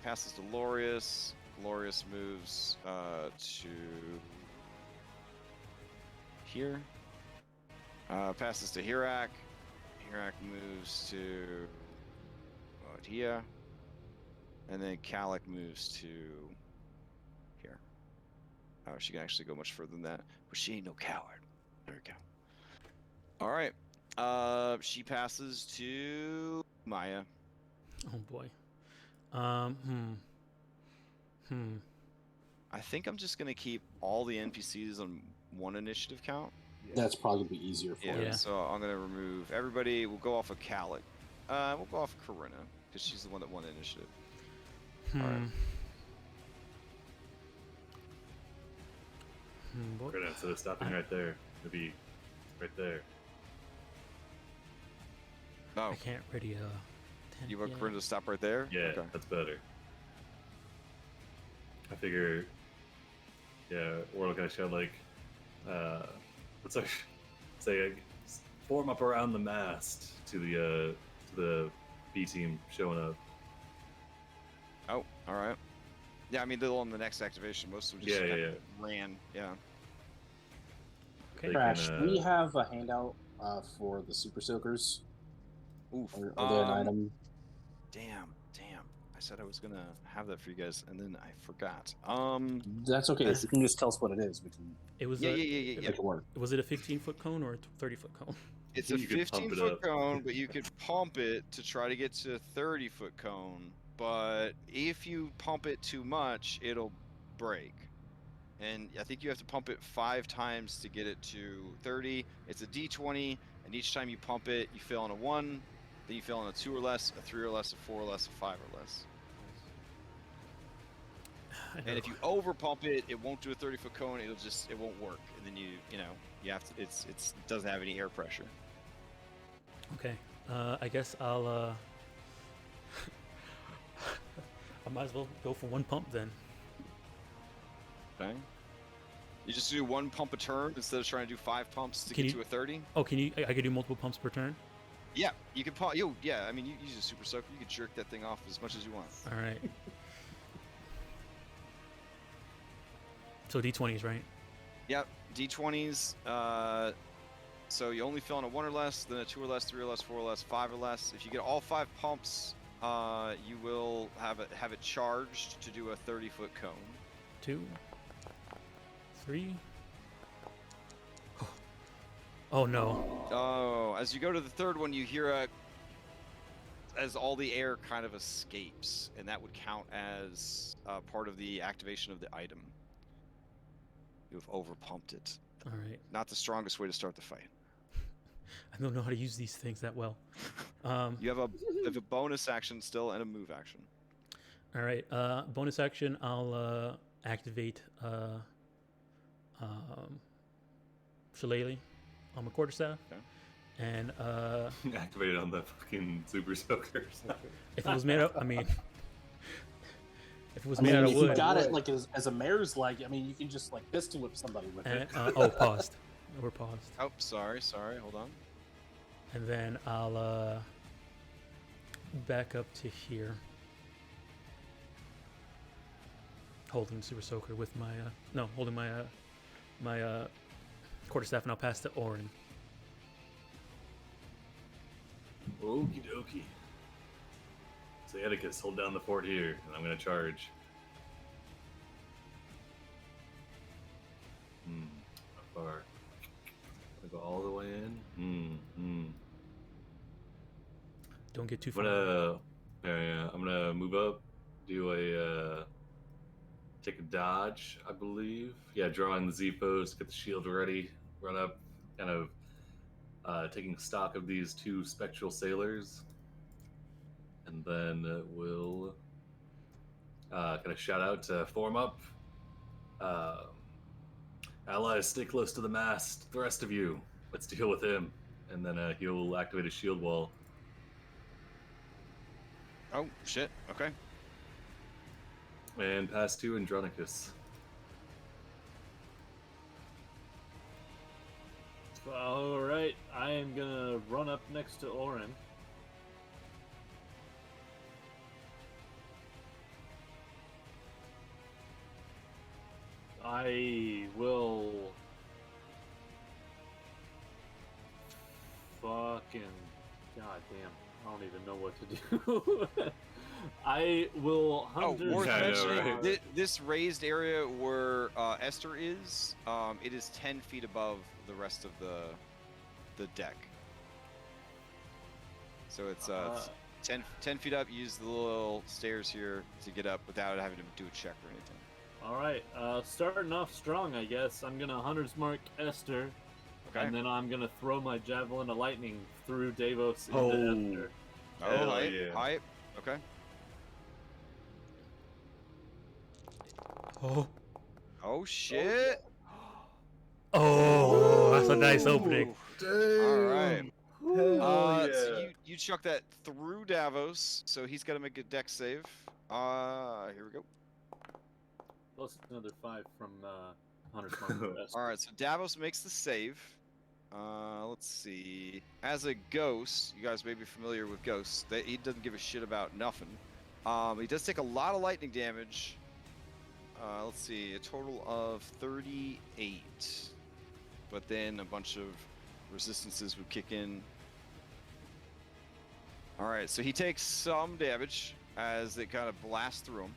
Passes to Lorius. Lorius moves to here. Passes to Hirak. Hirak moves to here. And then Kalik moves to here. Oh, she can actually go much further than that. But she ain't no coward. There we go. Alright. She passes to Maya. Oh boy. I think I'm just gonna keep all the NPCs on one initiative count. That's probably gonna be easier for Yeah, you. Yeah. so I'm gonna remove everybody. We'll go off of Kalik. We'll go off Corinna, because she's the one that won the initiative. Alright. What? We're gonna instead of stopping right there, maybe right there. No, I can't really you want yeah. Corinna to stop right there? Yeah, Okay. that's better. I figure. Yeah, or kind of show like, let's say, form up around the mast to the B team showing up. Oh, all right. Yeah, I mean they'll on the next activation. Most of them just Yeah, kinda yeah. ran. Yeah. Okay. They Crash, can, do we have a handout for the Super Soakers? Oof. Are they an item? Damn. I said I was gonna have that for you guys, and then I forgot. That's okay. If you can just tell us what it is, we can It was Yeah. make it work. Was it a 15-foot cone or a 30-foot cone? It's a You could pump it 15-foot up. cone, but you could pump it to try to get to a 30-foot cone. But if you pump it too much, it'll break. And I think you have to pump it 5 times to get it to 30. It's a D20, and each time you pump it, you fail on a 1, then you fail on a 2 or less, a 3 or less, a 4 or less, a 5 or less. And if you over pump it, it won't do a 30-foot cone. It won't work. And then you have to. It doesn't have any air pressure. Okay. I guess I'll I might as well go for 1 pump then. Okay. You just do 1 pump a turn instead of trying to do 5 pumps to Can get you- to a 30. Oh, can you? I could do multiple pumps per turn. Yeah, you can pump. Yeah, I mean, you use a super soaker. You can jerk that thing off as much as you want. All right. So D20s, right? Yep, D20s. So you only fill in a 1 or less, then a 2 or less, 3 or less, 4 or less, 5 or less. If you get all 5 pumps, you will have it charged to do a 30-foot cone. 2, 3. Oh no. Oh, as you go to the 3rd one, you hear as all the air kind of escapes, and that would count as part of the activation of the item. You've overpumped it. All right. Not the strongest way to start the fight. I don't know how to use these things that well. You have a bonus action still and a move action. All right. Bonus action. I'll activate Shillelagh on my quarterstaff. Okay. And Activated on the fucking Super Soakers. if it was made up, I mean, if it was I made mean, out of if wood. you got it like as a mare's leg, I mean, you can just like pistol whip somebody with And, it. oh, paused. We're paused. Oh, sorry. Hold on. And then I'll back up to here, holding Super Soaker with my holding my my quarterstaff, and I'll pass to Orin. Okie dokie. So Atticus, hold down the fort here, and I'm gonna charge. How far? Gonna go all the way in. Don't get too I'm far. gonna, I'm gonna move up, do a, take a dodge, I believe. Yeah, draw in the Z pose, get the shield ready, run up, kind of taking stock of these 2 spectral sailors, and then we'll kind of shout out to form up. Allies, stay close to the mast. The rest of you, let's deal with him. And then he'll activate a shield wall. Oh shit. Okay. And pass to Andronicus. All right, I am gonna run up next to Orin. I will fucking goddamn. I don't even know what to do. I will Oh, hunter. worth Yeah, I know, mentioning, right? this raised area where Esther is, it is 10 feet above the rest of the deck. So it's 10 feet up. Use the little stairs here to get up without having to do a check or anything. All right, starting off strong, I guess. I'm gonna hunter's mark Esther, Okay. and then I'm gonna throw my javelin of lightning through Davos into Oh. Esther. Oh, Hell hype, yeah. hype. Okay. Oh. Oh shit. Oh, that's a nice opening. All right. Hell So you chuck that through Davos, so he's got to make a dex save. Here we go. Plus another 5 from hunter's mark for Esther. All right, so Davos makes the save. Let's see. As a ghost, you guys may be familiar with ghosts. He doesn't give a shit about nothing. He does take a lot of lightning damage. Let's see, a total of 38. But then a bunch of resistances would kick in. All right, so he takes some damage as they kind of blast through him.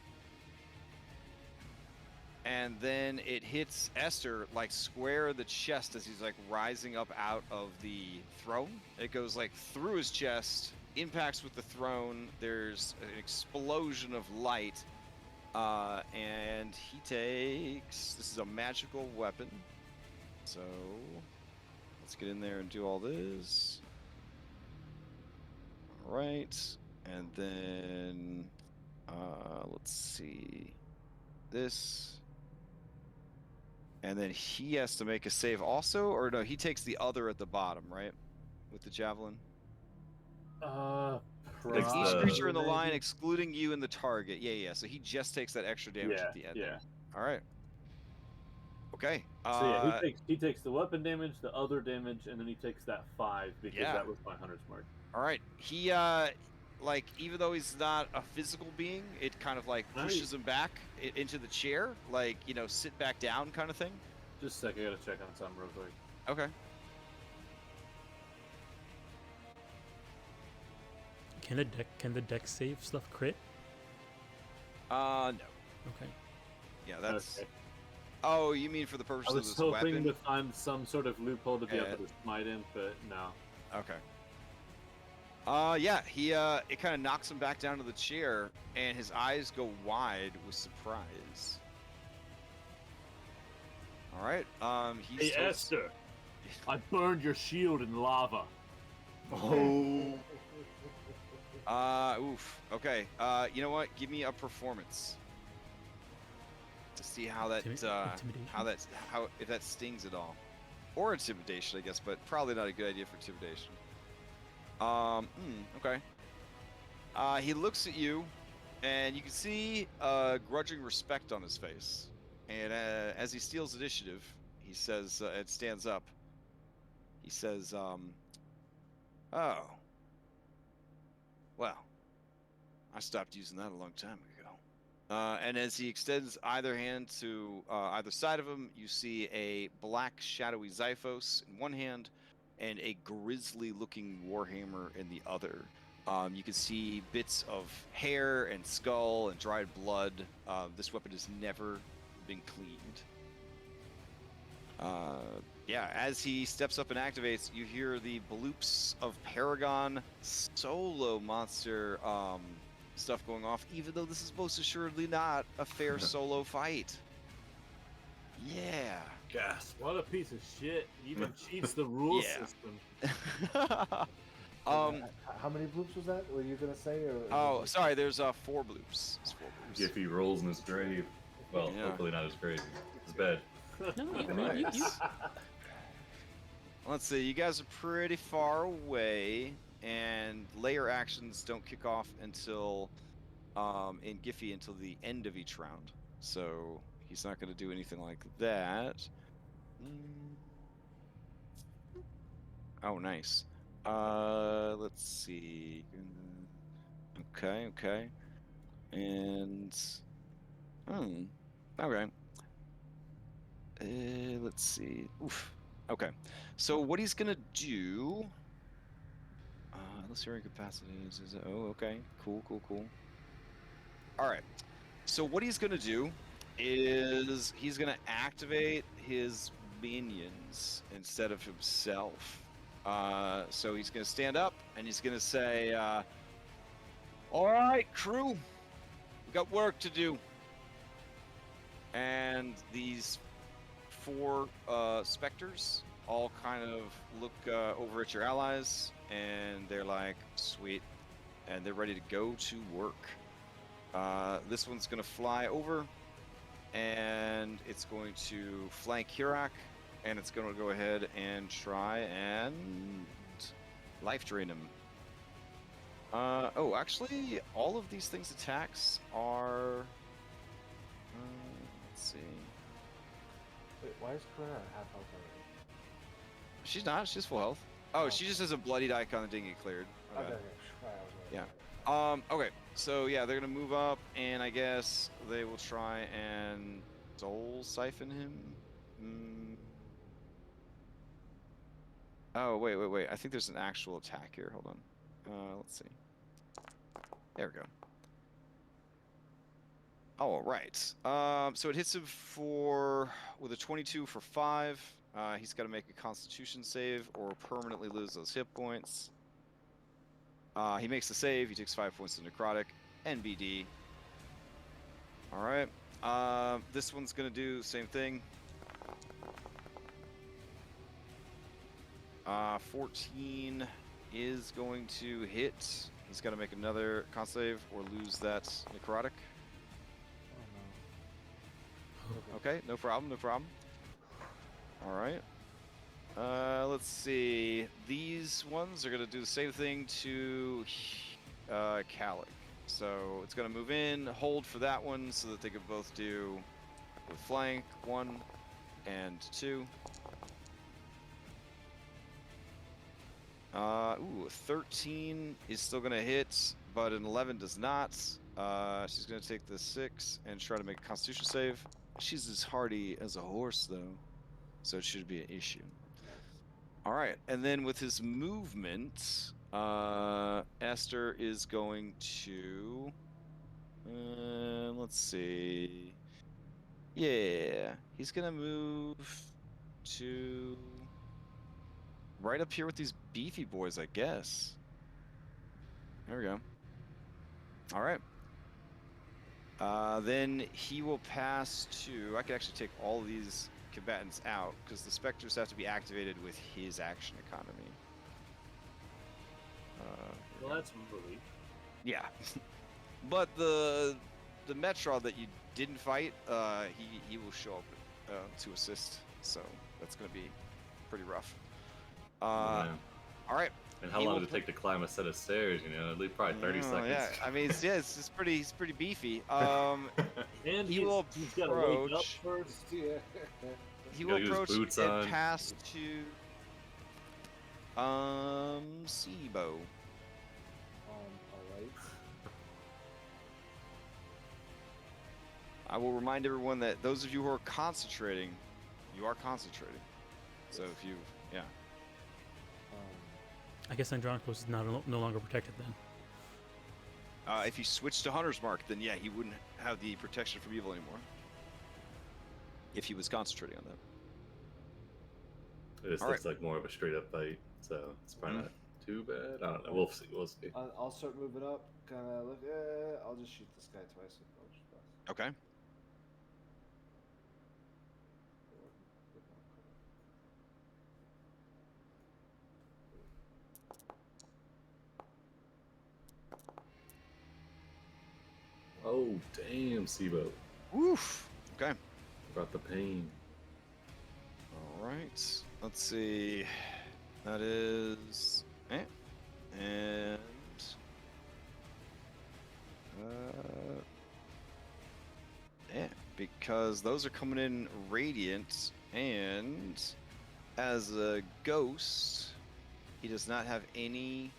And then it hits Esther like square in the chest as he's like rising up out of the throne. It goes like through his chest, impacts with the throne. There's an explosion of light. And he takes, this is a magical weapon. So let's get in there and do all this. All right. And then, let's see this. And then he has to make a save also, or no, he takes the other at the bottom, right? With the javelin. Like each creature in the line, excluding you and the target. Yeah. So he just takes that extra damage at the end. Yeah. All right. Okay. So yeah, he takes the weapon damage, the other damage, and then he takes that 5 because that was my hunter's mark. All right. He like even though he's not a physical being, it kind of like pushes him back into the chair, like sit back down kind of thing. Just a second, I gotta check on something real quick. Okay. Can the deck save stuff crit? No. Okay. Yeah, that's. Okay. Oh, you mean for the purpose of this I was weapon? hoping to find some sort of loophole to be able to smite in, but no. Okay. Yeah, he it kind of knocks him back down to the chair, and his eyes go wide with surprise. All right. Hey Esther, I burned your shield in lava. Oh. Oof. Okay. You know what? Give me a performance to see how that if that stings at all, or intimidation, I guess, but probably not a good idea for intimidation. Okay. He looks at you, and you can see grudging respect on his face. And as he steals initiative, he says, and stands up. He says, "Oh, well, I stopped using that a long time ago." And as he extends either hand to either side of him, you see a black shadowy Xiphos in one hand and a grisly-looking warhammer in the other. You can see bits of hair and skull and dried blood. This weapon has never been cleaned. Yeah, as he steps up and activates, you hear the bloops of Paragon solo monster stuff going off, even though this is most assuredly not a fair solo fight. Yeah. Gasp. What a piece of shit. He even cheats the rule system. How many bloops was that? Were you gonna say? Or oh, sorry. There's 4 bloops. It's 4 bloops. If he rolls in his grave, well, hopefully not his grave, his bed. No, I mean, you... Let's see. You guys are pretty far away, and layer actions don't kick off until in Giffy until the end of each round. So he's not going to do anything like that. Oh, nice. Let's see. Okay. And okay. Let's see. Oof. Okay. So what he's gonna do? Let's see your capacity is. Oh, okay. Cool. All right. So what he's gonna do is he's gonna activate his minions instead of himself. So he's gonna stand up and he's gonna say, "All right, crew, we got work to do." And these 4 specters all kind of look over at your allies, and they're like, "Sweet," and they're ready to go to work. This one's gonna fly over, and it's going to flank Hirak, and it's gonna go ahead and try and life drain him. Oh, actually, all of these things' attacks are. Let's see. Wait, why is Corona half health She's not. She's full health. Oh, she just has a bloodied icon that didn't get cleared. Okay. Okay. Right, I was right. Yeah. Okay. So yeah, they're gonna move up, and I guess they will try and soul siphon him. Oh wait. I think there's an actual attack here. Hold on. Let's see. There we go. All right. So it hits him with a 22 for 5. He's got to make a Constitution save or permanently lose those hit points. He makes the save. He takes 5 points of necrotic. NBD. All right. This one's gonna do the same thing. 14 is going to hit. He's got to make another con save or lose that necrotic. Okay, no problem. All right. Let's see. These ones are gonna do the same thing to Calic. So it's gonna move in, hold for that one, so that they can both do with flank 1 and 2. 13 is still gonna hit, but an 11 does not. She's gonna take the 6 and try to make a Constitution save. She's as hardy as a horse, though, so it should be an issue. All right, and then with his movement, Esther is going to. Let's see. Yeah, he's gonna move to right up here with these beefy boys, I guess. There we go. All right. Then he will pass to. I could actually take all of these combatants out because the specters have to be activated with his action economy. Well, that's a relief. Yeah, but the Metro that you didn't fight, he will show up to assist. So that's gonna be pretty rough. All right. And how long did it take to climb a set of stairs? You know, at least probably 30 seconds. Yeah, I mean, it's pretty beefy. And he's got to wake up first. Yeah. He will approach boots and on. pass to Sibo. Alright. I will remind everyone that those of you who are concentrating, you are concentrating. So if you, yeah. I guess Andronicus is no longer protected then. If you switch to Hunter's Mark, then yeah, he wouldn't have the protection from evil anymore. If he was concentrating on that. This looks like more of a straight up fight, so it's probably not too bad. I don't know. We'll see. I'll start moving up. Kind of look. I'll just shoot this guy twice. Okay. Oh, damn, Sibo. Woof. Okay. Brought the pain. All right. Let's see. That is. And. Yeah, because those are coming in radiant, and as a ghost, he does not have any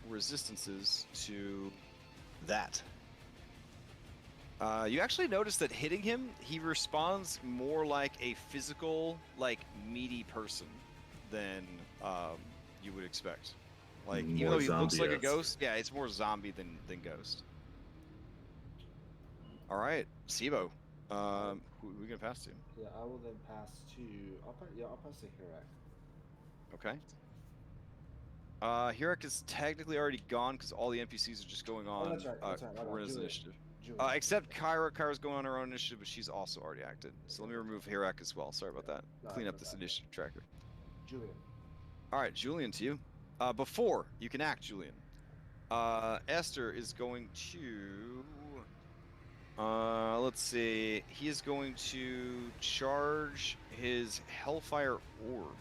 resistances to that. You actually notice that hitting him, he responds more like a physical, like meaty person than you would expect. Like even though he looks like a ghost, yeah, it's more zombie than ghost. All right, Sibo, who are we gonna pass to? Yeah, I will then pass to. I'll pass to Hirak. Okay. Hirak is technically already gone because all the NPCs are just going on. That's right. Corinna's initiative. Julian. Except Kyra. Kyra's going on her own initiative, but she's also already acted. So let me remove Hirak as well. Sorry about that. Clean up this initiative tracker. Julian. All right, Julian, to you. Before you can act, Julian, Esther is going to. Let's see. He is going to charge his Hellfire Orb.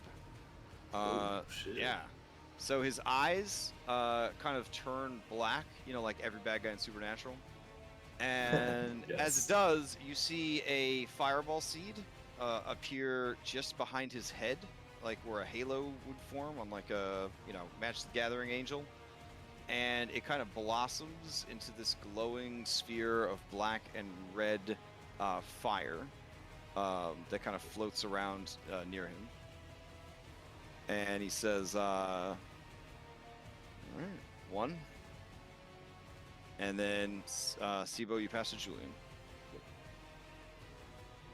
Oh, shit. Yeah. So his eyes kind of turn black, you know, like every bad guy in Supernatural. And Yes. as it does, you see a fireball seed appear just behind his head, like where a halo would form on like a, Magic the Gathering angel. And it kind of blossoms into this glowing sphere of black and red fire that kind of floats around near him. And he says, all right, 1. And then, Sibo, you pass to Julian.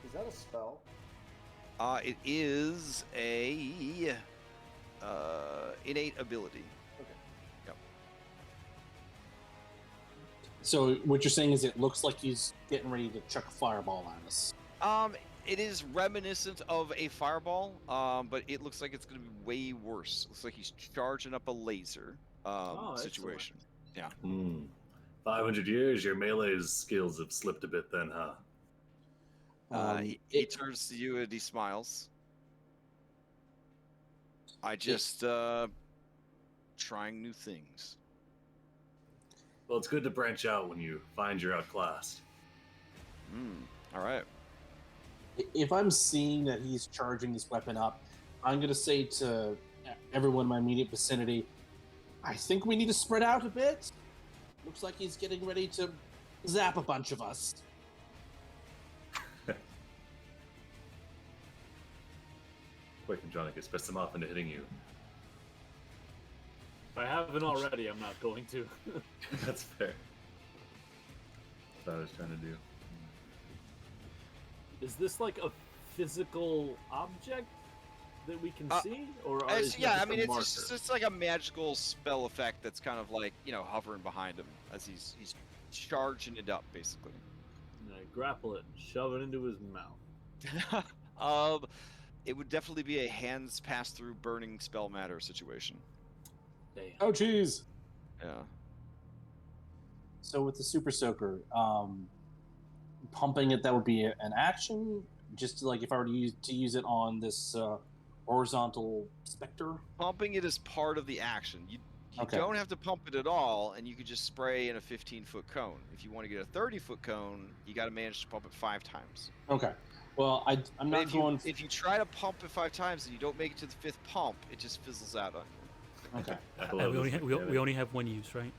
Is that a spell? It is a innate ability. Okay. Yep. So what you're saying is it looks like he's getting ready to chuck a fireball on us. It is reminiscent of a fireball, but it looks like it's going to be way worse. Looks like he's charging up a laser situation. Yeah. 500 years, your melee skills have slipped a bit then, huh? He turns to you and he smiles. I just trying new things. Well, it's good to branch out when you find you're outclassed. All right. If I'm seeing that he's charging this weapon up, I'm going to say to everyone in my immediate vicinity, I think we need to spread out a bit. Looks like he's getting ready to zap a bunch of us. Quick, Andronicus, piss him off into hitting you. If I haven't already, I'm not going to. That's fair. That's what I was trying to do. Is this like a physical object that we can see, or it's just like a magical spell effect that's kind of like hovering behind him as he's charging it up, basically. And I grapple it, and shove it into his mouth. It would definitely be a hands pass through burning spell matter situation. Damn. Oh, jeez. Yeah. So with the Super Soaker, pumping it, that would be an action. Just like if I were to use it on this horizontal specter. Pumping it is part of the action. You Okay. don't have to pump it at all, and you could just spray in a 15-foot cone. If you want to get a 30-foot cone, you got to manage to pump it 5 times. Okay. Well, I'm But not going. if you try to pump it 5 times and you don't make it to the 5th pump, it just fizzles out on you. Okay. We only have one use, right?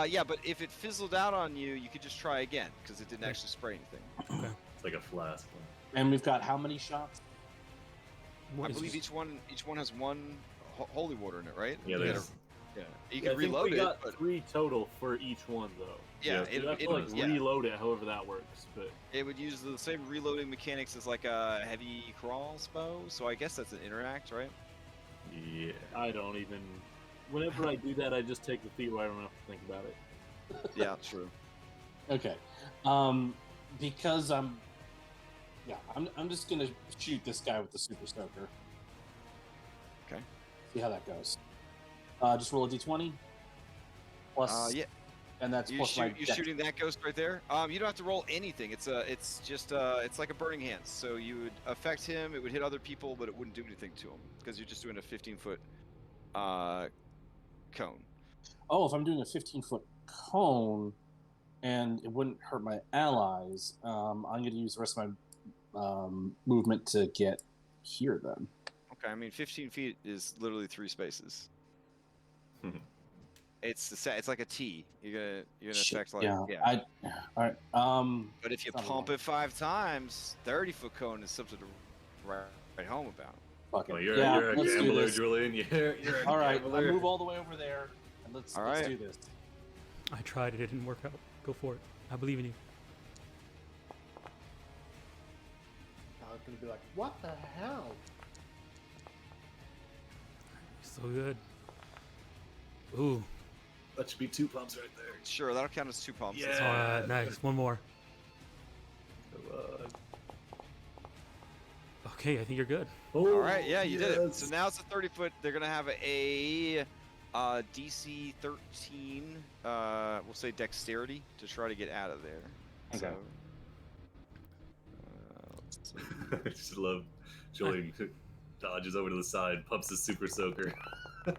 Yeah, but if it fizzled out on you, you could just try again because it didn't actually spray anything. Okay. It's like a flask. And we've got how many shots? I believe each one has 1 holy water in it, right? Yeah, there's. Yeah, you Yeah, can I think reload we got it. But 3 total for each one, though. yeah, Yeah, You have to reload it, however that works. But it would use the same reloading mechanics as like a heavy crawl spell. So I guess that's an interact, right? Yeah. I don't even. Whenever I do that, I just take the feat where I don't have to think about it. Yeah, true. Okay. Because I'm just gonna shoot this guy with the Super Soaker. Okay. See how that goes. Just roll a d20. Plus, Yeah. and that's You're plus my dex. shooting that ghost right there. You don't have to roll anything. It's like a burning hands. So you would affect him. It would hit other people, but it wouldn't do anything to him because you're just doing a 15-foot cone. Oh, if I'm doing a 15-foot cone, and it wouldn't hurt my allies, I'm going to use the rest of my movement to get here. Then. Okay, I mean 15 feet is literally 3 spaces. It's like a T. You're gonna affect like All right. But if you Not pump wrong. it 5 times, 30-foot cone is something to write home about. Fuck it. Well, you're a let's do gambler, this. Julian. You're a All right, gambler. I'll move all the way over there, and let's right. do this. I tried it. It didn't work out. Go for it. I believe in you. I was gonna be like, what the hell? So good. Ooh. That should be 2 pumps right there. Sure, that'll count as 2 pumps. Yeah. All right, nice. One more. Okay, I think you're good. All right, yeah, you did it. So now it's a 30-foot. They're gonna have a DC 13. We'll say dexterity to try to get out of there. Okay. So, I just love Julian dodges over to the side, pumps his Super Soaker. It's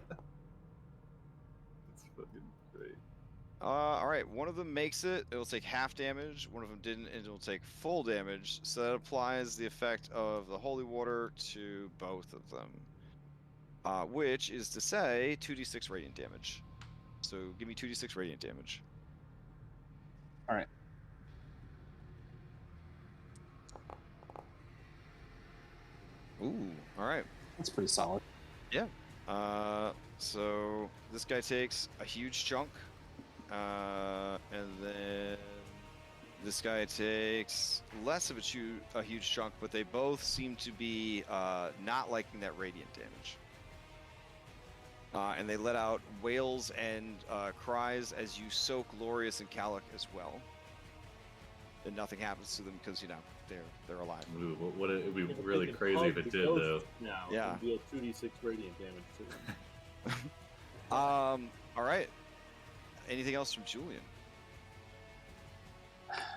fucking great. All right, one of them makes it. It'll take half damage. One of them didn't, and it'll take full damage. So that applies the effect of the holy water to both of them. Which is to say 2d6 radiant damage. So give me 2d6 radiant damage. All right. Ooh, all right. That's pretty solid. Yeah. So this guy takes a huge chunk. And then this guy takes less of a huge chunk, but they both seem to be not liking that radiant damage. And they let out wails and cries as you soak Glorious and Calic as well. And nothing happens to them because, you know, they're alive. Ooh, it'd be If really they could crazy hug if it the did, ghost though. Now, Yeah. and deal 2d6 radiant damage to them. All right. Anything else from Julian?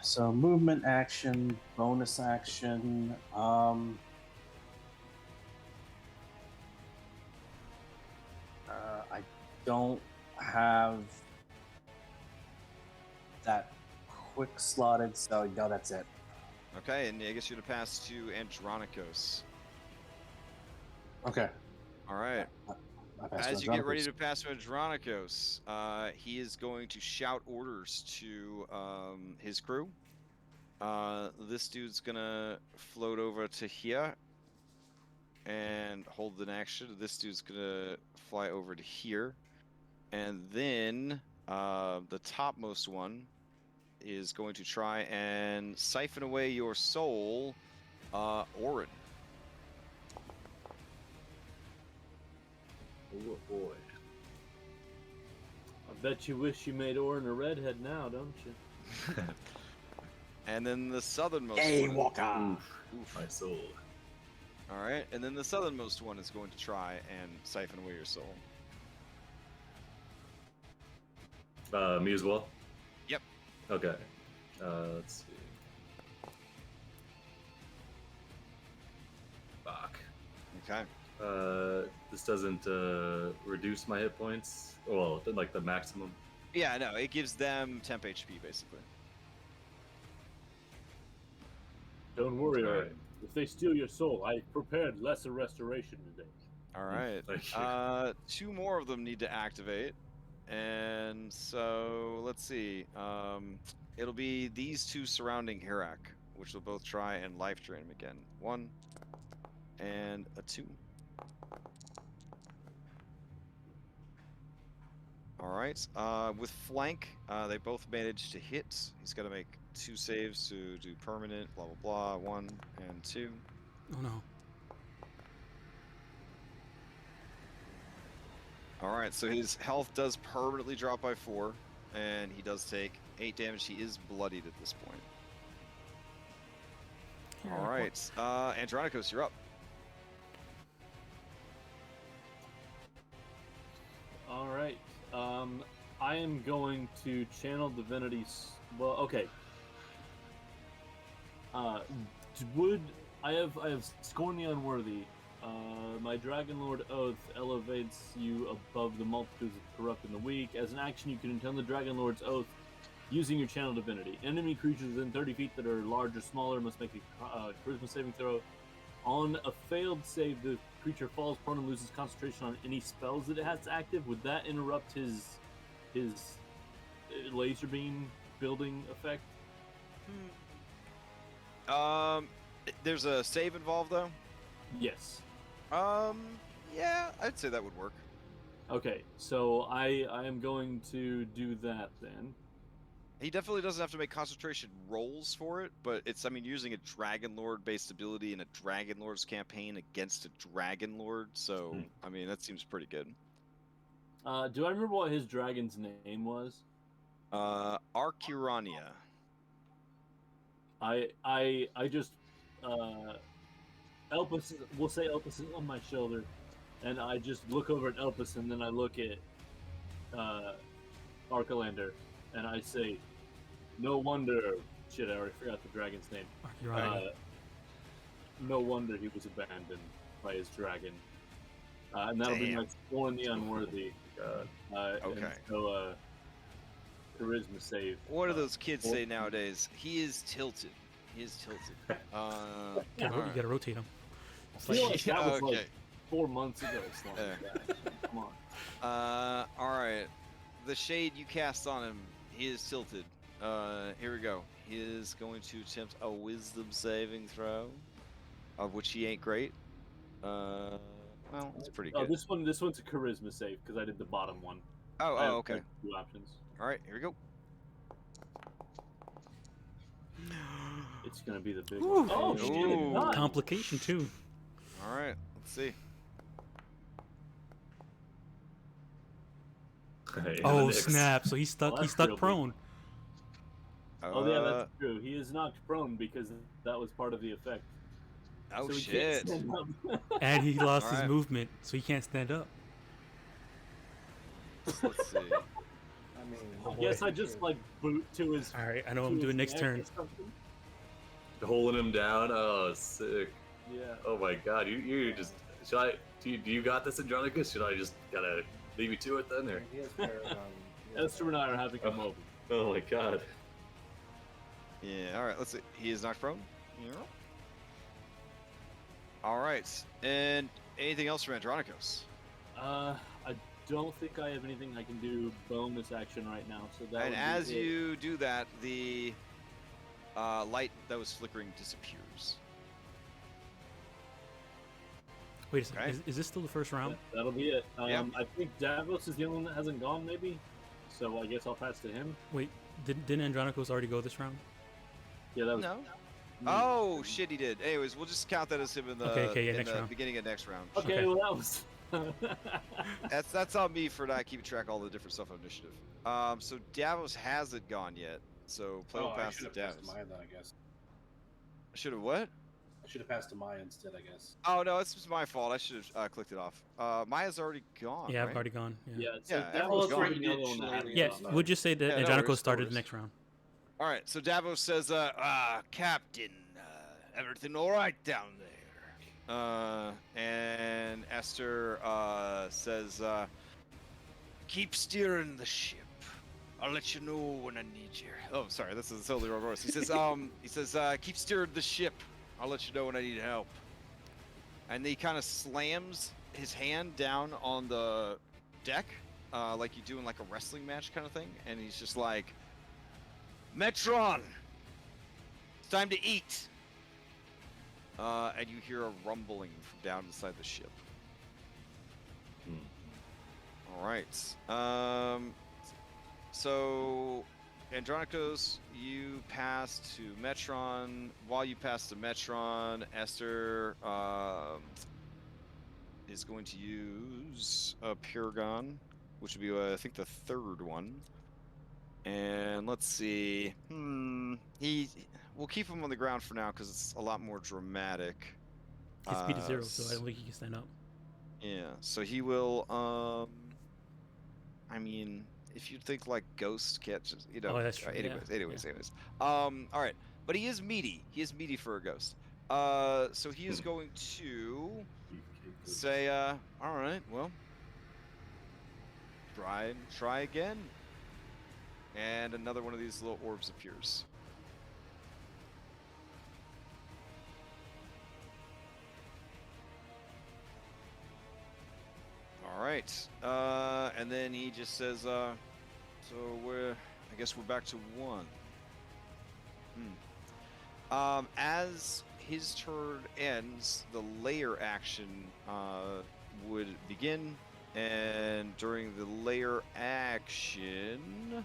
So movement action, bonus action. I don't have that quick slotted, so no, that's it. Okay, and I guess you're gonna pass to Andronicos. Okay. All right. I passed As to you get ready Andronicus. to pass to Andronicos, he is going to shout orders to his crew. This dude's gonna float over to here and hold an action. This dude's gonna fly over to here, and then the topmost one is going to try and siphon away your soul, Orin. Oh boy. I bet you wish you made Orin a redhead now, don't you? And then the southernmost Hey, one. Walker. Oof. My soul. All right, and then the southernmost one is going to try and siphon away your soul. Me as well? Yep. Okay. Let's see. Fuck. Okay. This doesn't reduce my hit points. Well, like the maximum. Yeah, no, it gives them temp HP basically. Don't worry, Okay. Orin. If they steal your soul, I prepared lesser restoration today. All right. Thank you. 2 more of them need to activate, and so let's see. It'll be these 2 surrounding Hirak, which will both try and life drain him again. 1 and a 2. All right. With flank, they both managed to hit. He's got to make 2 saves to do permanent. Blah blah blah. 1 and 2. Oh no. All right. So his health does permanently drop by 4, and he does take 8 damage. He is bloodied at this point. All right. Andronicos, you're up. All right. I am going to channel divinities. Well, okay. Would I have Scorn the Unworthy? My Dragonlord oath elevates you above the multitudes of corrupt and the weak. As an action, you can intend the Dragonlord's oath using your channel divinity. Enemy creatures within 30 feet that are large or smaller must make a charisma saving throw. On a failed save, the creature falls prone and loses concentration on any spells that it has active. Would that interrupt his laser beam building effect? There's a save involved though. Yes. Yeah, I'd say that would work. Okay, so I am going to do that then. He definitely doesn't have to make concentration rolls for it, but it's, I mean, using a Dragonlord based ability in a Dragonlord's campaign against a Dragonlord, so, I mean, that seems pretty good. Do I remember what his dragon's name was? Arcurania. I just Elpis, we'll say Elpis is on my shoulder, and I just look over at Elpis, and then I look at Arkelander, and I say, no wonder, shit, I already forgot the dragon's name. No wonder he was abandoned by his dragon. And that'll be my Scorn the Unworthy. Okay. And so, charisma save. What do those kids say 14. nowadays? He is tilted. He is tilted. You Alright. gotta rotate him. I feel like that was Okay. like 4 months ago. Something Yeah. like that. Come on. Alright. The shade you cast on him, he is tilted. Here we go. He is going to attempt a wisdom saving throw, of which he ain't great. Well, it's pretty Oh, good. this one's a charisma save because I did the bottom one. I Oh, have okay. 2 options. Alright, here we go. It's gonna be the big Ooh. one. Oh shit! Ooh. None. Complication too. Alright, let's see. Hey, Oh Nix. snap! So he's stuck. Oh, he's that's stuck real big. prone. Oh yeah, that's true. He is knocked prone because that was part of the effect. Oh So he shit. can't stand up. And he lost his Alright. movement, so he can't stand up. Let's see. I mean, Oh, Yes, boy. I just like boot to his. All right, I know to I'm his doing next neck turn. or something. Holding him down. Oh, sick. Yeah. Oh my god, you just should I do you got this, Andronicus? Should I just gotta leave you to it then, or? he has Paragon. he has Esther and I are having a moment. Oh my god. Yeah, alright, let's see. He is knocked prone. Yeah. Alright, and anything else from Andronicus? I don't think I have anything I can do bonus action right now. So that. And would be as it. you do that, the light that was flickering disappears. Wait a second. Okay. Is this still the first round? That'll be it. Yeah. I think Davos is the only one that hasn't gone, maybe. So I guess I'll pass to him. Wait, didn't Andronicos already go this round? Yeah, that was. No. Oh shit, he did. Anyways, we'll just count that as him in the, Okay, yeah, in next the round. beginning of next round. Okay, Okay. well that was. That's on me for not keeping track of all the different stuff on initiative. So Davos hasn't gone yet. So play will I pass should to have passed to Davos. Maya then, I guess. Should have what? I should have passed to Maya instead, I guess. Oh no, it's my fault. I should have clicked it off. Maya's already gone. Yeah, right? I've already gone. Yeah. Yeah, so Yeah, Davos everyone's was gone. the only one that hadn't Yeah, gone. we'll just say that Yeah, no Andronicos worries, started no the next round. All right, so Davos says, Captain, everything all right down there? And Esther says, keep steering the ship. I'll let you know when I need you. Oh, sorry, this is totally wrong voice. He says, keep steering the ship. I'll let you know when I need help. And he kind of slams his hand down on the deck, like you do in like a wrestling match kind of thing. And he's just like, Metron, it's time to eat. And you hear a rumbling from down inside the ship. All right. So, Andronicos, you pass to Metron. While you pass to Metron, Esther is going to use a Paragon, which would be, I think, the third one. And let's see. We'll keep him on the ground for now because it's a lot more dramatic. His speed is 0, so I don't think he can stand up. Yeah. So he will. I mean, if you think like Ghost can't just, Oh, that's true, yeah, Anyways. All right. But he is meaty. He is meaty for a ghost. So he is going to say, all right, well, try again. And another one of these little orbs appears. All right. And then he just says, so I guess we're back to 1. As his turn ends, the layer action would begin, and during the layer action,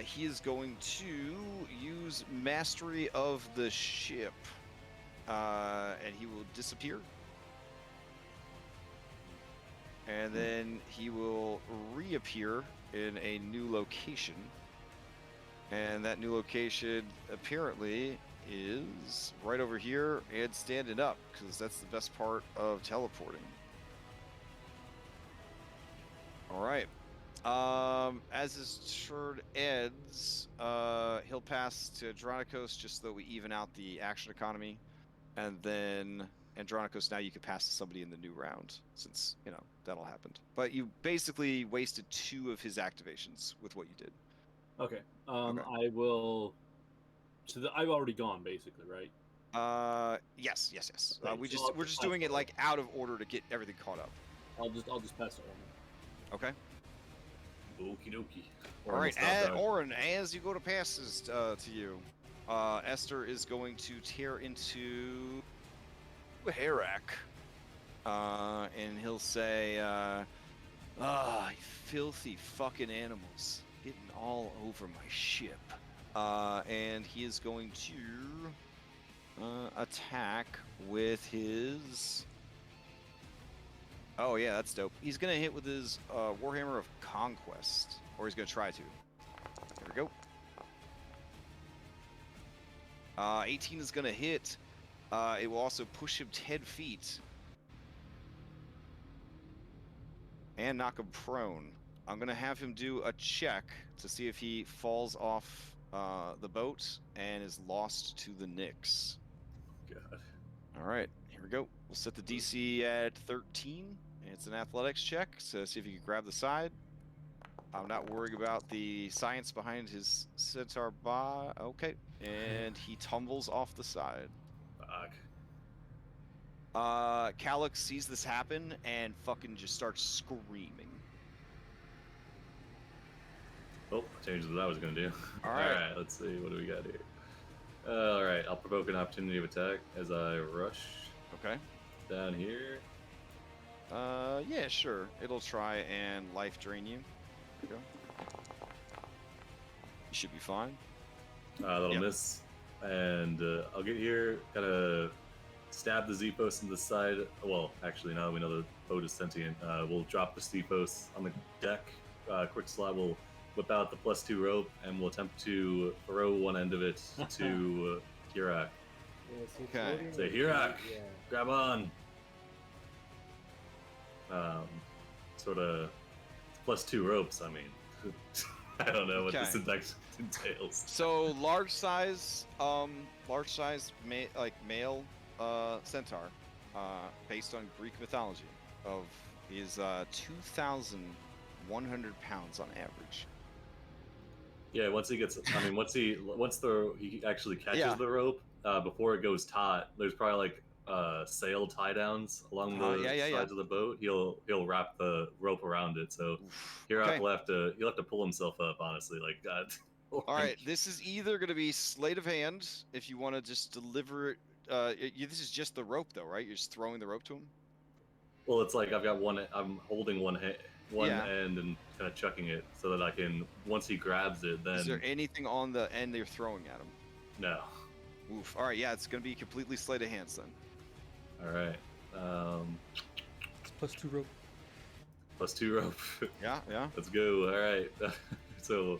he is going to use Mastery of the Ship, and he will disappear. And then he will reappear in a new location. And that new location apparently is right over here and standing up, because that's the best part of teleporting. All right. As his turn ends, he'll pass to Andronicos just so that we even out the action economy. And then Andronicus, now you can pass to somebody in the new round, since, you know, that all happened. But you basically wasted 2 of his activations with what you did. Okay. Okay. I will. I've already gone, basically, right? Yes. Okay, We're just doing it like out of order to get everything caught up. I'll just pass to Orman. Okay. Okie dokie. All right, Stop dog. Oren, as you go to pass this to you, Esther is going to tear into Herak, and he'll say, you filthy fucking animals, getting all over my ship. And he is going to attack with his... Oh yeah, that's dope. He's gonna hit with his Warhammer of Conquest, or he's gonna try to. There we go. 18 is gonna hit. It will also push him 10 feet and knock him prone. I'm gonna have him do a check to see if he falls off the boat and is lost to the Nyx. God. All right, here we go. We'll set the DC at 13. It's an athletics check, so see if you can grab the side. I'm not worried about the science behind his centaur Okay, and he tumbles off the side. Fuck. Calyx sees this happen and fucking just starts screaming. Oh, changed what I was gonna do. All right. Alright, let's see. What do we got here? Alright, I'll provoke an opportunity of attack as I rush Okay. down here. Yeah, sure. It'll try and life drain you. There you go. You should be fine. That'll Yep. miss. And I'll get here, kind of stab the Z-post in the side. Well, actually, now that we know the boat is sentient, we'll drop the Z-post on the deck. Quick slide will whip out the +2 rope, and we'll attempt to throw one end of it to Hirak. Okay. Say, Hirak, grab on. Sort of +2 ropes. I mean, I don't know what Okay. this syntax entails. So large size male centaur, based on Greek mythology, is 2,100 pounds on average. Yeah, once he gets, I mean, once he actually catches Yeah. the rope, before it goes taut, there's probably like sail tie downs along the sides of the boat. He'll wrap the rope around it. So Hirak Okay. will have to pull himself up. Honestly, like God. All right, this is either going to be sleight of hand if you want to just deliver it. This is just the rope, though, right? You're just throwing the rope to him. Well, it's like I've got one. I'm holding one Yeah. end and kind of chucking it so that I can. Once he grabs it, then Is there anything on the end you're throwing at him? no. Oof. All right, yeah, it's going to be completely sleight of hands then. All right. It's +2 rope. +2 rope. Yeah. Let's go. All right. So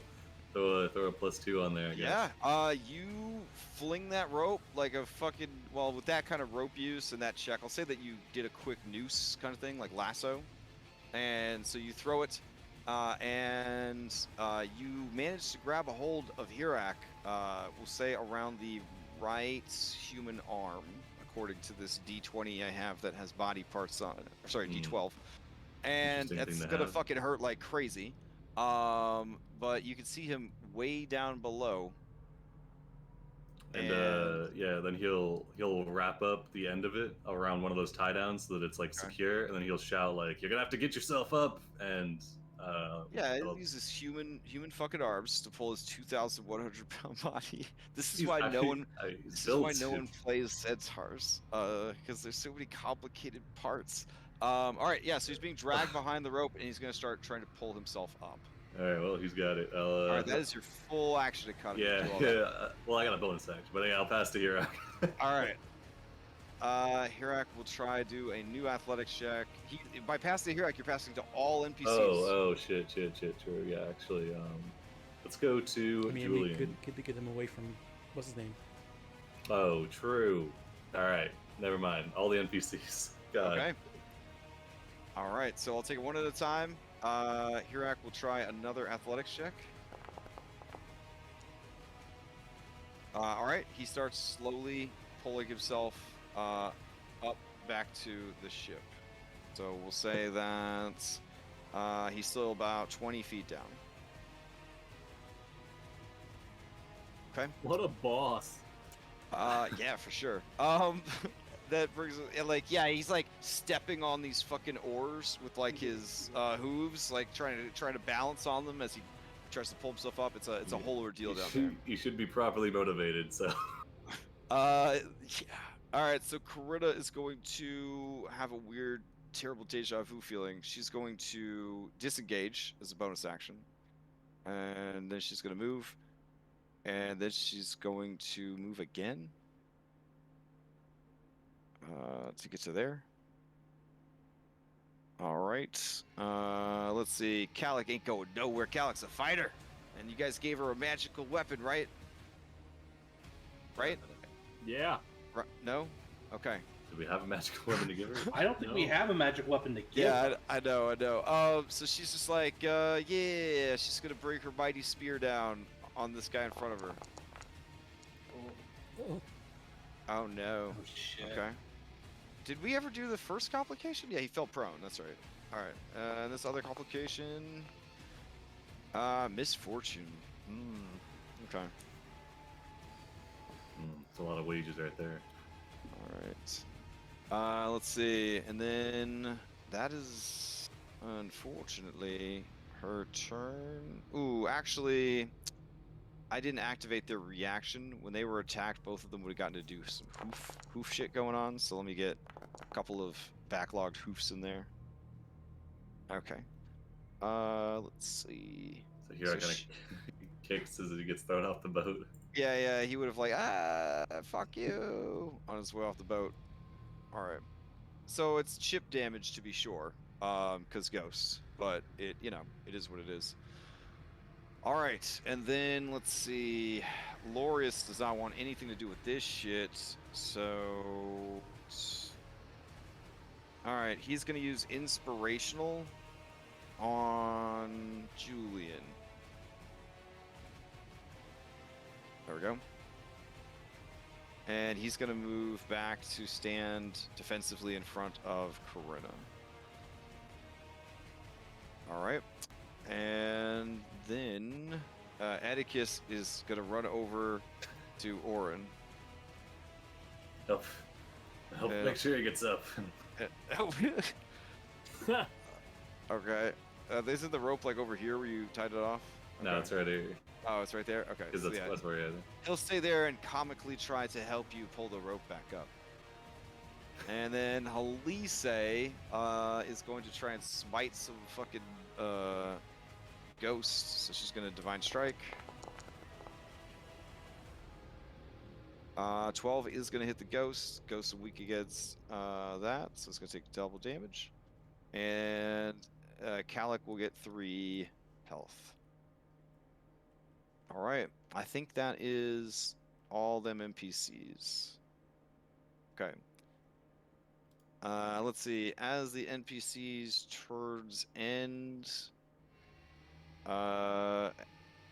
throw a +2 on there. I guess. Yeah. You fling that rope like a fucking with that kind of rope use and that check. I'll say that you did a quick noose kind of thing, like lasso, and so you throw it, and you manage to grab a hold of Hirak. We'll say around the right human arm, according to this D20 I have that has body parts on it. Sorry, D12. And Interesting it's thing to gonna have. fucking hurt like crazy. But you can see him way down below. And then he'll wrap up the end of it around one of those tie downs so that it's like secure, and then he'll shout like, "You're gonna have to get yourself up!" And yeah, it'll- he uses human fucking arms to pull his 2,100 pound body. This is he's- why I no mean, one. he's This is why built no to- one plays centaurs, because there's so many complicated parts. All right, yeah. So he's being dragged behind the rope, and he's gonna start trying to pull himself up. All right, well, he's got it. All right, that is your full action to cut him. Yeah, do all yeah. that. Well, I got a bonus action, but yeah, I'll pass to Hirak. All right. Hirak will try to do a new athletics check. By passing to Hirak, you're passing to all NPCs. Oh, shit. Sure, yeah, actually, let's go to I mean, Julian. good to get him away from what's his name. Oh, true. All right, never mind. All the NPCs. God. Okay. All right, so I'll take it one at a time. Hirak will try another athletics check. All right, he starts slowly pulling himself up back to the ship. So we'll say that he's still about 20 feet down. Okay. What a boss. Yeah, for sure. That brings like, yeah, he's like stepping on these fucking oars with like his hooves, like trying to balance on them as he tries to pull himself up. It's a whole ordeal down there. You should be properly motivated. So. Yeah. All right. So Corinna is going to have a weird, terrible deja vu feeling. She's going to disengage as a bonus action, and then she's going to move, and then she's going to move again. To get to there. All right. Let's see. Calic ain't going nowhere. Calic's a fighter, and you guys gave her a magical weapon, right? Right? Yeah. No? Okay. Do we have a magical weapon to give her? I don't think we have a magic weapon to give. Yeah, I know. So she's just like, yeah, she's gonna bring her mighty spear down on this guy in front of her. Oh no. Oh shit. Okay. Did we ever do the first complication? Yeah, he fell prone. That's right. All right. And this other complication, misfortune. Okay. It's a lot of wages right there. All right. Let's see. And then that is unfortunately her turn. Ooh, actually, I didn't activate their reaction. When they were attacked, both of them would have gotten to do some hoof shit going on. So let me get a couple of backlogged hoofs in there. Okay. Let's see. So here I kind of kicks as he gets thrown off the boat. Yeah, he would have like, fuck you, on his way off the boat. All right. So it's chip damage to be sure, because ghosts, but it is what it is. All right, and then let's see. Lorius does not want anything to do with this shit, so. All right, he's gonna use inspirational on Julian. There we go. And he's going to move back to stand defensively in front of Corinna. All right. And then Atticus is going to run over to Orin. Help make sure he gets up. Okay. Isn't the rope like over here where you tied it off? Okay. No, it's right here. Oh, it's right there? Okay. Because So that's where he had it. he'll stay there and comically try to help you pull the rope back up. And then Halise is going to try and smite some fucking ghosts. So she's going to Divine Strike. 12 is going to hit the ghost. Ghosts are weak against that, so it's going to take double damage. And Calic will get 3 health. All right, I think that is all them NPCs. Okay. Let's see. As the NPCs' turns end,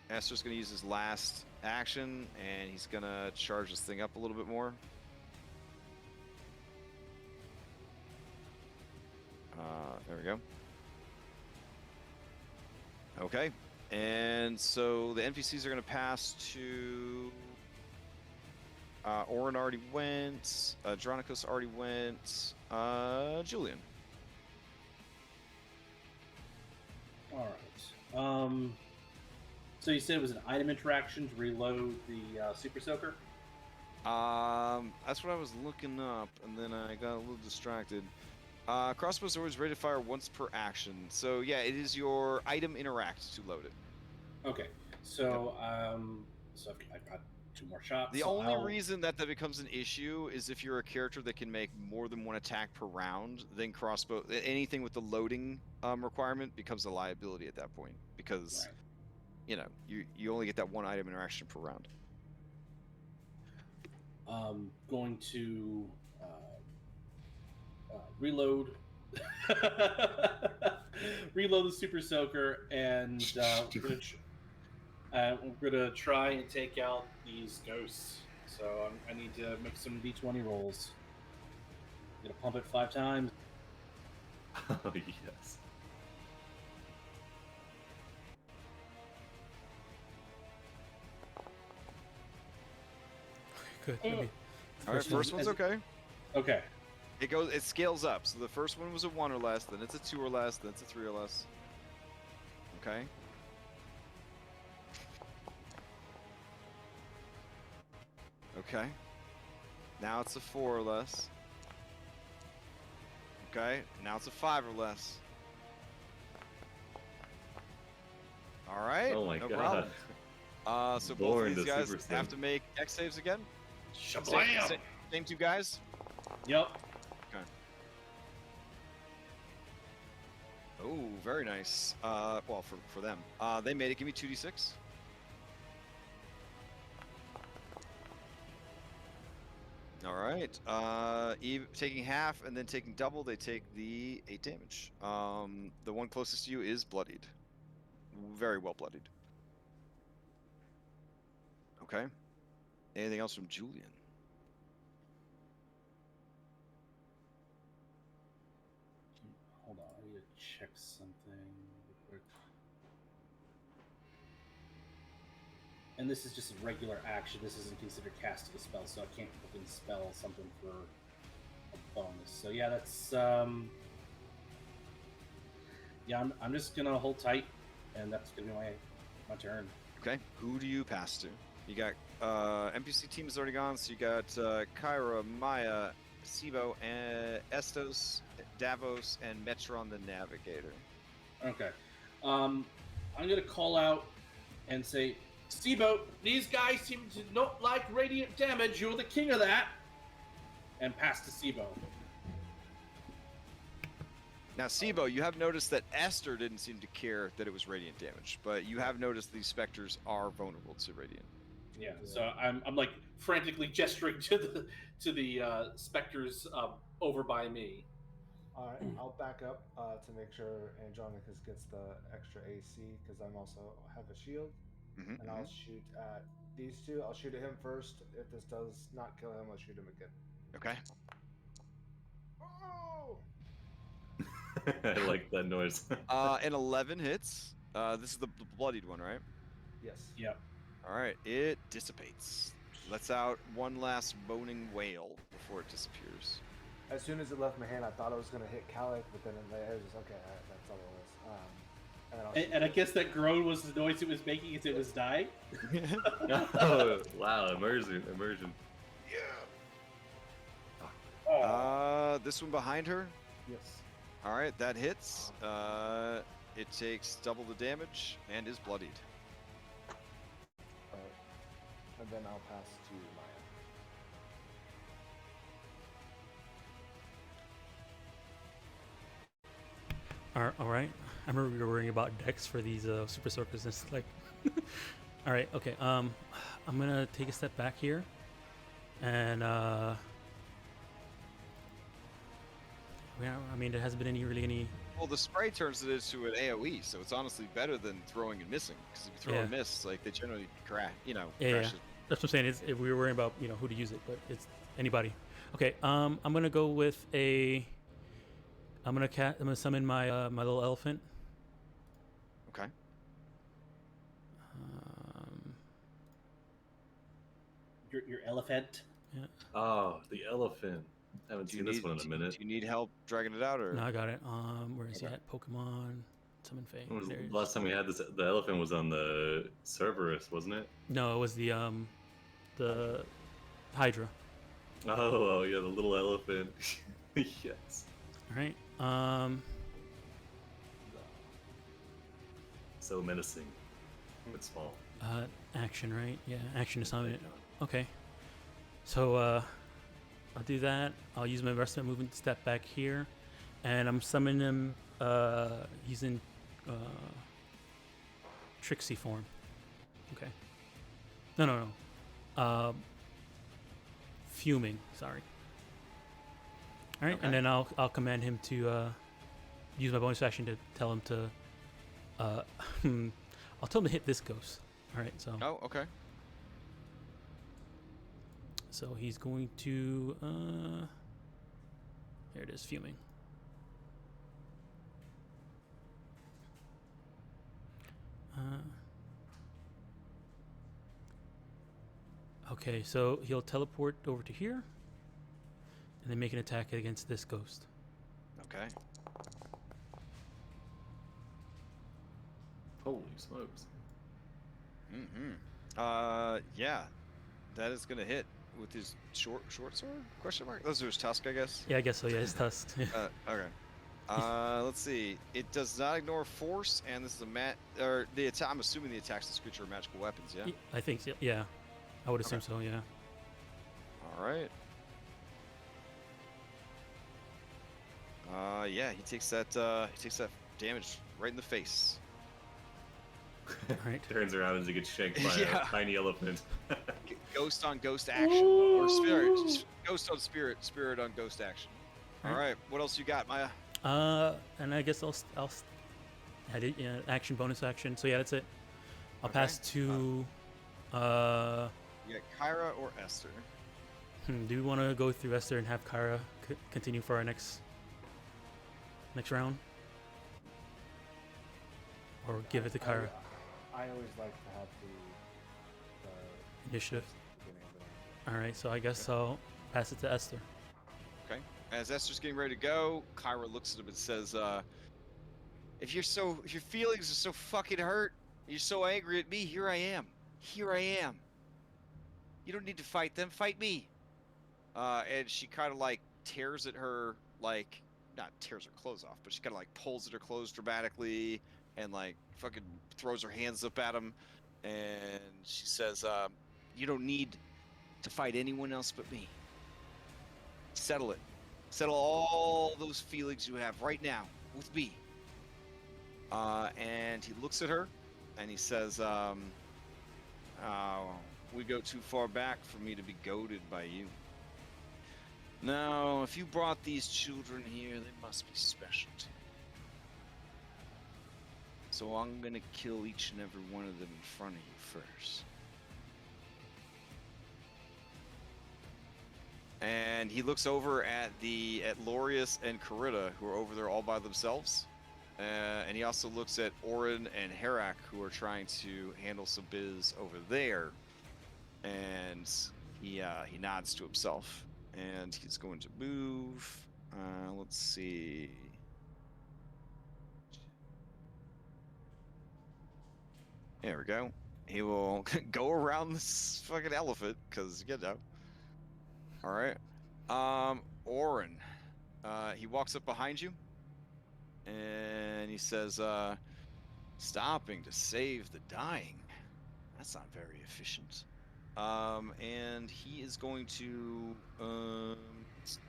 Esther's going to use his last action, and he's going to charge this thing up a little bit more. There we go. Okay. And so the NPCs are going to pass to... Orin already went. Dronicus already went. Julian. All right. So you said it was an item interaction to reload the Super Soaker? That's what I was looking up, and then I got a little distracted. Crossbow sword is ready to fire once per action. So yeah, it is your item interact to load it. Okay. So I've got 2 more shots. The so only I'll... reason that becomes an issue is if you're a character that can make more than 1 attack per round, then crossbow, anything with the loading requirement becomes a liability at that point, because you only get that 1 item interaction per round. Going to reload reload the Super Soaker, and we're gonna try and take out these ghosts. So I need to make some D20 rolls. gonna pump it 5 times. Oh yes. Good. Oh. Maybe. All right, first one's okay. Okay. It scales up. So the first one was a 1 or less, then it's a 2 or less, then it's a 3 or less. Okay. Okay. Now it's a 4 or less. Okay. Now it's a 5 or less. All right. Oh my no god. Problem. So both Born of these to guys super have sting. to make X saves again. Shablam! Same 2 guys. Yep. Okay. Oh, very nice. Well, for them, they made it. Give me 2d6. All right. Taking half and then taking double, they take the 8 damage. The one closest to you is bloodied. Very well bloodied. Okay. Anything else from Julian? Hold on, I need to check something real quick. And this is just a regular action. This isn't considered casting a spell, so I can't fucking spell something for a bonus. So yeah, that's yeah. I'm just gonna hold tight, and that's gonna be my turn. Okay. Who do you pass to? You got NPC team is already gone, so you got Kyra, Maya, Sibo, and Estos, Davos, and Metron the Navigator. Okay. I'm gonna call out and say, Sibo, these guys seem to not like radiant damage. You're the king of that. And pass to Sibo. Now, Sibo, you have noticed that Esther didn't seem to care that it was radiant damage, but you have noticed these specters are vulnerable to radiant. Yeah. So I'm like frantically gesturing to the specters over by me. All right, I'll back up to make sure Andronicus gets the extra AC because I'm also have a shield, and I'll shoot at these 2. I'll shoot at him first. If this does not kill him, I'll shoot him again. Okay. Oh! I like that noise. An 11 hits. This is the bloodied one, right? Yes. Yep. All right. It dissipates. Lets out one last moaning wail before it disappears. As soon as it left my hand, I thought I was gonna hit Calic, but then it was just okay. That's all it was. And I guess that groan was the noise it was making as it was dying. Oh, wow, immersion. This one behind her. Yes. All right, that hits. It takes double the damage and is bloodied. All right. And then I'll pass to Maya. All right. I remember we were worrying about decks for these super soakers. It's like, all right, okay. I'm gonna take a step back here, and yeah, I mean, there hasn't been any. Well, the spray turns it into an AOE, so it's honestly better than throwing and missing. Because if you throw and miss, like they generally crash. Yeah, crash it. That's what I'm saying. Is if we were worrying about who to use it, but it's anybody. Okay. I'm gonna go with a. I'm gonna summon my my little elephant. Okay. Your elephant. Yeah. Oh, the elephant. Haven't seen this one in a minute. Do you need help dragging it out, or? No, I got it. Where is he at? Pokemon. Summon Fae. When was There he is. last time we had this? The elephant was on the Cerberus, wasn't it? No, it was the Hydra. Oh, yeah, the little elephant. Yes. All right. So menacing, but small. Action, right? Yeah, action to summon it. Okay. So I'll do that. I'll use my rest of my movement to step back here, and I'm summoning him. He's in Trixie form. Okay. No. Fuming. Sorry. All right, Okay. and then I'll command him to use my bonus action to tell him to. I'll tell him to hit this ghost. All right, so. Oh, okay. So he's going to There it is, fuming. Okay, so he'll teleport over to here, and then make an attack against this ghost. Okay. Holy smokes! Yeah, that is gonna hit with his short sword? Question mark. Those are his tusk, I guess. Yeah, I guess so. Yeah, his tusk. Okay. Let's see. It does not ignore force, and this is the attack. I'm assuming the attacks this creature are magical weapons. Yeah. I think so. Yeah, I would assume so. Yeah. All right. Yeah, he takes that damage right in the face. All right. Turns around as he gets shanked by a tiny elephant. Ghost on ghost action, or spirit. Ghost on spirit. Spirit on ghost action. All right. What else you got, Maya? And I guess I'll add it, action, bonus action. So yeah, that's it. I'll pass to. You got Kyra or Esther? Do we want to go through Esther and have Kyra continue for our next round, or give it to Kyra? I always like to have the Initiative. beginning of the round. All right, so I guess I'll pass it to Esther. Okay. As Esther's getting ready to go, Kyra looks at him and says, if your feelings are so fucking hurt, you're so angry at me, here I am. Here I am. You don't need to fight them, fight me. And she kind of like tears at her, like, not tears her clothes off, but she kind of like pulls at her clothes dramatically and like fucking throws her hands up at him. And she says, you don't need to fight anyone else but me. Settle it. Settle all those feelings you have right now with me. And he looks at her and he says, we go too far back for me to be goaded by you. Now, if you brought these children here, they must be special to you. So I'm gonna kill each and every one of them in front of you first. And he looks over at Lorius and Carita, who are over there all by themselves. And he also looks at Orin and Herak, who are trying to handle some biz over there. And he nods to himself. And he's going to move. Let's see. There we go. He will go around this fucking elephant, because, you know. Alright. Orin. He walks up behind you. And he says, stopping to save the dying. That's not very efficient. And he is going to, let's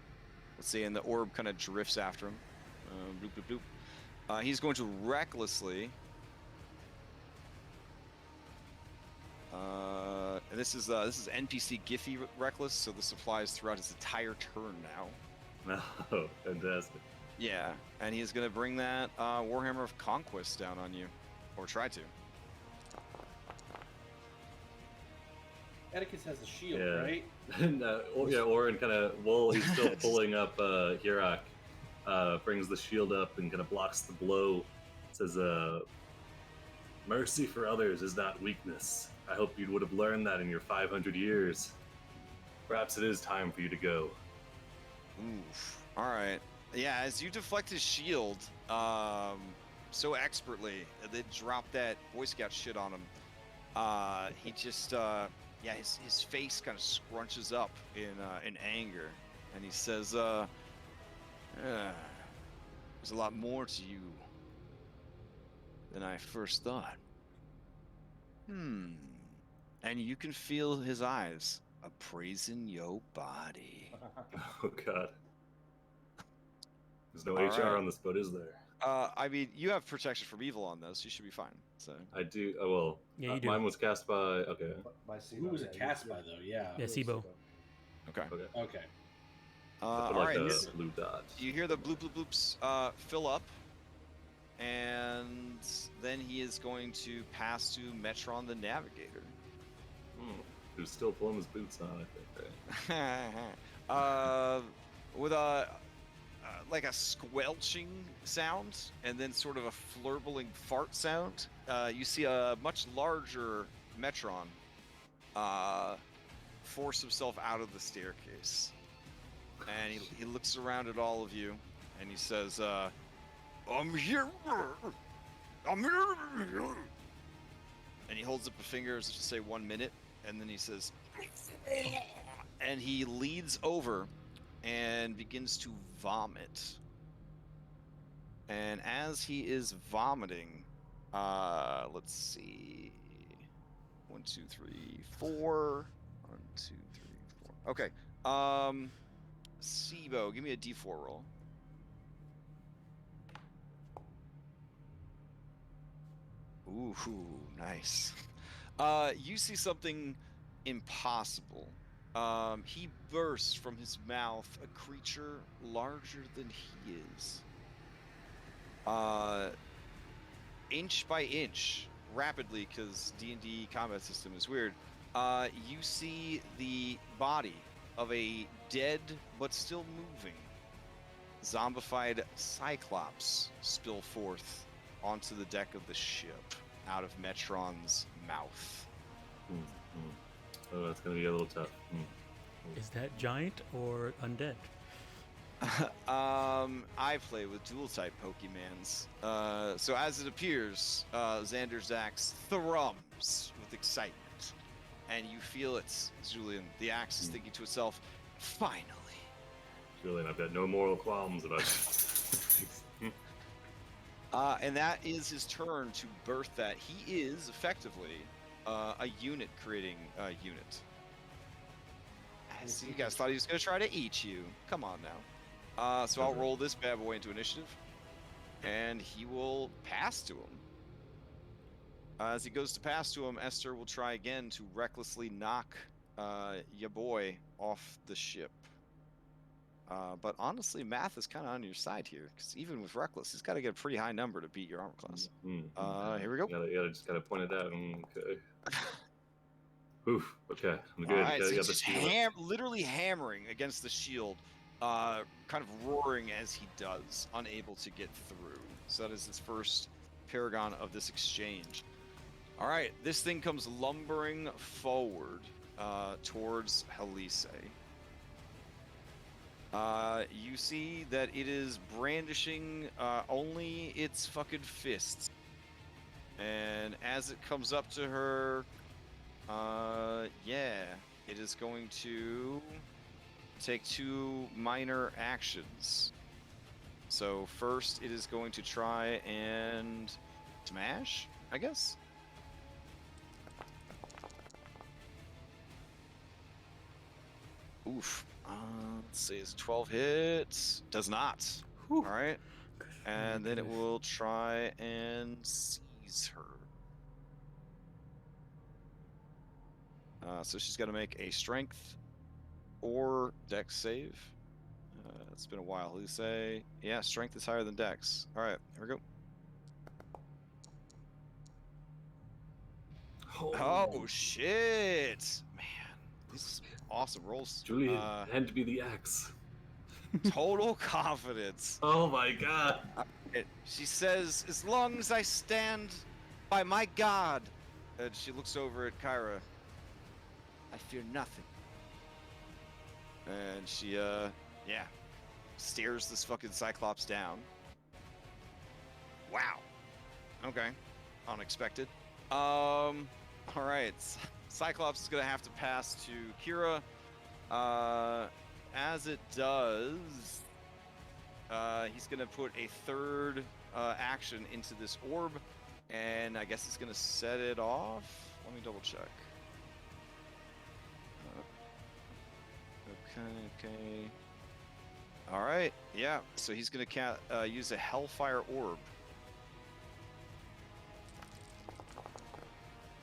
see, and the orb kind of drifts after him. Bloop, bloop, bloop. He's going to recklessly, and this is NPC Giphy Reckless, so this applies throughout his entire turn now. Oh, fantastic. Yeah, and he's going to bring that Warhammer of Conquest down on you, or try to. Atticus has a shield, Yeah. right? And Orin kind of, while he's still pulling up Hirak, brings the shield up and kind of blocks the blow. Says, mercy for others is not weakness. I hope you would have learned that in your 500 years. Perhaps it is time for you to go. Oof. All right. Yeah, as you deflect his shield so expertly, and then drop that Boy Scout shit on him, he just, his face kind of scrunches up in anger, and he says, there's a lot more to you than I first thought. And you can feel his eyes appraising your body. Oh, God. There's no All HR right. on this boat, is there? I mean, you have protection from evil on this. You should be fine. So I do. Oh, well. Yeah, you do. Mine was cast by. Okay. By Sibo, Who was it yeah, cast you- by, though? Yeah. Yeah, Sibo. okay. Okay. Okay. All Put like right. a blue dot. You hear the bloop bloop bloops fill up, and then he is going to pass to Metron the Navigator. Who's still pulling his boots on, I think, right? With a like a squelching sound, and then sort of a flurbling fart sound. You see a much larger Metron force himself out of the staircase, and he looks around at all of you, and he says, "I'm here. I'm here." And he holds up a finger as if to say 1 minute, and then he says, and he leads over and begins to vomit. And as he is vomiting, let's see, 1, 2, 3, 4. 1, 2, 3, 4. Okay. Sibo, give me a D4 roll. Ooh, nice. You see something impossible. He bursts from his mouth a creature larger than he is. Inch by inch, rapidly, because D&D combat system is weird. You see the body of a dead but still moving zombified Cyclops spill forth onto the deck of the ship out of Metron's mouth. Oh, that's gonna be a little tough. Is that giant or undead? I play with dual type Pokemans. So as it appears, Xander's axe thrums with excitement, and you feel it, Julian. The axe is thinking to itself, "Finally." Julian, I've got no moral qualms about it. And that is his turn to birth that. He is effectively a unit creating a unit. So you guys thought he was going to try to eat you. Come on now. So I'll roll this bad boy into initiative, and he will pass to him. As he goes to pass to him, Esther will try again to recklessly knock ya boy off the ship. But honestly, math is kind of on your side here, because even with reckless, he's got to get a pretty high number to beat your armor class. Here we go. Just gotta point it out. Okay. Oof. Okay. I'm good. All right, so he's Got the just shield. literally hammering against the shield, kind of roaring as he does, unable to get through. So that is his first paragon of this exchange. All right, this thing comes lumbering forward towards Helise. You see that it is brandishing only its fucking fists. And as it comes up to her, yeah, it is going to take 2 minor actions. So first it is going to try and smash, I guess? Oof. Let's see, it's 12 hits. Does not. Whew. All right. Good. And then it will try and seize her. So she's got to make a strength or dex save. It's been a while. Who say? Yeah, strength is higher than dex. All right, here we go. Oh shit, man! These awesome rolls. Julian, hand me the axe. Total confidence. Oh my god. She says, "As long as I stand by my god," and she looks over at Kyra. "I fear nothing." And she, stares this fucking Cyclops down. Wow. Okay. Unexpected. All right. Cyclops is gonna have to pass to Kira. As it does, he's gonna put a third action into this orb, and I guess he's gonna set it off. Let me double check. Okay. All right. Yeah. So he's gonna use a Hellfire Orb.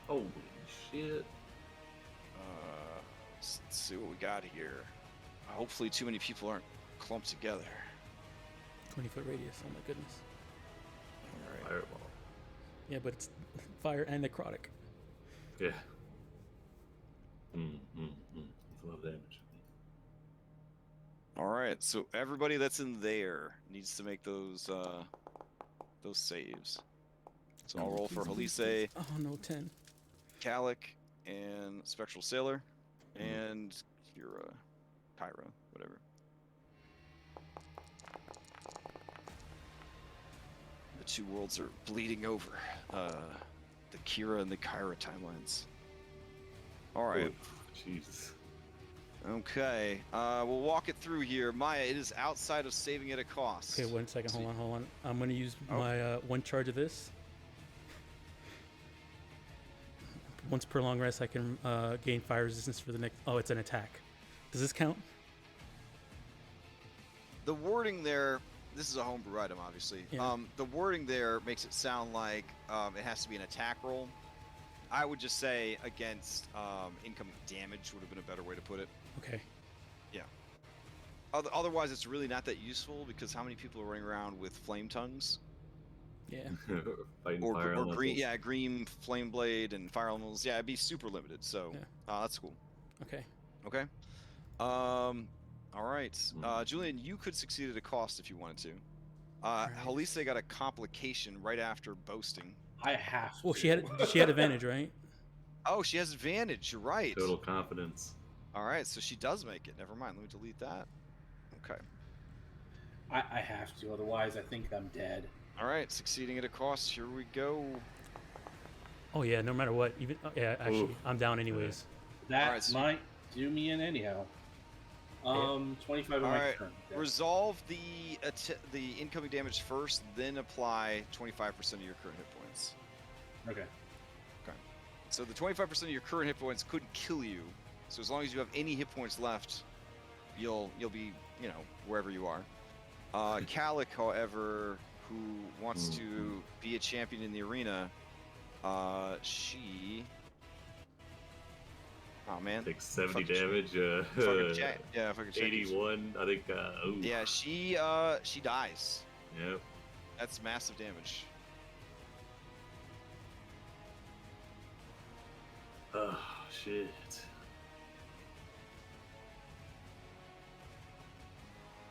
Holy shit. Let's see what we got here. Hopefully, too many people aren't clumped together. 20-foot radius. Oh my goodness. All right. Fireball. Yeah, but it's fire and necrotic. Yeah. It's a lot of damage. All right, so everybody that's in there needs to make those saves. So I'll roll for Halise, Oh no, 10. Kalik, and Spectral Sailor, and Kira, Kyra, whatever. The two worlds are bleeding over. The Kira and the Kyra timelines. All right. Jesus. Okay. We'll walk it through here. Maya, it is outside of saving at a cost. Okay, 1 second. Hold on. I'm gonna use my 1 charge of this. Once per long rest, I can gain fire resistance for the next. Oh, it's an attack. Does this count? The wording there. This is a homebrew item, obviously. Yeah. The wording there makes it sound like it has to be an attack roll. I would just say against incoming damage would have been a better way to put it. Okay. Yeah. Otherwise, it's really not that useful because how many people are running around with flame tongues? Yeah. Fighting Or fire green, elementals. green flame blade and fire elementals. Yeah, it'd be super limited. So that's cool. Okay. Okay. All right. Julian, you could succeed at a cost if you wanted to. Halise got a complication right after boasting. I have to. Well, she had advantage, right? Oh, she has advantage. You're right. Total confidence. All right, so she does make it. Never mind. Let me delete that. Okay. I have to, otherwise I think I'm dead. All right, succeeding at a cost. Here we go. Oh yeah, no matter what. Even actually, I'm down anyways. That Alright, so- might do me in anyhow. 25 on my Alright, turn. Okay. Resolve the incoming damage first, then apply 25% of your current hit points. Okay. So the 25% of your current hit points couldn't kill you. So as long as you have any hit points left, you'll be, wherever you are. Kalik, however, who wants to be a champion in the arena, she... Oh man. Takes 70 Fucking damage. Fucking check. 81, I think. Ooh. Yeah, she dies. Yep. That's massive damage. Oh, shit.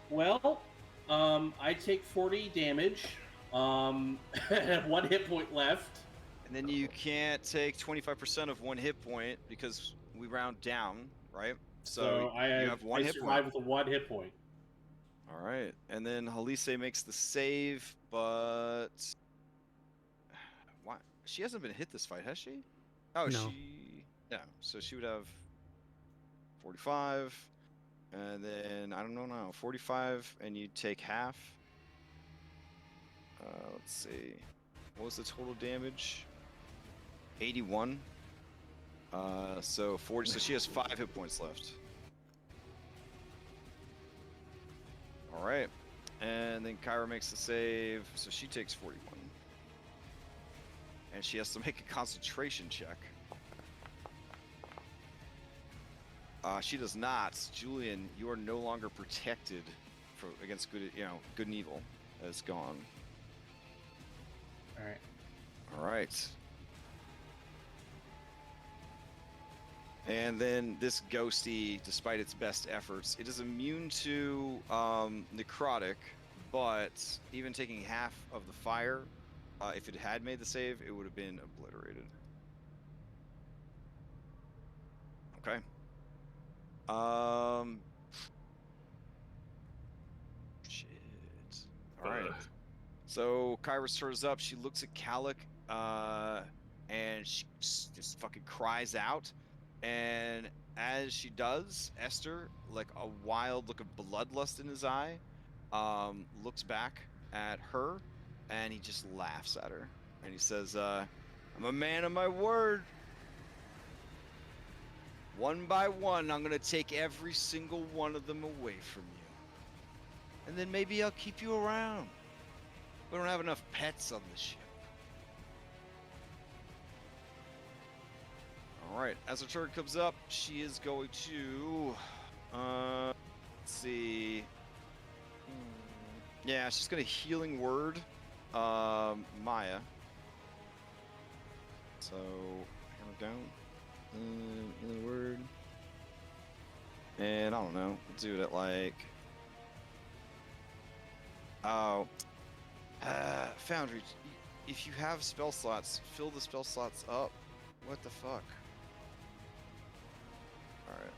Well, I take 40 damage. 1 hit point left. And then you can't take 25% of 1 hit point because we round down, right? So I you have 1 hit survive point. with a 1 hit point. All right, and then Halise makes the save, but why? She hasn't been hit this fight, has she? Oh, No. So she would have 45, and then I don't know now, 45, and you take half. Let's see, what was the total damage? 81. So 40. So she has 5 hit points left. All right, and then Kyra makes the save, so she takes 41, and she has to make a concentration check. She does not. Julian, you are no longer protected against good and evil. It's gone. All right. All right. And then this ghosty, despite its best efforts, it is immune to necrotic, but even taking half of the fire, if it had made the save, it would have been obliterated. Okay. Shit. All right. So Kyra stirs up. She looks at Kalik, and she just fucking cries out. And as she does, Esther, like a wild look of bloodlust in his eye, looks back at her, and he just laughs at her. And he says, I'm a man of my word. One by one, I'm going to take every single one of them away from you. And then maybe I'll keep you around. We don't have enough pets on the ship. Alright, as her turn comes up, she is going to... let's see... Yeah, she's going to Healing Word Maya. So, hammer down. Healing Word. And I don't know, we'll do it at like Oh. Foundry, if you have spell slots, fill the spell slots up. What the fuck? Alright.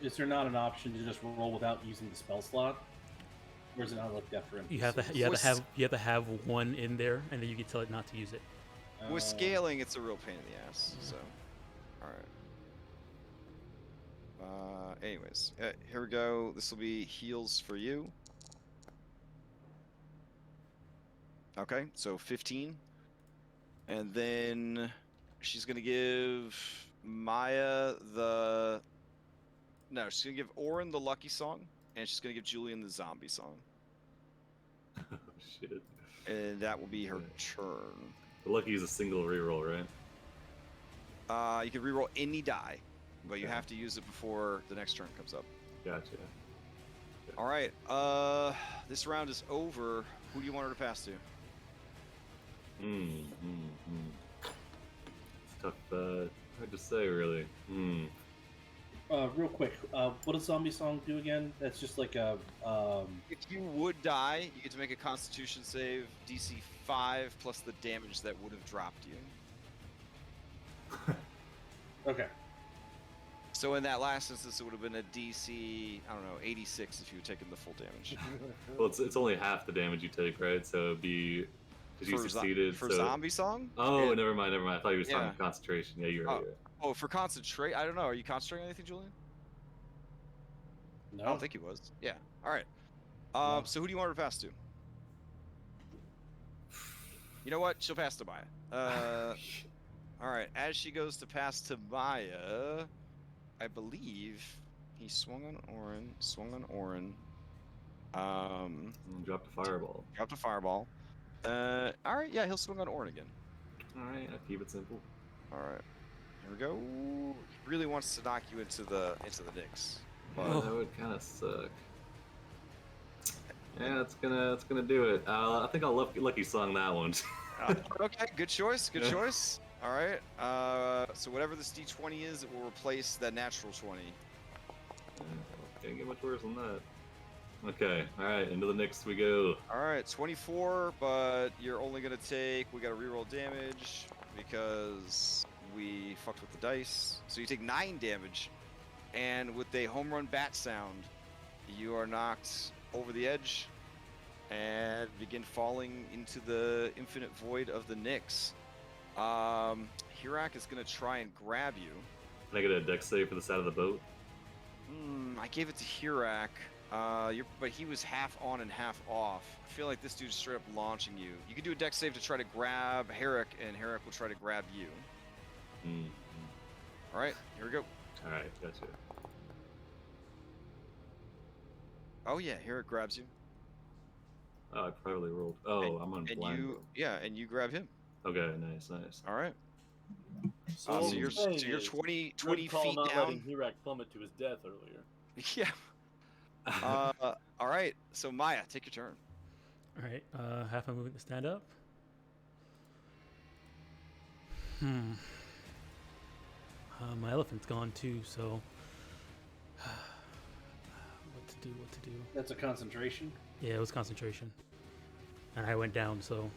Is there not an option to just roll without using the spell slot? Or is it not like that for NPCs? You have to have one in there, and then you can tell it not to use it. With scaling, it's a real pain in the ass, so. Alright. Anyways, here we go. This will be heals for you. Okay, so 15. And then she's going to give Maya the... No, she's going to give Orin the lucky song, and she's going to give Julian the zombie song. Oh, shit. And that will be her turn. The lucky is a single reroll, right? You can reroll any die, but you Okay. have to use it before the next turn comes up. Gotcha. All right, this round is over. Who do you want her to pass to? It's tough, hard to say, really. Real quick, what does zombie song do again? That's just like a If you would die, you get to make a Constitution save, DC 5 plus the damage that would have dropped you. Okay. So in that last instance, it would have been a DC, I don't know, 86 if you had taken the full damage. Well, it's only half the damage you take, right? So it'd be because you succeeded. For so... zombie song? Oh, Yeah. never mind. I thought you were talking Yeah. concentration. Yeah, you're right. you're right. Oh, for concentrate? I don't know. Are you concentrating on anything, Julian? No. I don't think he was. Yeah. All right. No. So who do you want her to pass to? You know what? She'll pass to Maya. All right. As she goes to pass to Maya, I believe he swung on Orin. Dropped a fireball. Dropped a fireball. All right. Yeah, he'll swing on Orin again. All right, I keep it simple. All right. Here we go. He really wants to knock you into the Knicks. But that would kind of suck. Yeah, it's gonna do it. I think I'll lucky song that one. Okay, good choice. Good choice. All right. So whatever this D20 is, it will replace that natural 20. Can't get much worse than that. Okay. All right. Into the Knicks we go. All right, 24, but you're only gonna take. We gotta reroll damage because we fucked with the dice. So you take 9 damage, and with a home run bat sound, you are knocked over the edge and begin falling into the infinite void of the Knicks. Hirak is gonna try and grab you. Can I get a dex save for the side of the boat? I gave it to Hirak, but he was half on and half off. I feel like this dude's straight up launching you. You can do a dex save to try to grab Hirak, and Hirak will try to grab you. All right, here we go. All right, gotcha. Oh yeah, Hirak grabs you. Oh, I probably rolled. Oh, I'm on blind. And you grab him. Okay, nice. All right. So, So you're 20 good call feet not down. letting Hirak plummet to his death earlier. Yeah. All right. So Maya, take your turn. All right, half my movement to stand up. My elephant's gone too, so what to do? That's a concentration. Yeah, it was concentration, and I went down. So,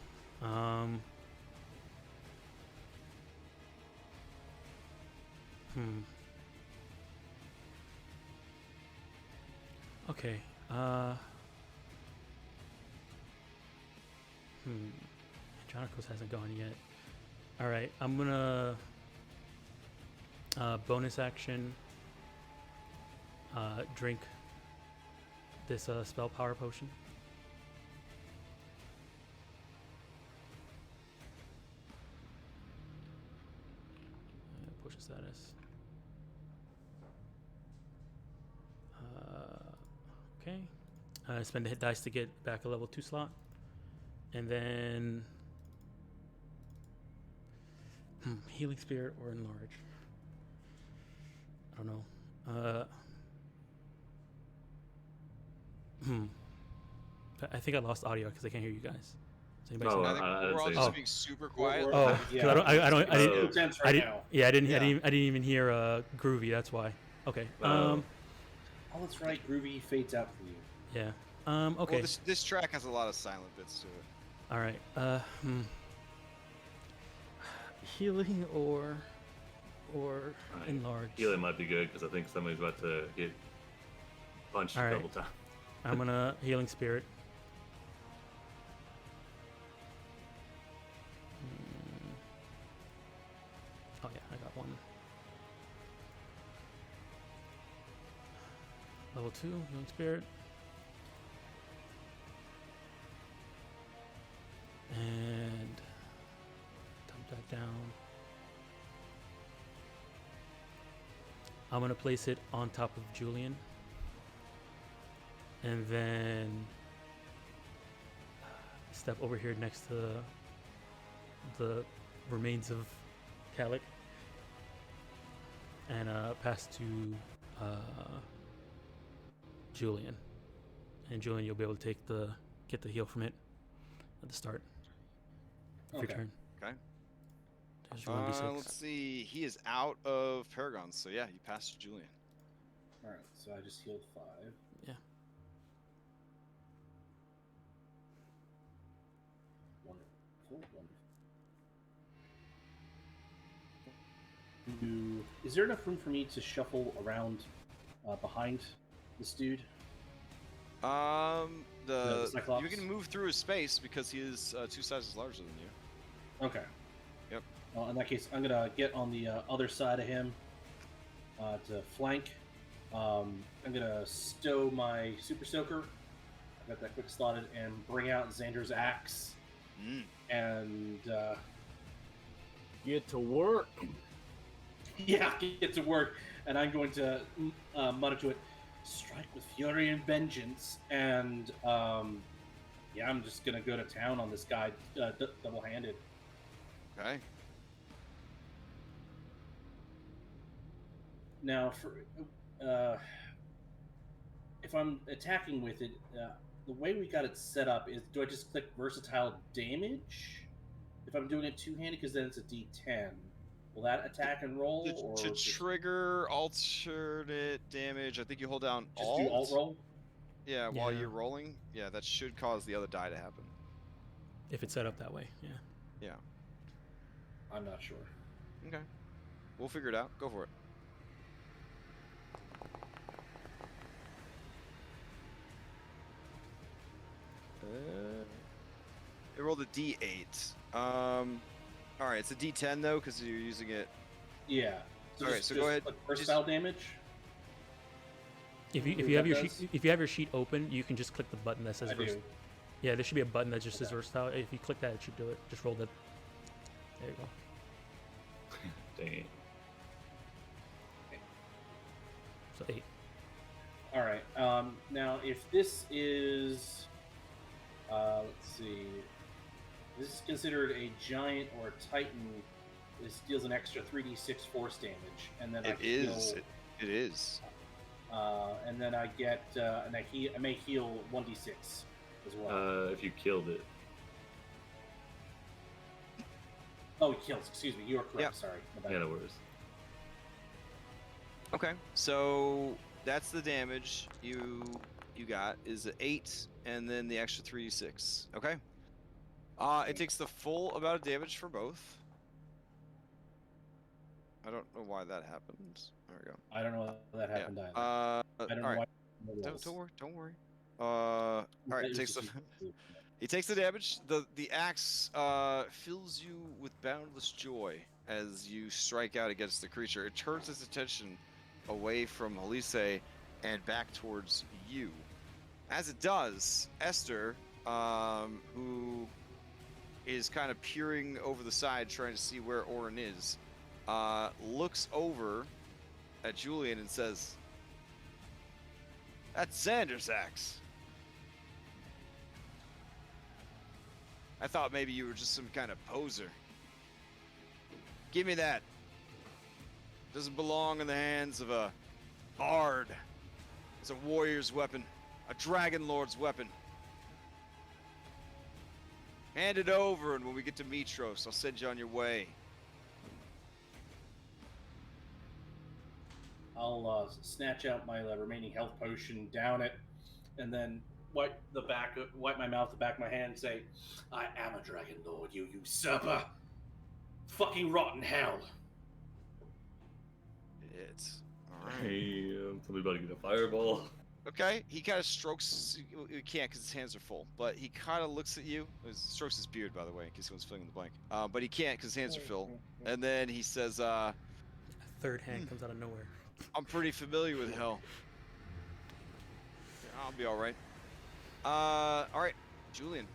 Okay. Andronicos hasn't gone yet. All right, I'm gonna bonus action. Drink this spell power potion. Potion status. Okay. Spend a hit dice to get back a level 2 slot. And then healing spirit or enlarge. I don't know. I think I lost audio because I can't hear you guys. Does anybody see I that? think I we're all didn't just say being super quiet. Oh, 'cause I didn't. It's tense I right didn't. now. Yeah, I didn't. Yeah. I didn't even hear Groovy. That's why. Okay. Oh, that's right. Groovy fades out for you. Yeah. Okay. Well, this track has a lot of silent bits to it. All right. Healing or Alright, enlarge. Healing might be good because I think somebody's about to get punched Alright. a couple times. I'm gonna healing spirit. Oh yeah, I got one. Level 2 healing spirit. And dump that down. I'm gonna place it on top of Julian. And then step over here next to the remains of Calic. And pass to Julian. And Julian, you'll be able to get the heal from it at the start of your turn. Okay. There's your 1d6. Let's see. He is out of Paragons, so yeah, you pass to Julian. All right, so I just healed 5. Yeah. Wonderful. Is there enough room for me to shuffle around behind this dude? The Cyclops? You can move through his space because he is 2 sizes larger than you. Okay. Yep. Well, in that case, I'm gonna get on the other side of him to flank. I'm gonna stow my Super Soaker. I got that quick slotted and bring out Xander's axe and Get to work. yeah, get to work. And I'm going to mutter to it, strike with fury and vengeance. And yeah, I'm just gonna go to town on this guy double-handed. Okay. Now, for if I'm attacking with it, the way we got it set up is, do I just click versatile damage if I'm doing it two-handed? Because then it's a D10. Will that attack and roll? To Or trigger alternate damage, I think you hold down just Alt. do alt roll? Yeah, while Yeah. you're rolling. Yeah, that should cause the other die to happen. If it's set up that way, yeah. Yeah. I'm not sure. Okay. We'll figure it out. Go for it. It rolled a D8. All right, it's a D10 though because you're using it. Yeah. So Okay, so go ahead, Click versatile damage. If Ooh, you have that your does? sheet, if you have your sheet open, you can just click the button that says I do. Yeah, there should be a button that just says Okay. versatile. If you click that, it should do it. Just roll that. There you go. Dang. So 8. All right. Now, if this is, let's see, this is considered a giant or a titan. This deals an extra 3d6 force damage, and then It is. It is. And then I get, and I may heal 1d6 as well. If you killed it. Oh, he kills. Excuse me. You are correct. Yep. Sorry. My bad. Yeah, no worries. Okay, so that's the damage you got is 8, and then the extra 3d6. Okay. It takes the full amount of damage for both. I don't know why that happened. There we go. I don't know how that happened either. I I don't know all right. why. Don't worry. Don't worry. All right. It takes the. He takes the damage. The axe fills you with boundless joy as you strike out against the creature. It turns its attention away from Elise and back towards you. As it does, Esther, who is kind of peering over the side trying to see where Orin is, looks over at Julian and says, "That's Xander's axe. I thought maybe you were just some kind of poser. Give me that. Doesn't belong in the hands of a bard. It's a warrior's weapon, a Dragonlord's weapon. Hand it over, and when we get to Mitros, I'll send you on your way." I'll snatch out my remaining health potion, down it, and then wipe my mouth, the back of my hand, and say, "I am a Dragonlord, you usurper! Fucking rotten hell!" It's all right. Hey, somebody about to get a fireball. Okay, he kind of strokes. He can't because his hands are full, but he kind of looks at you. Strokes his beard, by the way, in case anyone's filling in the blank. But he can't because his hands are full. And then he says, A third hand comes out of nowhere. "I'm pretty familiar with hell. Yeah, I'll be all right." All right, Julian.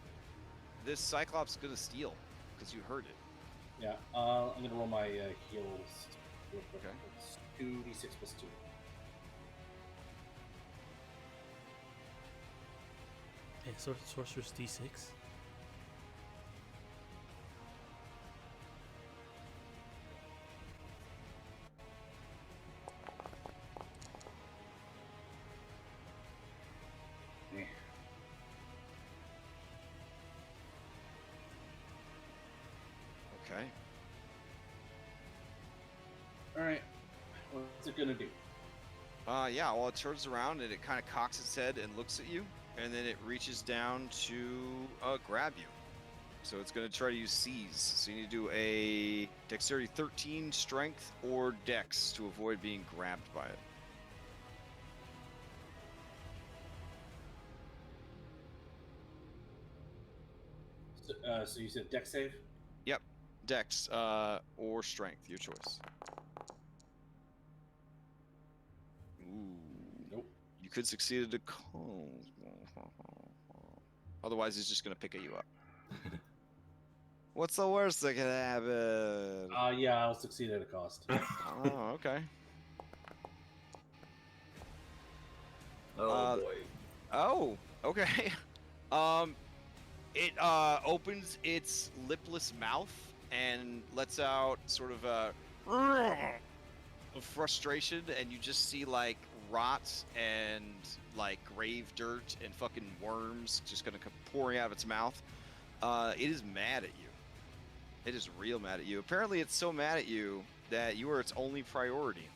This Cyclops is gonna steal because you heard it. Yeah, I'm gonna roll my heals. Real quick. Okay. It's 2d6 plus 2. Yeah, sorcerer's D6. Okay. All right, what's it gonna do? Yeah. Well, it turns around and it kind of cocks its head and looks at you, and then it reaches down to grab you. So it's gonna try to use seize. So you need to do a dexterity 13, strength, or dex to avoid being grabbed by it. So you said dex save? Yep. Dex or strength, your choice. Ooh. Nope. You could succeed at a Otherwise, he's just gonna pick at you up. What's the worst that could happen? Yeah, I'll succeed at a cost. Oh, okay. Oh boy. Oh, okay. It opens its lipless mouth and lets out sort of a frustration, and you just see like rot and like grave dirt and fucking worms just gonna come pouring out of its mouth. It is mad at you. It is real mad at you. Apparently, it's so mad at you that you are its only priority.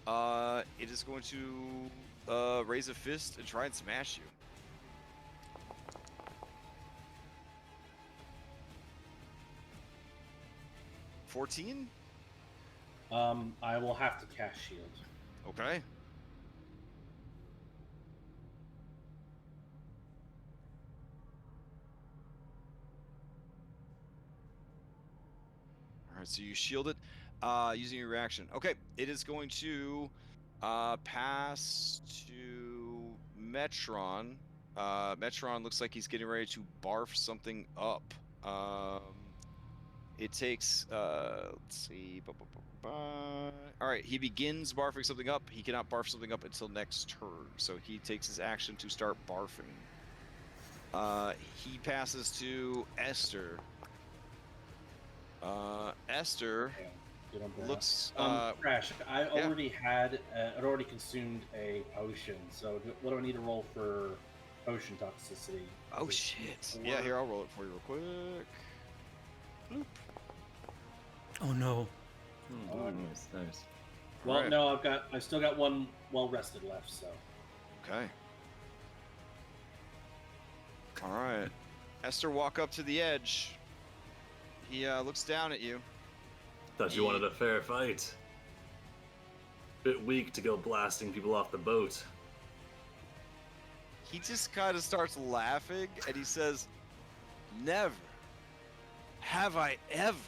It is going to raise a fist and try and smash you. $14? I will have to cast shield. Okay. Alright, so you shield it using your reaction. Okay, it is going to pass to Metron. Metron looks like he's getting ready to barf something up. It takes, let's see. Alright, he begins barfing something up. He cannot barf something up until next turn. So he takes his action to start barfing. He passes to Esther. Esther Yeah, good on that. looks. Crash. I'd already consumed a potion. So what do I need to roll for potion toxicity? Oh Is it shit. 4? Yeah, here, I'll roll it for you real quick. Bloop. Oh no. Oh, Nice, nice. Well, Alright. no, I've still got one well rested left. So Okay. Alright. Esther walk up to the edge. He looks down at you. Thought you wanted a fair fight. Bit weak to go blasting people off the boat. He just kind of starts laughing and he says, "Never have I ever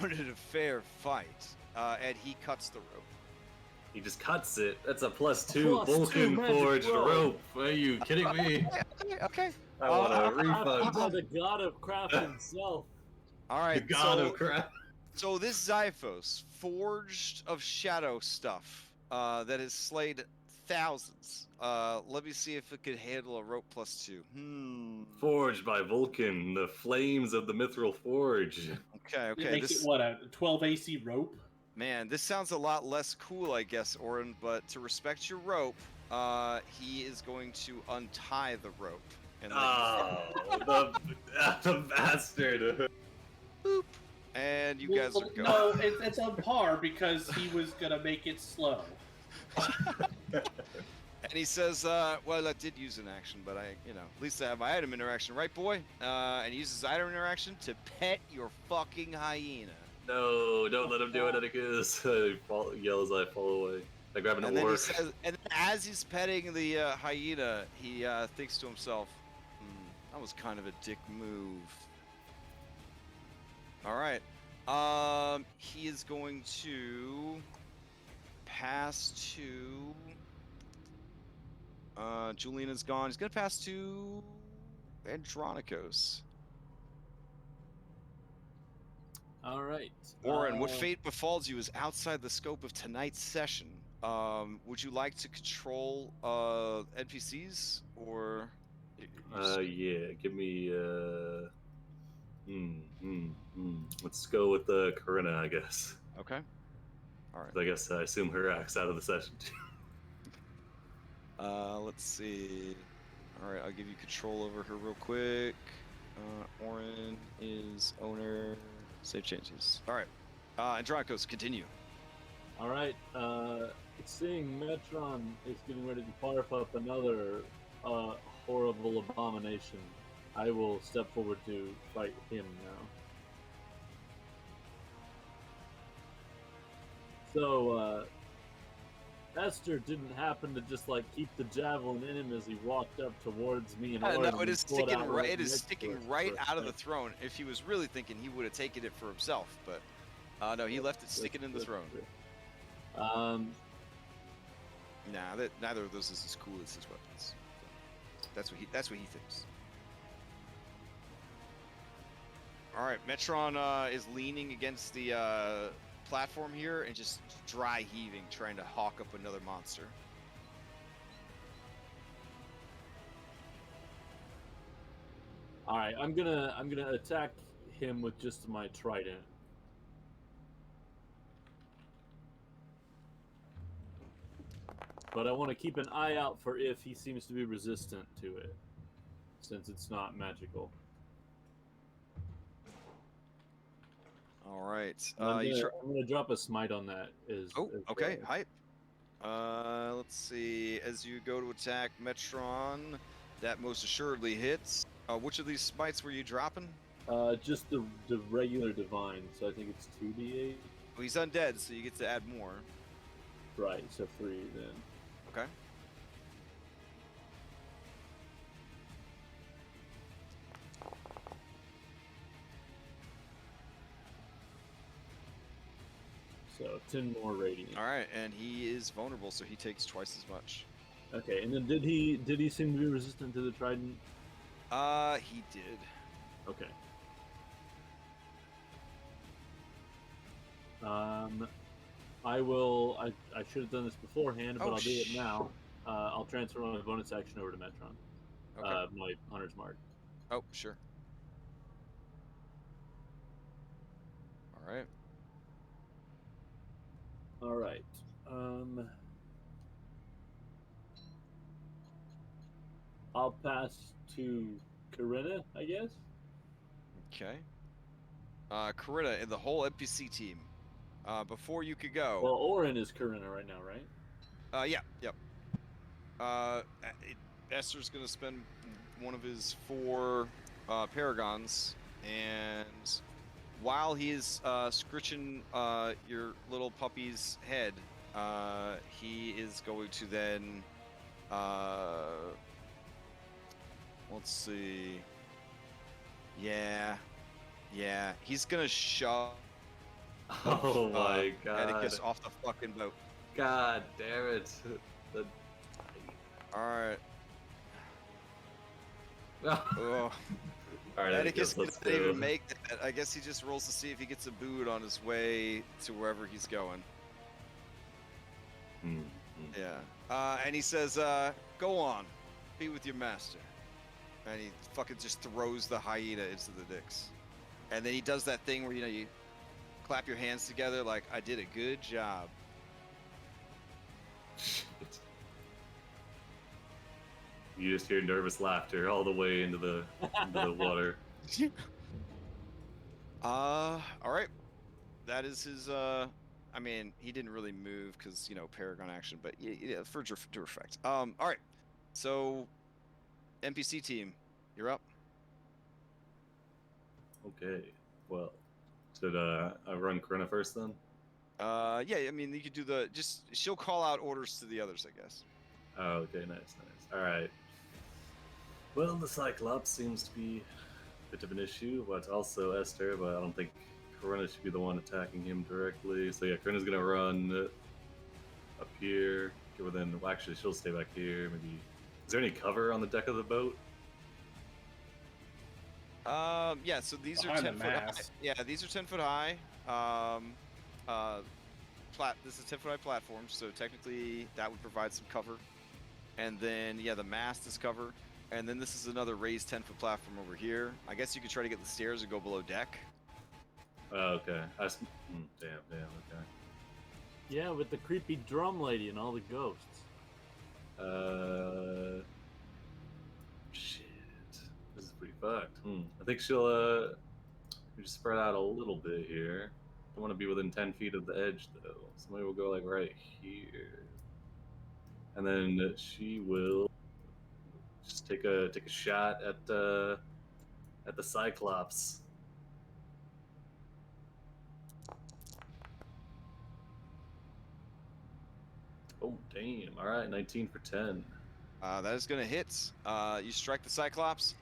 wanted a fair fight." And he cuts the rope. He just cuts it. That's a +2 +2 Vulcan magic forged rope. rope. Are you kidding me? Okay. I want a Crafted by refund. the god of craft himself. All The right. god so, of crap. so this Xiphos, forged of shadow stuff, that has slayed thousands. Let me see if it could handle a rope +2. Forged by Vulcan, the flames of the Mithril Forge. Okay. it Okay. makes This it what, a 12 AC rope? man, this sounds a lot less cool, I guess, Oren. But to respect your rope, he is going to untie the rope and let Oh, the bastard. you, and you guys are going. No, it's on par because he was gonna make it slow. And he says, well, I did use an action, but at least I have my item interaction, right, boy? And he uses item interaction to pet your fucking hyena. No, don't let him do it, Atticus. Yells, I fall away. I grab an And then he orc. says, and as he's petting the hyena, he thinks to himself, that was kind of a dick move. All right. He is going to pass to... Julian is gone. He's going to pass to Andronicos. All right. Oren, what fate befalls you is outside the scope of tonight's session. Would you like to control NPCs, or? Yeah. Give me. Let's go with Corinna, I guess. Okay. All right. I guess I assume her act's out of the session. Let's see. All right, I'll give you control over her real quick. Oren is owner. Save changes. All right. Andronicos, continue. All right. Seeing Metron is getting ready to barf up another horrible abomination, I will step forward to fight him now. So, Esther didn't happen to just keep the javelin in him as he walked up towards me and Oren. No, it is sticking right. It is next sticking to us right for a out of the second. throne. If he was really thinking, he would have taken it for himself. But no, he left it sticking in the throne. Nah, neither of those is as cool as his weapons. That's what he thinks. All right, Metron is leaning against the platform here and just dry heaving, trying to hawk up another monster. All right, I'm gonna attack him with just my trident. But I want to keep an eye out for if he seems to be resistant to it, since it's not magical. All right. I'm gonna drop a smite on that. Okay, hype. Let's see. As you go to attack Metron, that most assuredly hits. Which of these smites were you dropping? Just the regular divine, so I think it's 2d8. Well, he's undead, so you get to add more. Right, so 3 then. Okay. So 10 more radiant. All right, and he is vulnerable, so he takes twice as much. Okay, and then did he seem to be resistant to the trident? He did. Okay. I should have done this beforehand, but I'll do it now. I'll transfer my bonus action over to Metron. Okay. My Hunter's Mark. Oh, sure. All right. All right. I'll pass to Corinna, I guess. Okay. Corinna and the whole NPC team. Before you could go. Well, Oren is Corinna right now, right? Yeah. Yep. Esther's gonna spend one of his 4 paragons, and while he is scritching your little puppy's head, he is going to then let's see. Yeah, he's gonna shove Oh my god. Atticus off the fucking boat. God damn it. Alright. Alright, Atticus let's didn't go. even make that. I guess he just rolls to see if he gets a boot on his way to wherever he's going. Yeah. And he says, go on. Be with your master. And he fucking just throws the hyena into the dicks. And then he does that thing where, you clap your hands together like, I did a good job. You just hear nervous laughter all the way into the water. All right. That is his I mean, he didn't really move because, Paragon action, but yeah, for due effect. All right. So, NPC team, you're up. Okay. Well, should I run Corona first then? Yeah, I mean, you could do she'll call out orders to the others, I guess. Oh, okay, nice. All right. Well, the Cyclops seems to be a bit of an issue, but also Esther, but I don't think Corona should be the one attacking him directly. So yeah, Corona's gonna run up here. Okay, well then, actually, she'll stay back here. Maybe. Is there any cover on the deck of the boat? Yeah. So these are Behind 10 the foot high. mast. Yeah, these are 10 foot high. This is 10 foot high platforms, so technically that would provide some cover. And then yeah, the mast is cover. And then this is another raised 10 foot platform over here. I guess you could try to get the stairs and go below deck. Oh, okay. Damn. Okay. Yeah, with the creepy drum lady and all the ghosts. Shit. This is pretty fucked. I think she'll just spread out a little bit here. Don't want to be within 10 feet of the edge though. Somebody will go like right here, and then she will just take a shot at the Cyclops. Oh damn! All right, 19 for 10. That is going to hit. You strike the Cyclops.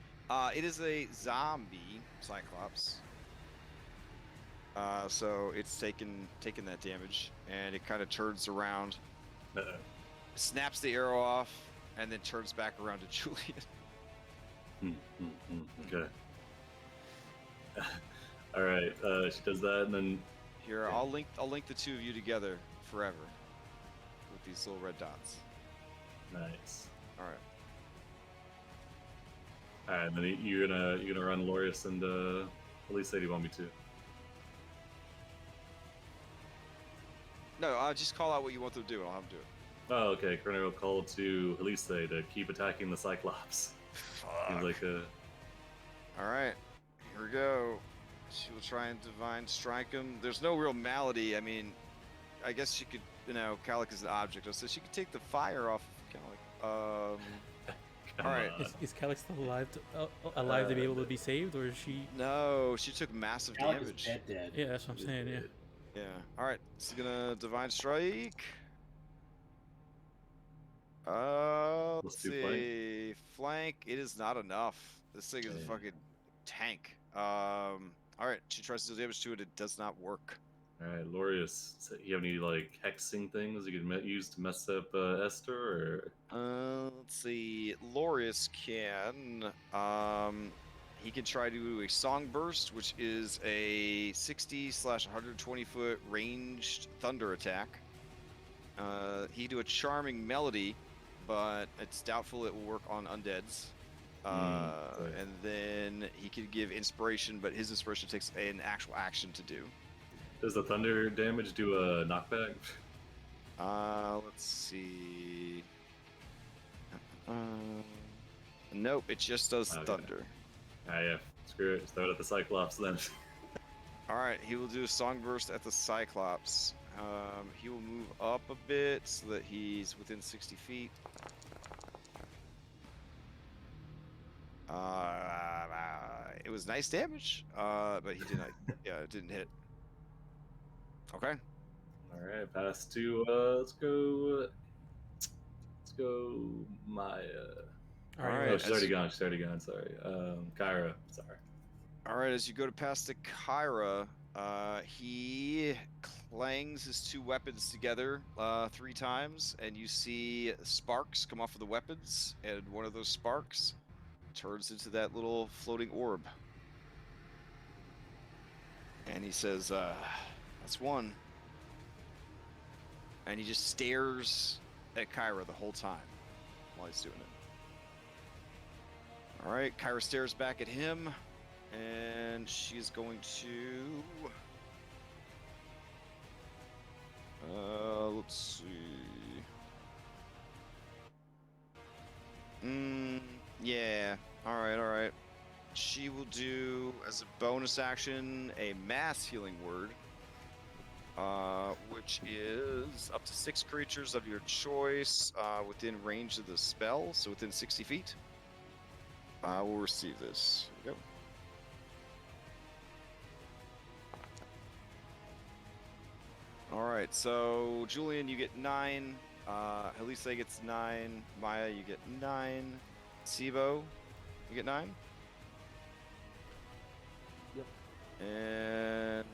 It is a zombie Cyclops. So it's taking that damage, and it kind of turns around, snaps the arrow off, and then turns back around to Julian. Okay. All right. She does that, and then Here, I'll link the two of you together forever with these little red dots. nice. All right. All right, and then you're gonna run Lorius and Elise. Do you want me to? No, just call out what you want them to do, and I'll have them do it. Oh, okay. Corona will call to Elise to keep attacking the Cyclops. Seems like a. All right, here we go. She will try and divine strike him. There's no real malady. I mean, I guess she could, Calic is the object, so she could take the fire off Calic. Come all right. on. Is Calix still alive to be able to be saved, or is she? No, she took massive Alec is damage. dead. Yeah, that's what I'm saying. Yeah. Yeah. All right. So gonna divine strike. Let's do see. Flank. It is not enough. This thing is a Yeah. fucking tank. All right. She tries to do damage to it. It does not work. All right, Lorius. So you have any like hexing things you can use to mess up Esther? Or Let's see. Lorius can. He can try to do a song burst, which is a 60/120 foot ranged thunder attack. He can do a charming melody, but it's doubtful it will work on undeads. Right. And then he could give inspiration, but his inspiration takes an actual action to do. does the thunder damage do a knockback? Let's see. Nope, it just does Okay. thunder. Ah, yeah. Screw it. Just throw it at the Cyclops then. All right, he will do a song burst at the Cyclops. He will move up a bit so that he's within 60 feet. It was nice damage, but he did not. Yeah, it didn't hit. Okay. All right, pass to let's go Maya. All right. Oh, she's already gone. Sorry. Kyra. Sorry. All right, as you go to pass to Kyra, he clangs his two weapons together 3 times, and you see sparks come off of the weapons, and one of those sparks turns into that little floating orb. And he says, that's one. And he just stares at Kyra the whole time while he's doing it. All right, Kyra stares back at him, and she's going to... let's see. Yeah. All right. She will do, as a bonus action, a mass healing word. which is up to 6 creatures of your choice within range of the spell, so within 60 feet. Will receive this. Here we go. All right, so Julian, you get 9. Helise gets 9. Maya, you get 9. Sibo, you get 9. Yep. And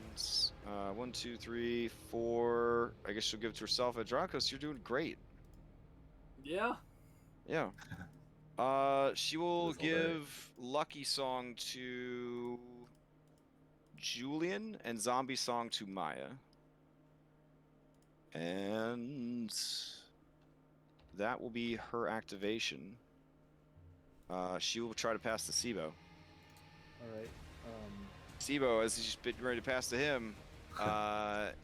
1, 2, 3, 4. I guess she'll give it to herself. Adronkos, you're doing great. Yeah. Yeah. She will That's hilarious. give Lucky Song to Julian and Zombie Song to Maya. And that will be her activation. She will try to pass to Sibo. All right. Sibo, as he's getting ready to pass to him,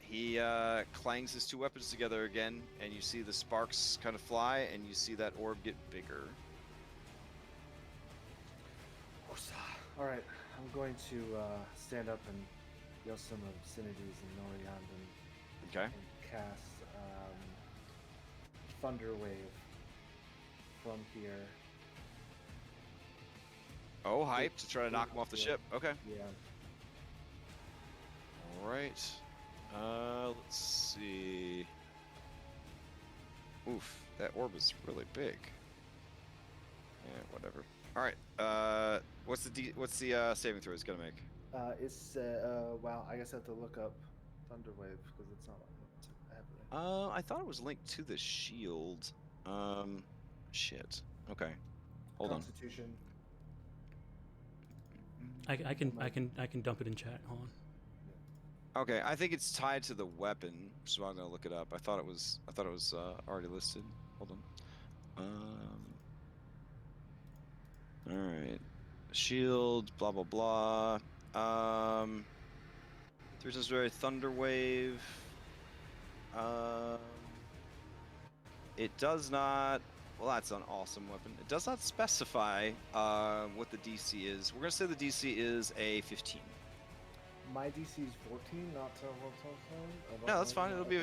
he clangs his 2 weapons together again, and you see the sparks kind of fly, and you see that orb get bigger. All right. I'm going to stand up and yell some obscenities in Noriand and Okay. cast Thunder Wave from here. Oh, hype to try to knock him off the ship. Okay. Yeah. All right. Let's see. Oof, that orb is really big. Yeah, whatever. All right. What's the saving throw it's gonna make? It's wow. I guess I have to look up Thunder Wave because it's not linked heavily. I thought it was linked to the shield. Shit. Okay. Hold on. Constitution. I can dump it in chat. Hold on. Okay, I think it's tied to the weapon, so I'm gonna look it up. I thought it was already listed. Hold on. All right. Shield. Blah blah blah. There's this very Thunder Wave. It does not. Well, that's an awesome weapon. It does not specify what the DC is. We're gonna say the DC is a 15. My DC is 14, not to roll something. No, that's fine. It'll be.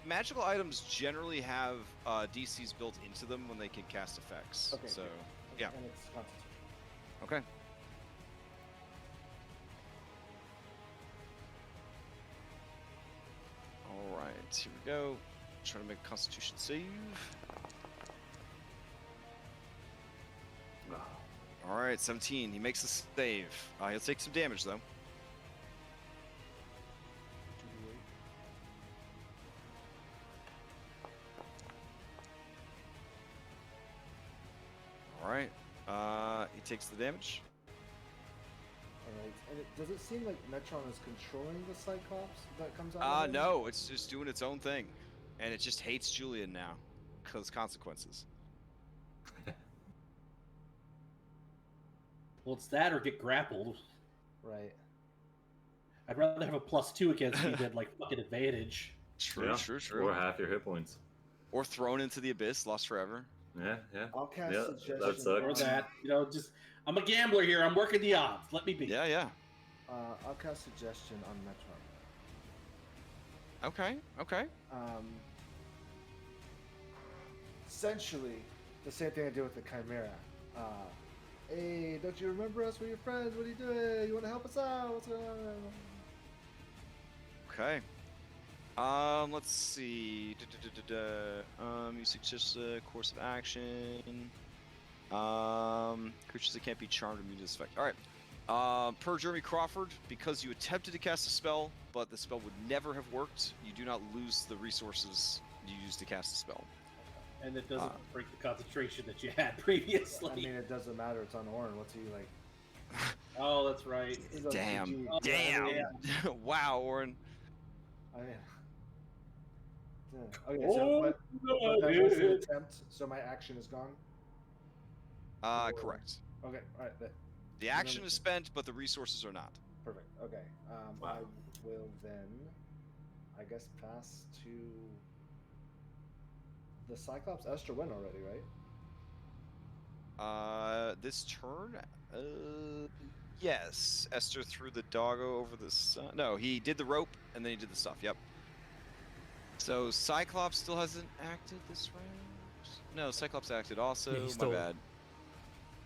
Magical items generally have DCs built into them when they can cast effects. Okay. So good. yeah. And it's Constitution. Okay. All right. Here we go. Trying to make a Constitution save. All right, 17. He makes a save. He'll take some damage though. 2d8. All right. He takes the damage. Alright, and does it seem like Metron is controlling the Cyclops that comes out of him? No, it's just doing its own thing. And it just hates Julian now. Because consequences. Well, it's that or get grappled. Right. I'd rather have a +2 against me than like fucking advantage. True, Yeah, true, true. Or half your hit points. Or thrown into the abyss, lost forever. Yeah, yeah. I'll cast Yeah, Suggestion. that sucks. Or that, just I'm a gambler here. I'm working the odds. Let me be. Yeah, yeah. I'll cast Suggestion on Metron. Okay, okay. Essentially, the same thing I did with the Chimera. Hey, don't you remember us? We're your friends. What are you doing? You want to help us out? What's going on? Okay. Let's see. You suggest a course of action. Creatures that can't be charmed immune to this effect. All right. Per Jeremy Crawford, because you attempted to cast a spell, but the spell would never have worked, you do not lose the resources you used to cast the spell. And it doesn't break the concentration that you had previously. I mean, it doesn't matter. It's on Orin. What's he like? Oh, that's right. He's on Damn. PG. Oh, Damn. yeah. Wow, Orin. I mean, okay, so but that was an attempt. So my action is gone. Correct. Okay, all right. The action is spent, but the resources are not. Perfect. Okay. Wow. I will then, I guess, pass to the Cyclops. Esther went already, right? This turn, Yes, Esther threw the doggo over the sun. No, he did the rope and then he did the stuff. Yep. So Cyclops still hasn't acted this round. No, Cyclops acted also. Yeah, he My stole it. bad.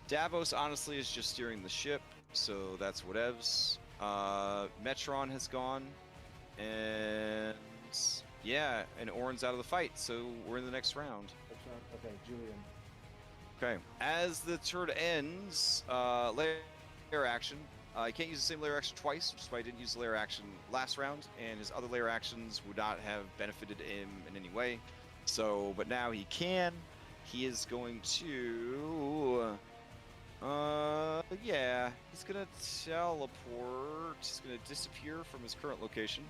Davos honestly is just steering the ship, so that's whatevs. Metron has gone, and yeah, and Orin's out of the fight, so we're in the next round. Okay, Julian. Okay, as the turn ends, layer action. He can't use the same layer action twice, which is why he didn't use the layer action last round, and his other layer actions would not have benefited him in any way. So, but now he can. He is going to, yeah, he's gonna teleport. He's gonna disappear from his current location.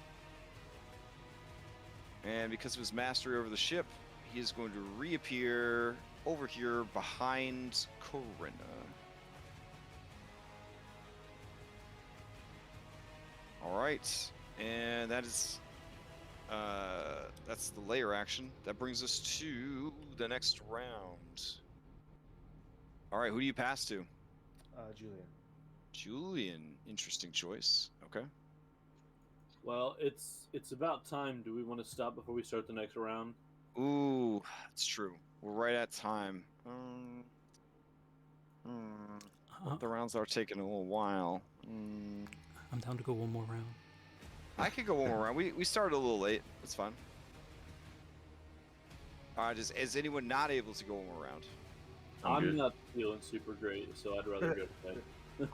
And because of his mastery over the ship, he is going to reappear over here behind Corinna. All right, and that is that's the layer action. That brings us to the next round. All right, who do you pass to? Julian. Julian, interesting choice. Okay. Well, it's about time. Do we want to stop before we start the next round? Ooh, that's true. We're right at time. The rounds are taking a little while. I'm down to go one more round. I could go one more round. We started a little late. That's fine. Is anyone not able to go one more round? I'm not feeling super great, so I'd rather go to bed.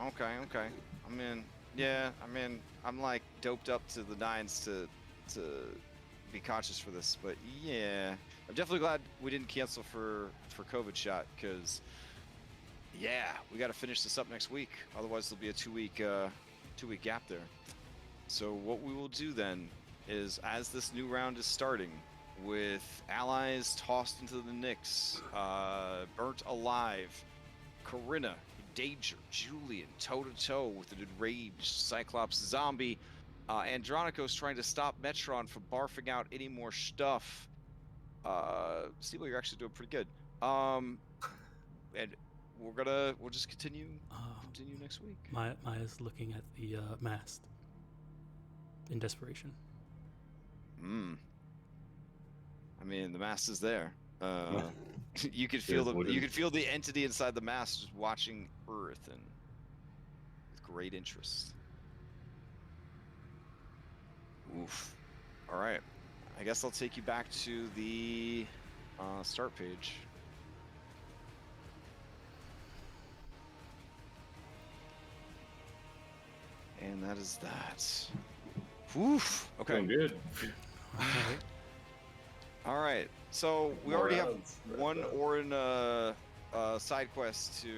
Okay. I'm like doped up to the nines to be conscious for this, but yeah, I'm definitely glad we didn't cancel for COVID shot, because yeah, we got to finish this up next week. Otherwise, there'll be a two week gap there. So what we will do then is, as this new round is starting, with allies tossed into the Nyx, burnt alive, Corinna, Danger, Julian, toe-to-toe with an enraged Cyclops zombie, Andronicos trying to stop Metron from barfing out any more stuff. Steeble, you're actually doing pretty good. And we'll just continue next week. Maya's looking at the mast in desperation. I mean, the mast is there. You could feel the entity inside the mast just watching Earth, and with great interest. Oof. All right. I guess I'll take you back to the start page. And that is that. Oof. Okay. Doing good. Alright. All right. So we More already rounds. have one Orin side quest to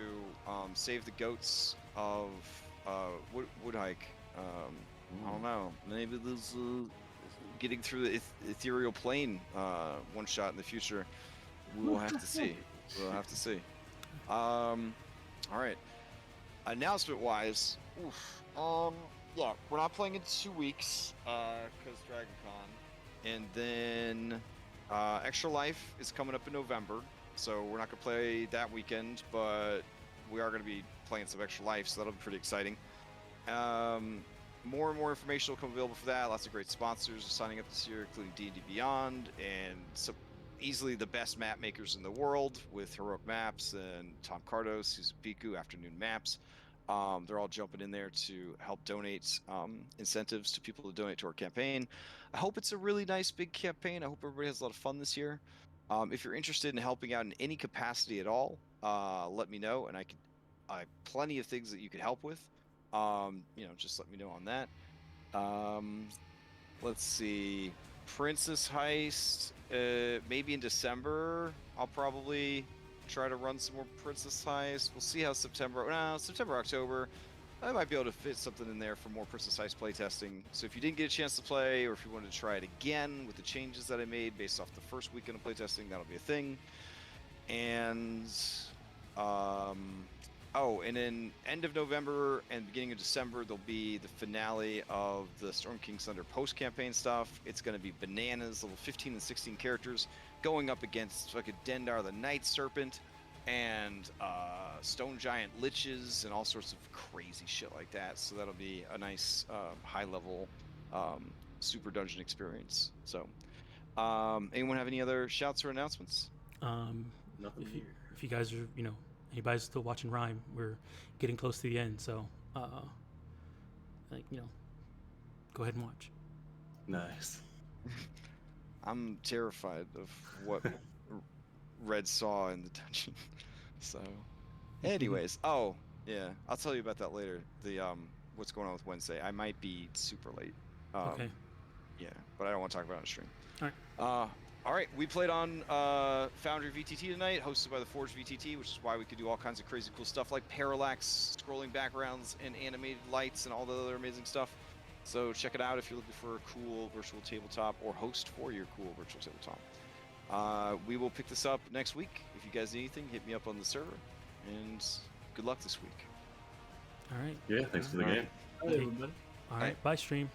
save the goats of Woodhike. I don't know. Maybe there's getting through the ethereal plane one shot in the future. We will have to see. All right. Announcement wise, yeah, we're not playing in 2 weeks because DragonCon, and then Extra Life is coming up in November, so we're not gonna play that weekend, but we are gonna be playing some Extra Life, so that'll be pretty exciting. More and more information will come available for that. Lots of great sponsors are signing up this year, including D&D Beyond, and so easily the best map makers in the world with Heroic Maps and Tom Cardos, who's at Piku, Afternoon Maps. They're all jumping in there to help donate incentives to people to donate to our campaign. I hope it's a really nice big campaign. I hope everybody has a lot of fun this year. If you're interested in helping out in any capacity at all, let me know, and I have plenty of things that you could help with. Just let me know on that. Let's see, Princess Heist, maybe in December. I'll probably try to run some more Princess Heist. We'll see how September, October, I might be able to fit something in there for more Princess Heist playtesting. So if you didn't get a chance to play, or if you wanted to try it again with the changes that I made based off the first weekend of playtesting, that'll be a thing. And and then end of November and beginning of December, there'll be the finale of the Storm King's Thunder post-campaign stuff. It's going to be bananas, level 15 and 16 characters going up against fucking Dendar the Night Serpent and stone giant liches and all sorts of crazy shit like that. So that'll be a nice high level super dungeon experience. So anyone have any other shouts or announcements? Nothing here. If you guys are, anybody's still watching Rhyme, we're getting close to the end, so go ahead and watch. Nice. I'm terrified of what Red saw in the dungeon. So, anyways, oh yeah, I'll tell you about that later. The what's going on with Wednesday? I might be super late. Okay. Yeah, but I don't want to talk about it on stream. All right. All right, we played on Foundry VTT tonight, hosted by the Forge VTT, which is why we could do all kinds of crazy cool stuff like parallax scrolling backgrounds and animated lights and all the other amazing stuff. So check it out if you're looking for a cool virtual tabletop or host for your cool virtual tabletop. We will pick this up next week. If you guys need anything, hit me up on the server. And good luck this week. All right. Yeah, thanks for the game. Hey, everybody. All right. Bye, stream.